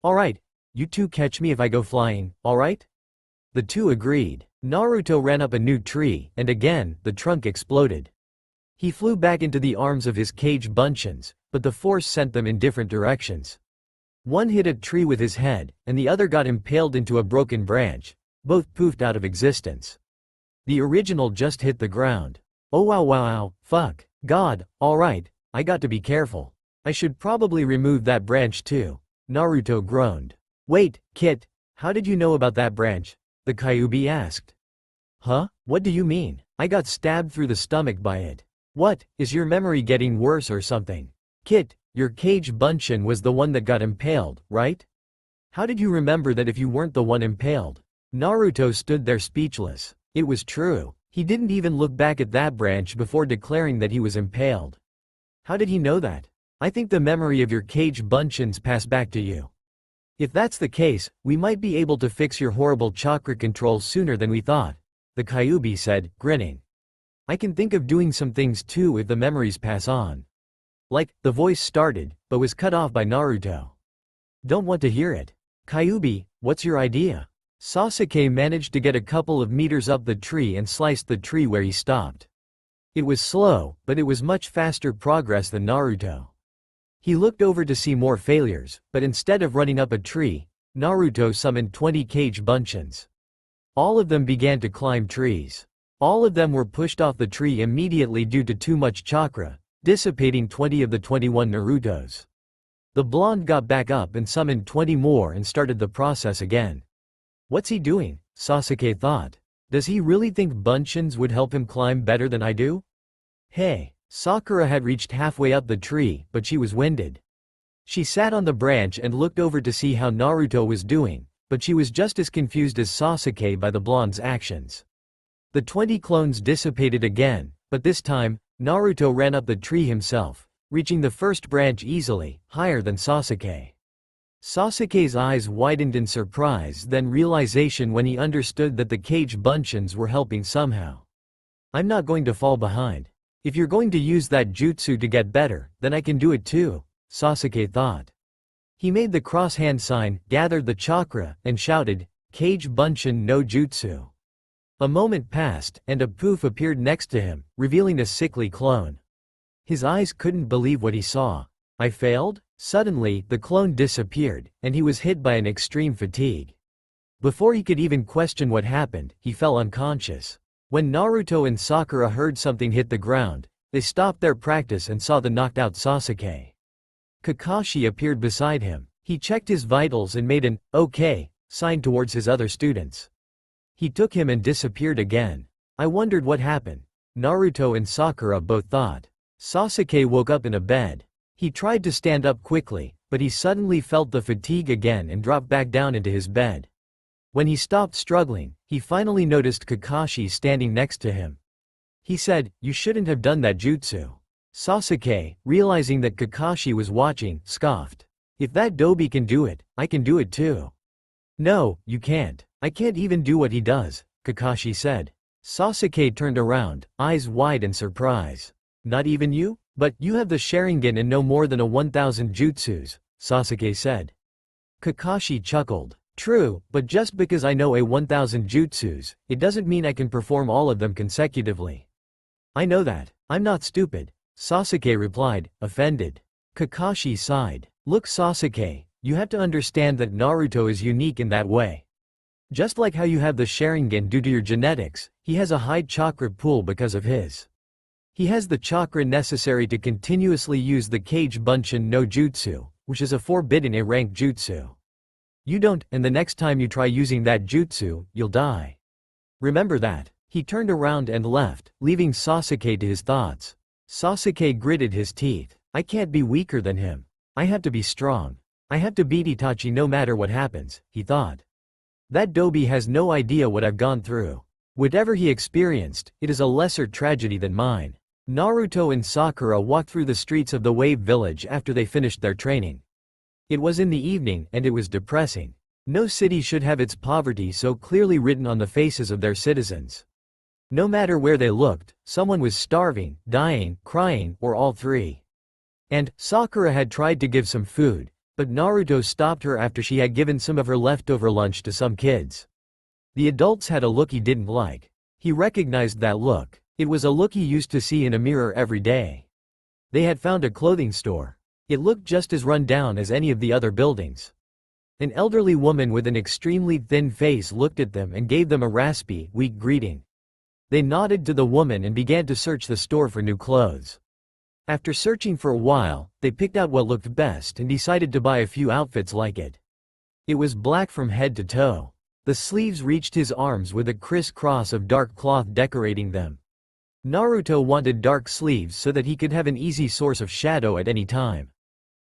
Alright, you two catch me if I go flying, alright? The two agreed. Naruto ran up a new tree, and again, the trunk exploded. He flew back into the arms of his cage bunchins, but the force sent them in different directions. One hit a tree with his head, and the other got impaled into a broken branch. Both poofed out of existence. The original just hit the ground. Oh wow, fuck. God, alright, I got to be careful. I should probably remove that branch too. Naruto groaned. Wait, Kit, how did you know about that branch? The Kyuubi asked. Huh? What do you mean? I got stabbed through the stomach by it. What, is your memory getting worse or something? Kit, your cage bunshin was the one that got impaled, right? How did you remember that if you weren't the one impaled? Naruto stood there speechless. It was true. He didn't even look back at that branch before declaring that he was impaled. How did he know that? I think the memory of your cage bunchins passed back to you. If that's the case, we might be able to fix your horrible chakra control sooner than we thought, the Kyuubi said, grinning. I can think of doing some things too if the memories pass on. Like, the voice started, but was cut off by Naruto. Don't want to hear it. Kyuubi, what's your idea? Sasuke managed to get a couple of meters up the tree and sliced the tree where he stopped. It was slow, but it was much faster progress than Naruto. He looked over to see more failures, but instead of running up a tree, Naruto summoned 20 cage bunchins. All of them began to climb trees. All of them were pushed off the tree immediately due to too much chakra, dissipating 20 of the 21 Narutos. The blonde got back up and summoned 20 more and started the process again. What's he doing? Sasuke thought. Does he really think bunchins would help him climb better than I do? Hey. Sakura had reached halfway up the tree, but she was winded. She sat on the branch and looked over to see how Naruto was doing, but she was just as confused as Sasuke by the blonde's actions. The 20 clones dissipated again, but this time, Naruto ran up the tree himself, reaching the first branch easily, higher than Sasuke. Sasuke's eyes widened in surprise, then realization when he understood that the cage bunchins were helping somehow. I'm not going to fall behind. If you're going to use that jutsu to get better, then I can do it too, Sasuke thought. He made the cross hand sign, gathered the chakra, and shouted, Kage Bunshin no Jutsu. A moment passed, and a poof appeared next to him, revealing a sickly clone. His eyes couldn't believe what he saw. I failed? Suddenly, the clone disappeared, and he was hit by an extreme fatigue. Before he could even question what happened, he fell unconscious. When Naruto and Sakura heard something hit the ground, they stopped their practice and saw the knocked-out Sasuke. Kakashi appeared beside him. He checked his vitals and made an, okay, sign towards his other students. He took him and disappeared again. I wondered what happened. Naruto and Sakura both thought. Sasuke woke up in a bed. He tried to stand up quickly, but he suddenly felt the fatigue again and dropped back down into his bed. When he stopped struggling, he finally noticed Kakashi standing next to him. He said, you shouldn't have done that jutsu. Sasuke, realizing that Kakashi was watching, scoffed. If that Dobie can do it, I can do it too. No, you can't. I can't even do what he does, Kakashi said. Sasuke turned around, eyes wide in surprise. Not even you? But you have the Sharingan and know more than a 1000 jutsus, Sasuke said. Kakashi chuckled. True, but just because I know a 1000 jutsus, it doesn't mean I can perform all of them consecutively. I know that. I'm not stupid, Sasuke replied, offended. Kakashi sighed. Look Sasuke, you have to understand that Naruto is unique in that way. Just like how you have the Sharingan due to your genetics, he has a high chakra pool because of his. He has the chakra necessary to continuously use the Kage Bunshin no Jutsu, which is a forbidden A-rank jutsu. You don't, and the next time you try using that jutsu, you'll die. Remember that. He turned around and left, leaving Sasuke to his thoughts. Sasuke gritted his teeth. I can't be weaker than him. I have to be strong. I have to beat Itachi no matter what happens, he thought. That Dobie has no idea what I've gone through. Whatever he experienced, it is a lesser tragedy than mine. Naruto and Sakura walked through the streets of the Wave Village after they finished their training. It was in the evening and it was depressing. No city should have its poverty so clearly written on the faces of their citizens. No matter where they looked, someone was starving, dying, crying, or all three. And Sakura had tried to give some food, but Naruto stopped her after she had given some of her leftover lunch to some kids. The adults had a look he didn't like. He recognized that look. It was a look he used to see in a mirror every day. They had found a clothing store. It looked just as run down as any of the other buildings. An elderly woman with an extremely thin face looked at them and gave them a raspy, weak greeting. They nodded to the woman and began to search the store for new clothes. After searching for a while, they picked out what looked best and decided to buy a few outfits like it. It was black from head to toe. The sleeves reached his arms with a criss-cross of dark cloth decorating them. Naruto wanted dark sleeves so that he could have an easy source of shadow at any time.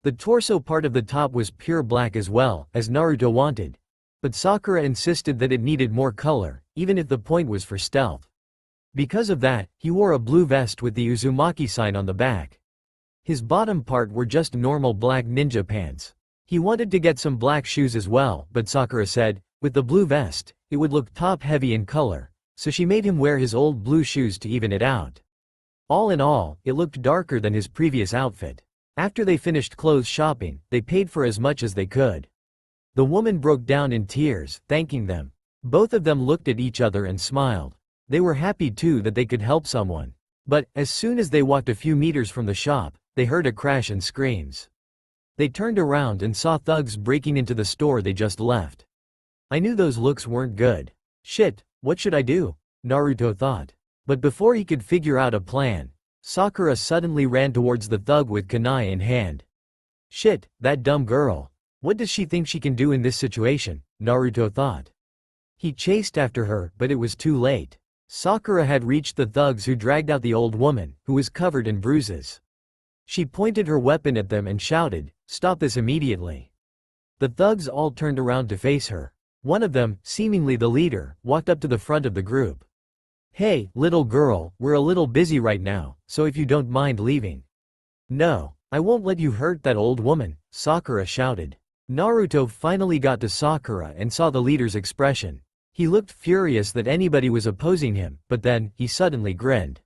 The torso part of the top was pure black as well, as Naruto wanted. But Sakura insisted that it needed more color, even if the point was for stealth. Because of that, he wore a blue vest with the Uzumaki sign on the back. His bottom part were just normal black ninja pants. He wanted to get some black shoes as well, but Sakura said, with the blue vest, it would look top-heavy in color, so she made him wear his old blue shoes to even it out. All in all, it looked darker than his previous outfit. After they finished clothes shopping, they paid for as much as they could. The woman broke down in tears, thanking them. Both of them looked at each other and smiled. They were happy too that they could help someone. But, as soon as they walked a few meters from the shop, they heard a crash and screams. They turned around and saw thugs breaking into the store they just left. I knew those looks weren't good. Shit, what should I do? Naruto thought. But before he could figure out a plan, Sakura suddenly ran towards the thug with kunai in hand. Shit, that dumb girl. What does she think she can do in this situation? Naruto thought. He chased after her, but it was too late. Sakura had reached the thugs who dragged out the old woman, who was covered in bruises. She pointed her weapon at them and shouted, "Stop this immediately." The thugs all turned around to face her. One of them, seemingly the leader, walked up to the front of the group. Hey, little girl, we're a little busy right now, so if you don't mind leaving. No, I won't let you hurt that old woman, Sakura shouted. Naruto finally got to Sakura and saw the leader's expression. He looked furious that anybody was opposing him, but then, he suddenly grinned.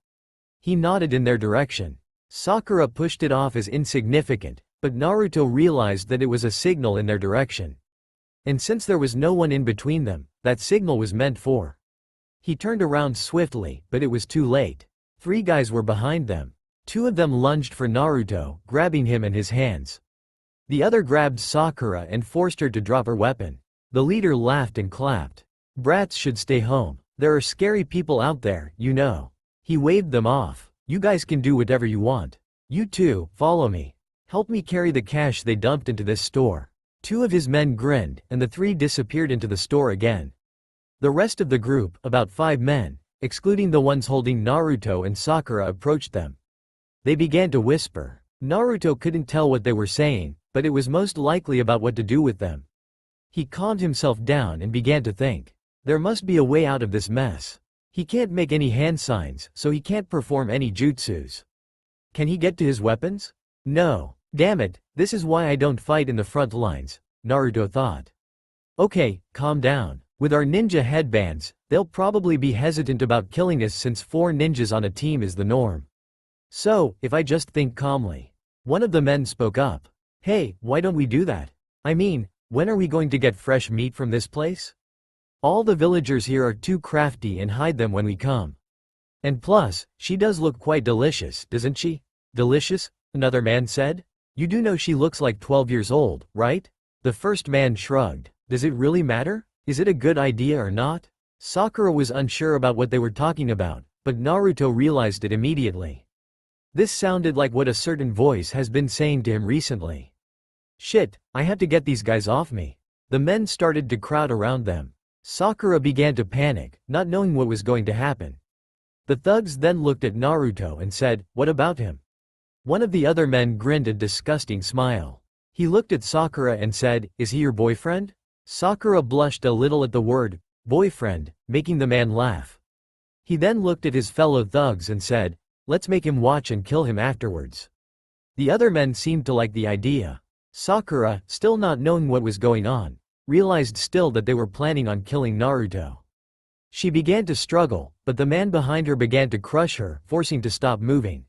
He nodded in their direction. Sakura pushed it off as insignificant, but Naruto realized that it was a signal in their direction. And since there was no one in between them, that signal was meant for. He turned around swiftly, but it was too late. 3 guys were behind them. 2 of them lunged for Naruto, grabbing him in his hands. The other grabbed Sakura and forced her to drop her weapon. The leader laughed and clapped. Brats should stay home. There are scary people out there, you know. He waved them off. You guys can do whatever you want. You too, follow me. Help me carry the cash they dumped into this store. 2 of his men grinned, and the 3 disappeared into the store again. The rest of the group, about 5 men, excluding the ones holding Naruto and Sakura, approached them. They began to whisper. Naruto couldn't tell what they were saying, but it was most likely about what to do with them. He calmed himself down and began to think. There must be a way out of this mess. He can't make any hand signs, so he can't perform any jutsus. Can he get to his weapons? No. Damn it, this is why I don't fight in the front lines, Naruto thought. Okay, calm down. With our ninja headbands, they'll probably be hesitant about killing us since 4 ninjas on a team is the norm. So, if I just think calmly. One of the men spoke up. Hey, why don't we do that? I mean, when are we going to get fresh meat from this place? All the villagers here are too crafty and hide them when we come. And plus, she does look quite delicious, doesn't she? Delicious? Another man said. You do know she looks like 12 years old, right? The first man shrugged. Does it really matter? Is it a good idea or not? Sakura was unsure about what they were talking about, but Naruto realized it immediately. This sounded like what a certain voice has been saying to him recently. Shit, I have to get these guys off me. The men started to crowd around them. Sakura began to panic, not knowing what was going to happen. The thugs then looked at Naruto and said, what about him? One of the other men grinned a disgusting smile. He looked at Sakura and said, is he your boyfriend? Sakura blushed a little at the word, boyfriend, making the man laugh. He then looked at his fellow thugs and said, let's make him watch and kill him afterwards. The other men seemed to like the idea. Sakura, still not knowing what was going on, realized still that they were planning on killing Naruto. She began to struggle, but the man behind her began to crush her, forcing to stop moving.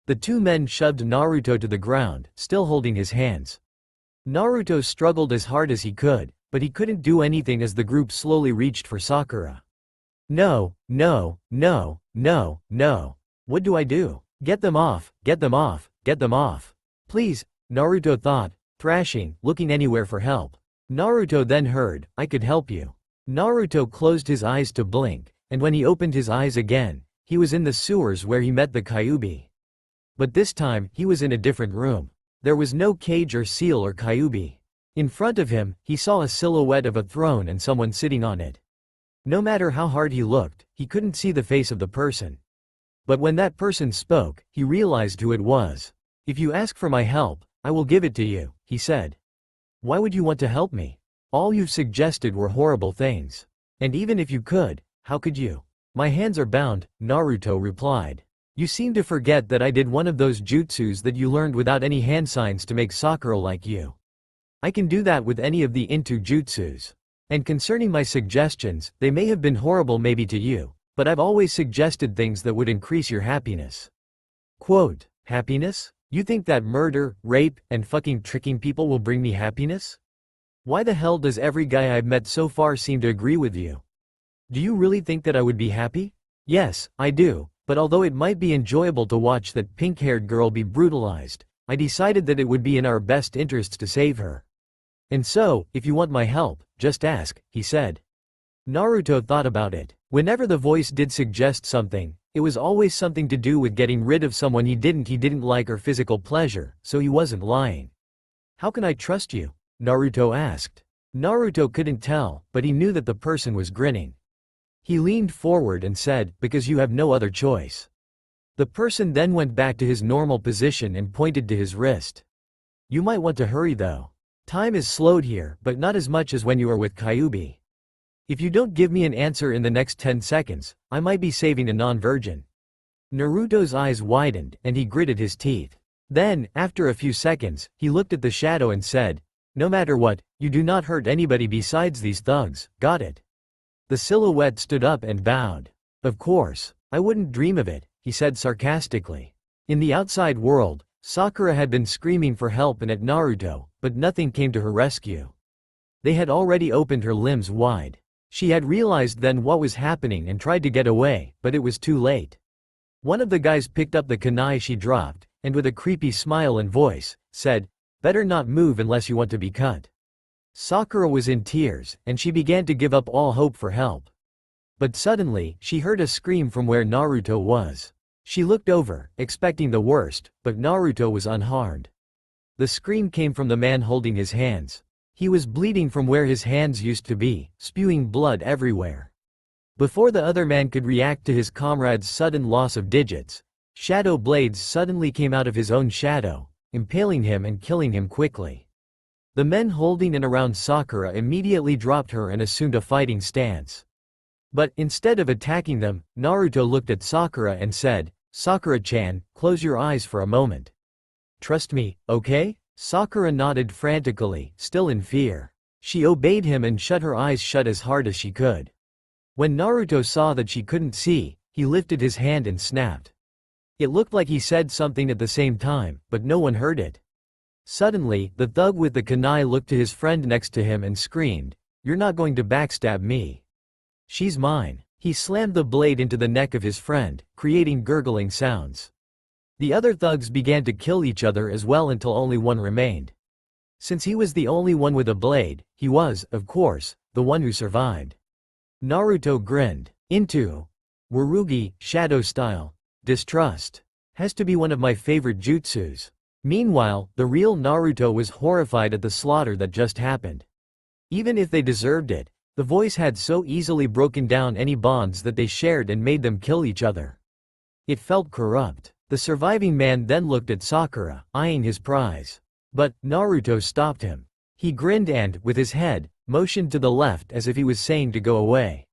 The 2 men shoved Naruto to the ground, still holding his hands. Naruto struggled as hard as he could, but he couldn't do anything as the group slowly reached for Sakura. No, no, no, no, no. What do I do? Get them off, get them off, get them off. Please, Naruto thought, thrashing, looking anywhere for help. Naruto then heard, I could help you. Naruto closed his eyes to blink, and when he opened his eyes again, he was in the sewers where he met the Kyuubi. But this time, he was in a different room. There was no cage or seal or Kyuubi. In front of him, he saw a silhouette of a throne and someone sitting on it. No matter how hard he looked, he couldn't see the face of the person. But when that person spoke, he realized who it was. If you ask for my help, I will give it to you, he said. Why would you want to help me? All you've suggested were horrible things. And even if you could, how could you? My hands are bound, Naruto replied. You seem to forget that I did one of those jutsus that you learned without any hand signs to make Sakura like you. I can do that with any of the into jutsus. And concerning my suggestions, they may have been horrible maybe to you, but I've always suggested things that would increase your happiness. Quote, happiness? You think that murder, rape, and fucking tricking people will bring me happiness? Why the hell does every guy I've met so far seem to agree with you? Do you really think that I would be happy? Yes, I do, but although it might be enjoyable to watch that pink-haired girl be brutalized, I decided that it would be in our best interests to save her. And so, if you want my help, just ask, he said. Naruto thought about it. Whenever the voice did suggest something, it was always something to do with getting rid of someone he didn't like or physical pleasure, so he wasn't lying. How can I trust you? Naruto asked. Naruto couldn't tell, but he knew that the person was grinning. He leaned forward and said, because you have no other choice. The person then went back to his normal position and pointed to his wrist. You might want to hurry though. Time is slowed here, but not as much as when you are with Kyuubi. If you don't give me an answer in the next 10 seconds, I might be saving a non-virgin. Naruto's eyes widened, and he gritted his teeth. Then, after a few seconds, he looked at the shadow and said, no matter what, you do not hurt anybody besides these thugs, got it? The silhouette stood up and bowed. Of course, I wouldn't dream of it, he said sarcastically. In the outside world, Sakura had been screaming for help and at Naruto, but nothing came to her rescue. They had already opened her limbs wide. She had realized then what was happening and tried to get away, but it was too late. One of the guys picked up the kunai she dropped, and with a creepy smile and voice, said, better not move unless you want to be cut. Sakura was in tears, and she began to give up all hope for help. But suddenly, she heard a scream from where Naruto was. She looked over, expecting the worst, but Naruto was unharmed. The scream came from the man holding his hands. He was bleeding from where his hands used to be, spewing blood everywhere. Before the other man could react to his comrade's sudden loss of digits, shadow blades suddenly came out of his own shadow, impaling him and killing him quickly. The men holding and around Sakura immediately dropped her and assumed a fighting stance. But instead of attacking them, Naruto looked at Sakura and said, Sakura-chan, close your eyes for a moment. Trust me, okay? Sakura nodded frantically, still in fear. She obeyed him and shut her eyes shut as hard as she could. When Naruto saw that she couldn't see, he lifted his hand and snapped. It looked like he said something at the same time, but no one heard it. Suddenly, the thug with the kunai looked to his friend next to him and screamed, "You're not going to backstab me. She's mine." He slammed the blade into the neck of his friend, creating gurgling sounds. The other thugs began to kill each other as well until only one remained. Since he was the only one with a blade, he was, of course, the one who survived. Naruto grinned. Into Warugi, shadow style. Distrust. Has to be one of my favorite jutsus. Meanwhile, the real Naruto was horrified at the slaughter that just happened. Even if they deserved it, the voice had so easily broken down any bonds that they shared and made them kill each other. It felt corrupt. The surviving man then looked at Sakura, eyeing his prize. But Naruto stopped him. He grinned and, with his head, motioned to the left as if he was saying to go away.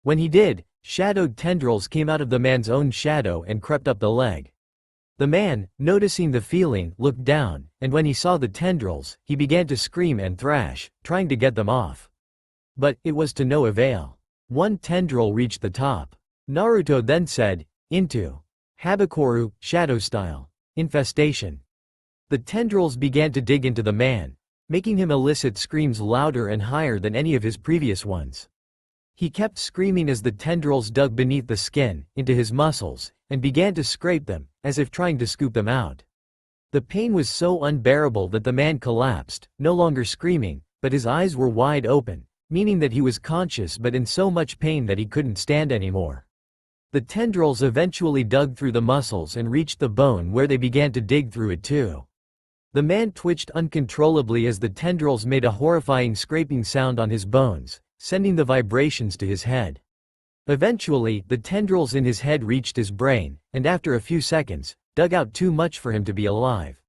When he did, shadowed tendrils came out of the man's own shadow and crept up the leg. The man, noticing the feeling, looked down, and when he saw the tendrils, he began to scream and thrash, trying to get them off. But it was to no avail. One tendril reached the top. Naruto then said, "Into Habakoru, shadow style. Infestation." The tendrils began to dig into the man, making him elicit screams louder and higher than any of his previous ones. He kept screaming as the tendrils dug beneath the skin, into his muscles, and began to scrape them, as if trying to scoop them out. The pain was so unbearable that the man collapsed, no longer screaming, but his eyes were wide open, meaning that he was conscious but in so much pain that he couldn't stand anymore. The tendrils eventually dug through the muscles and reached the bone where they began to dig through it too. The man twitched uncontrollably as the tendrils made a horrifying scraping sound on his bones, sending the vibrations to his head. Eventually, the tendrils in his head reached his brain, and after a few seconds, dug out too much for him to be alive.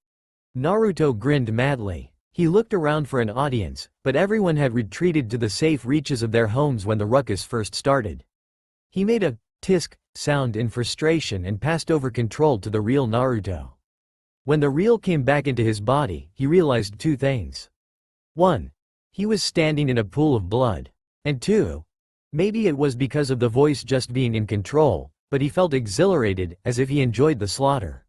Naruto grinned madly. He looked around for an audience, but everyone had retreated to the safe reaches of their homes when the ruckus first started. He made a tisk sound in frustration and passed over control to the real Naruto. When the real came back into his body, he realized two things. 1. He was standing in a pool of blood. And 2. Maybe it was because of the voice just being in control, but he felt exhilarated, as if he enjoyed the slaughter.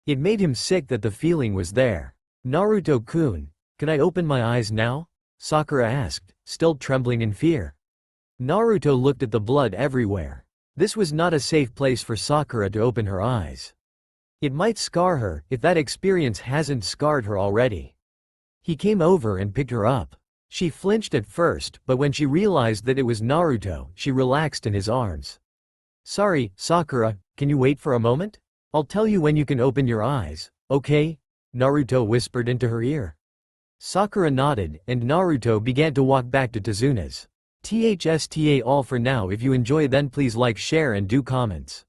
It made him sick that the feeling was there. "Naruto-kun, can I open my eyes now?" Sakura asked, still trembling in fear. Naruto looked at the blood everywhere. This was not a safe place for Sakura to open her eyes. It might scar her, if that experience hasn't scarred her already. He came over and picked her up. She flinched at first, but when she realized that it was Naruto, she relaxed in his arms. "Sorry, Sakura, can you wait for a moment? I'll tell you when you can open your eyes, okay?" Naruto whispered into her ear. Sakura nodded, and Naruto began to walk back to Tazuna's. THSTA all for now. If you enjoy then please like, share and do comments.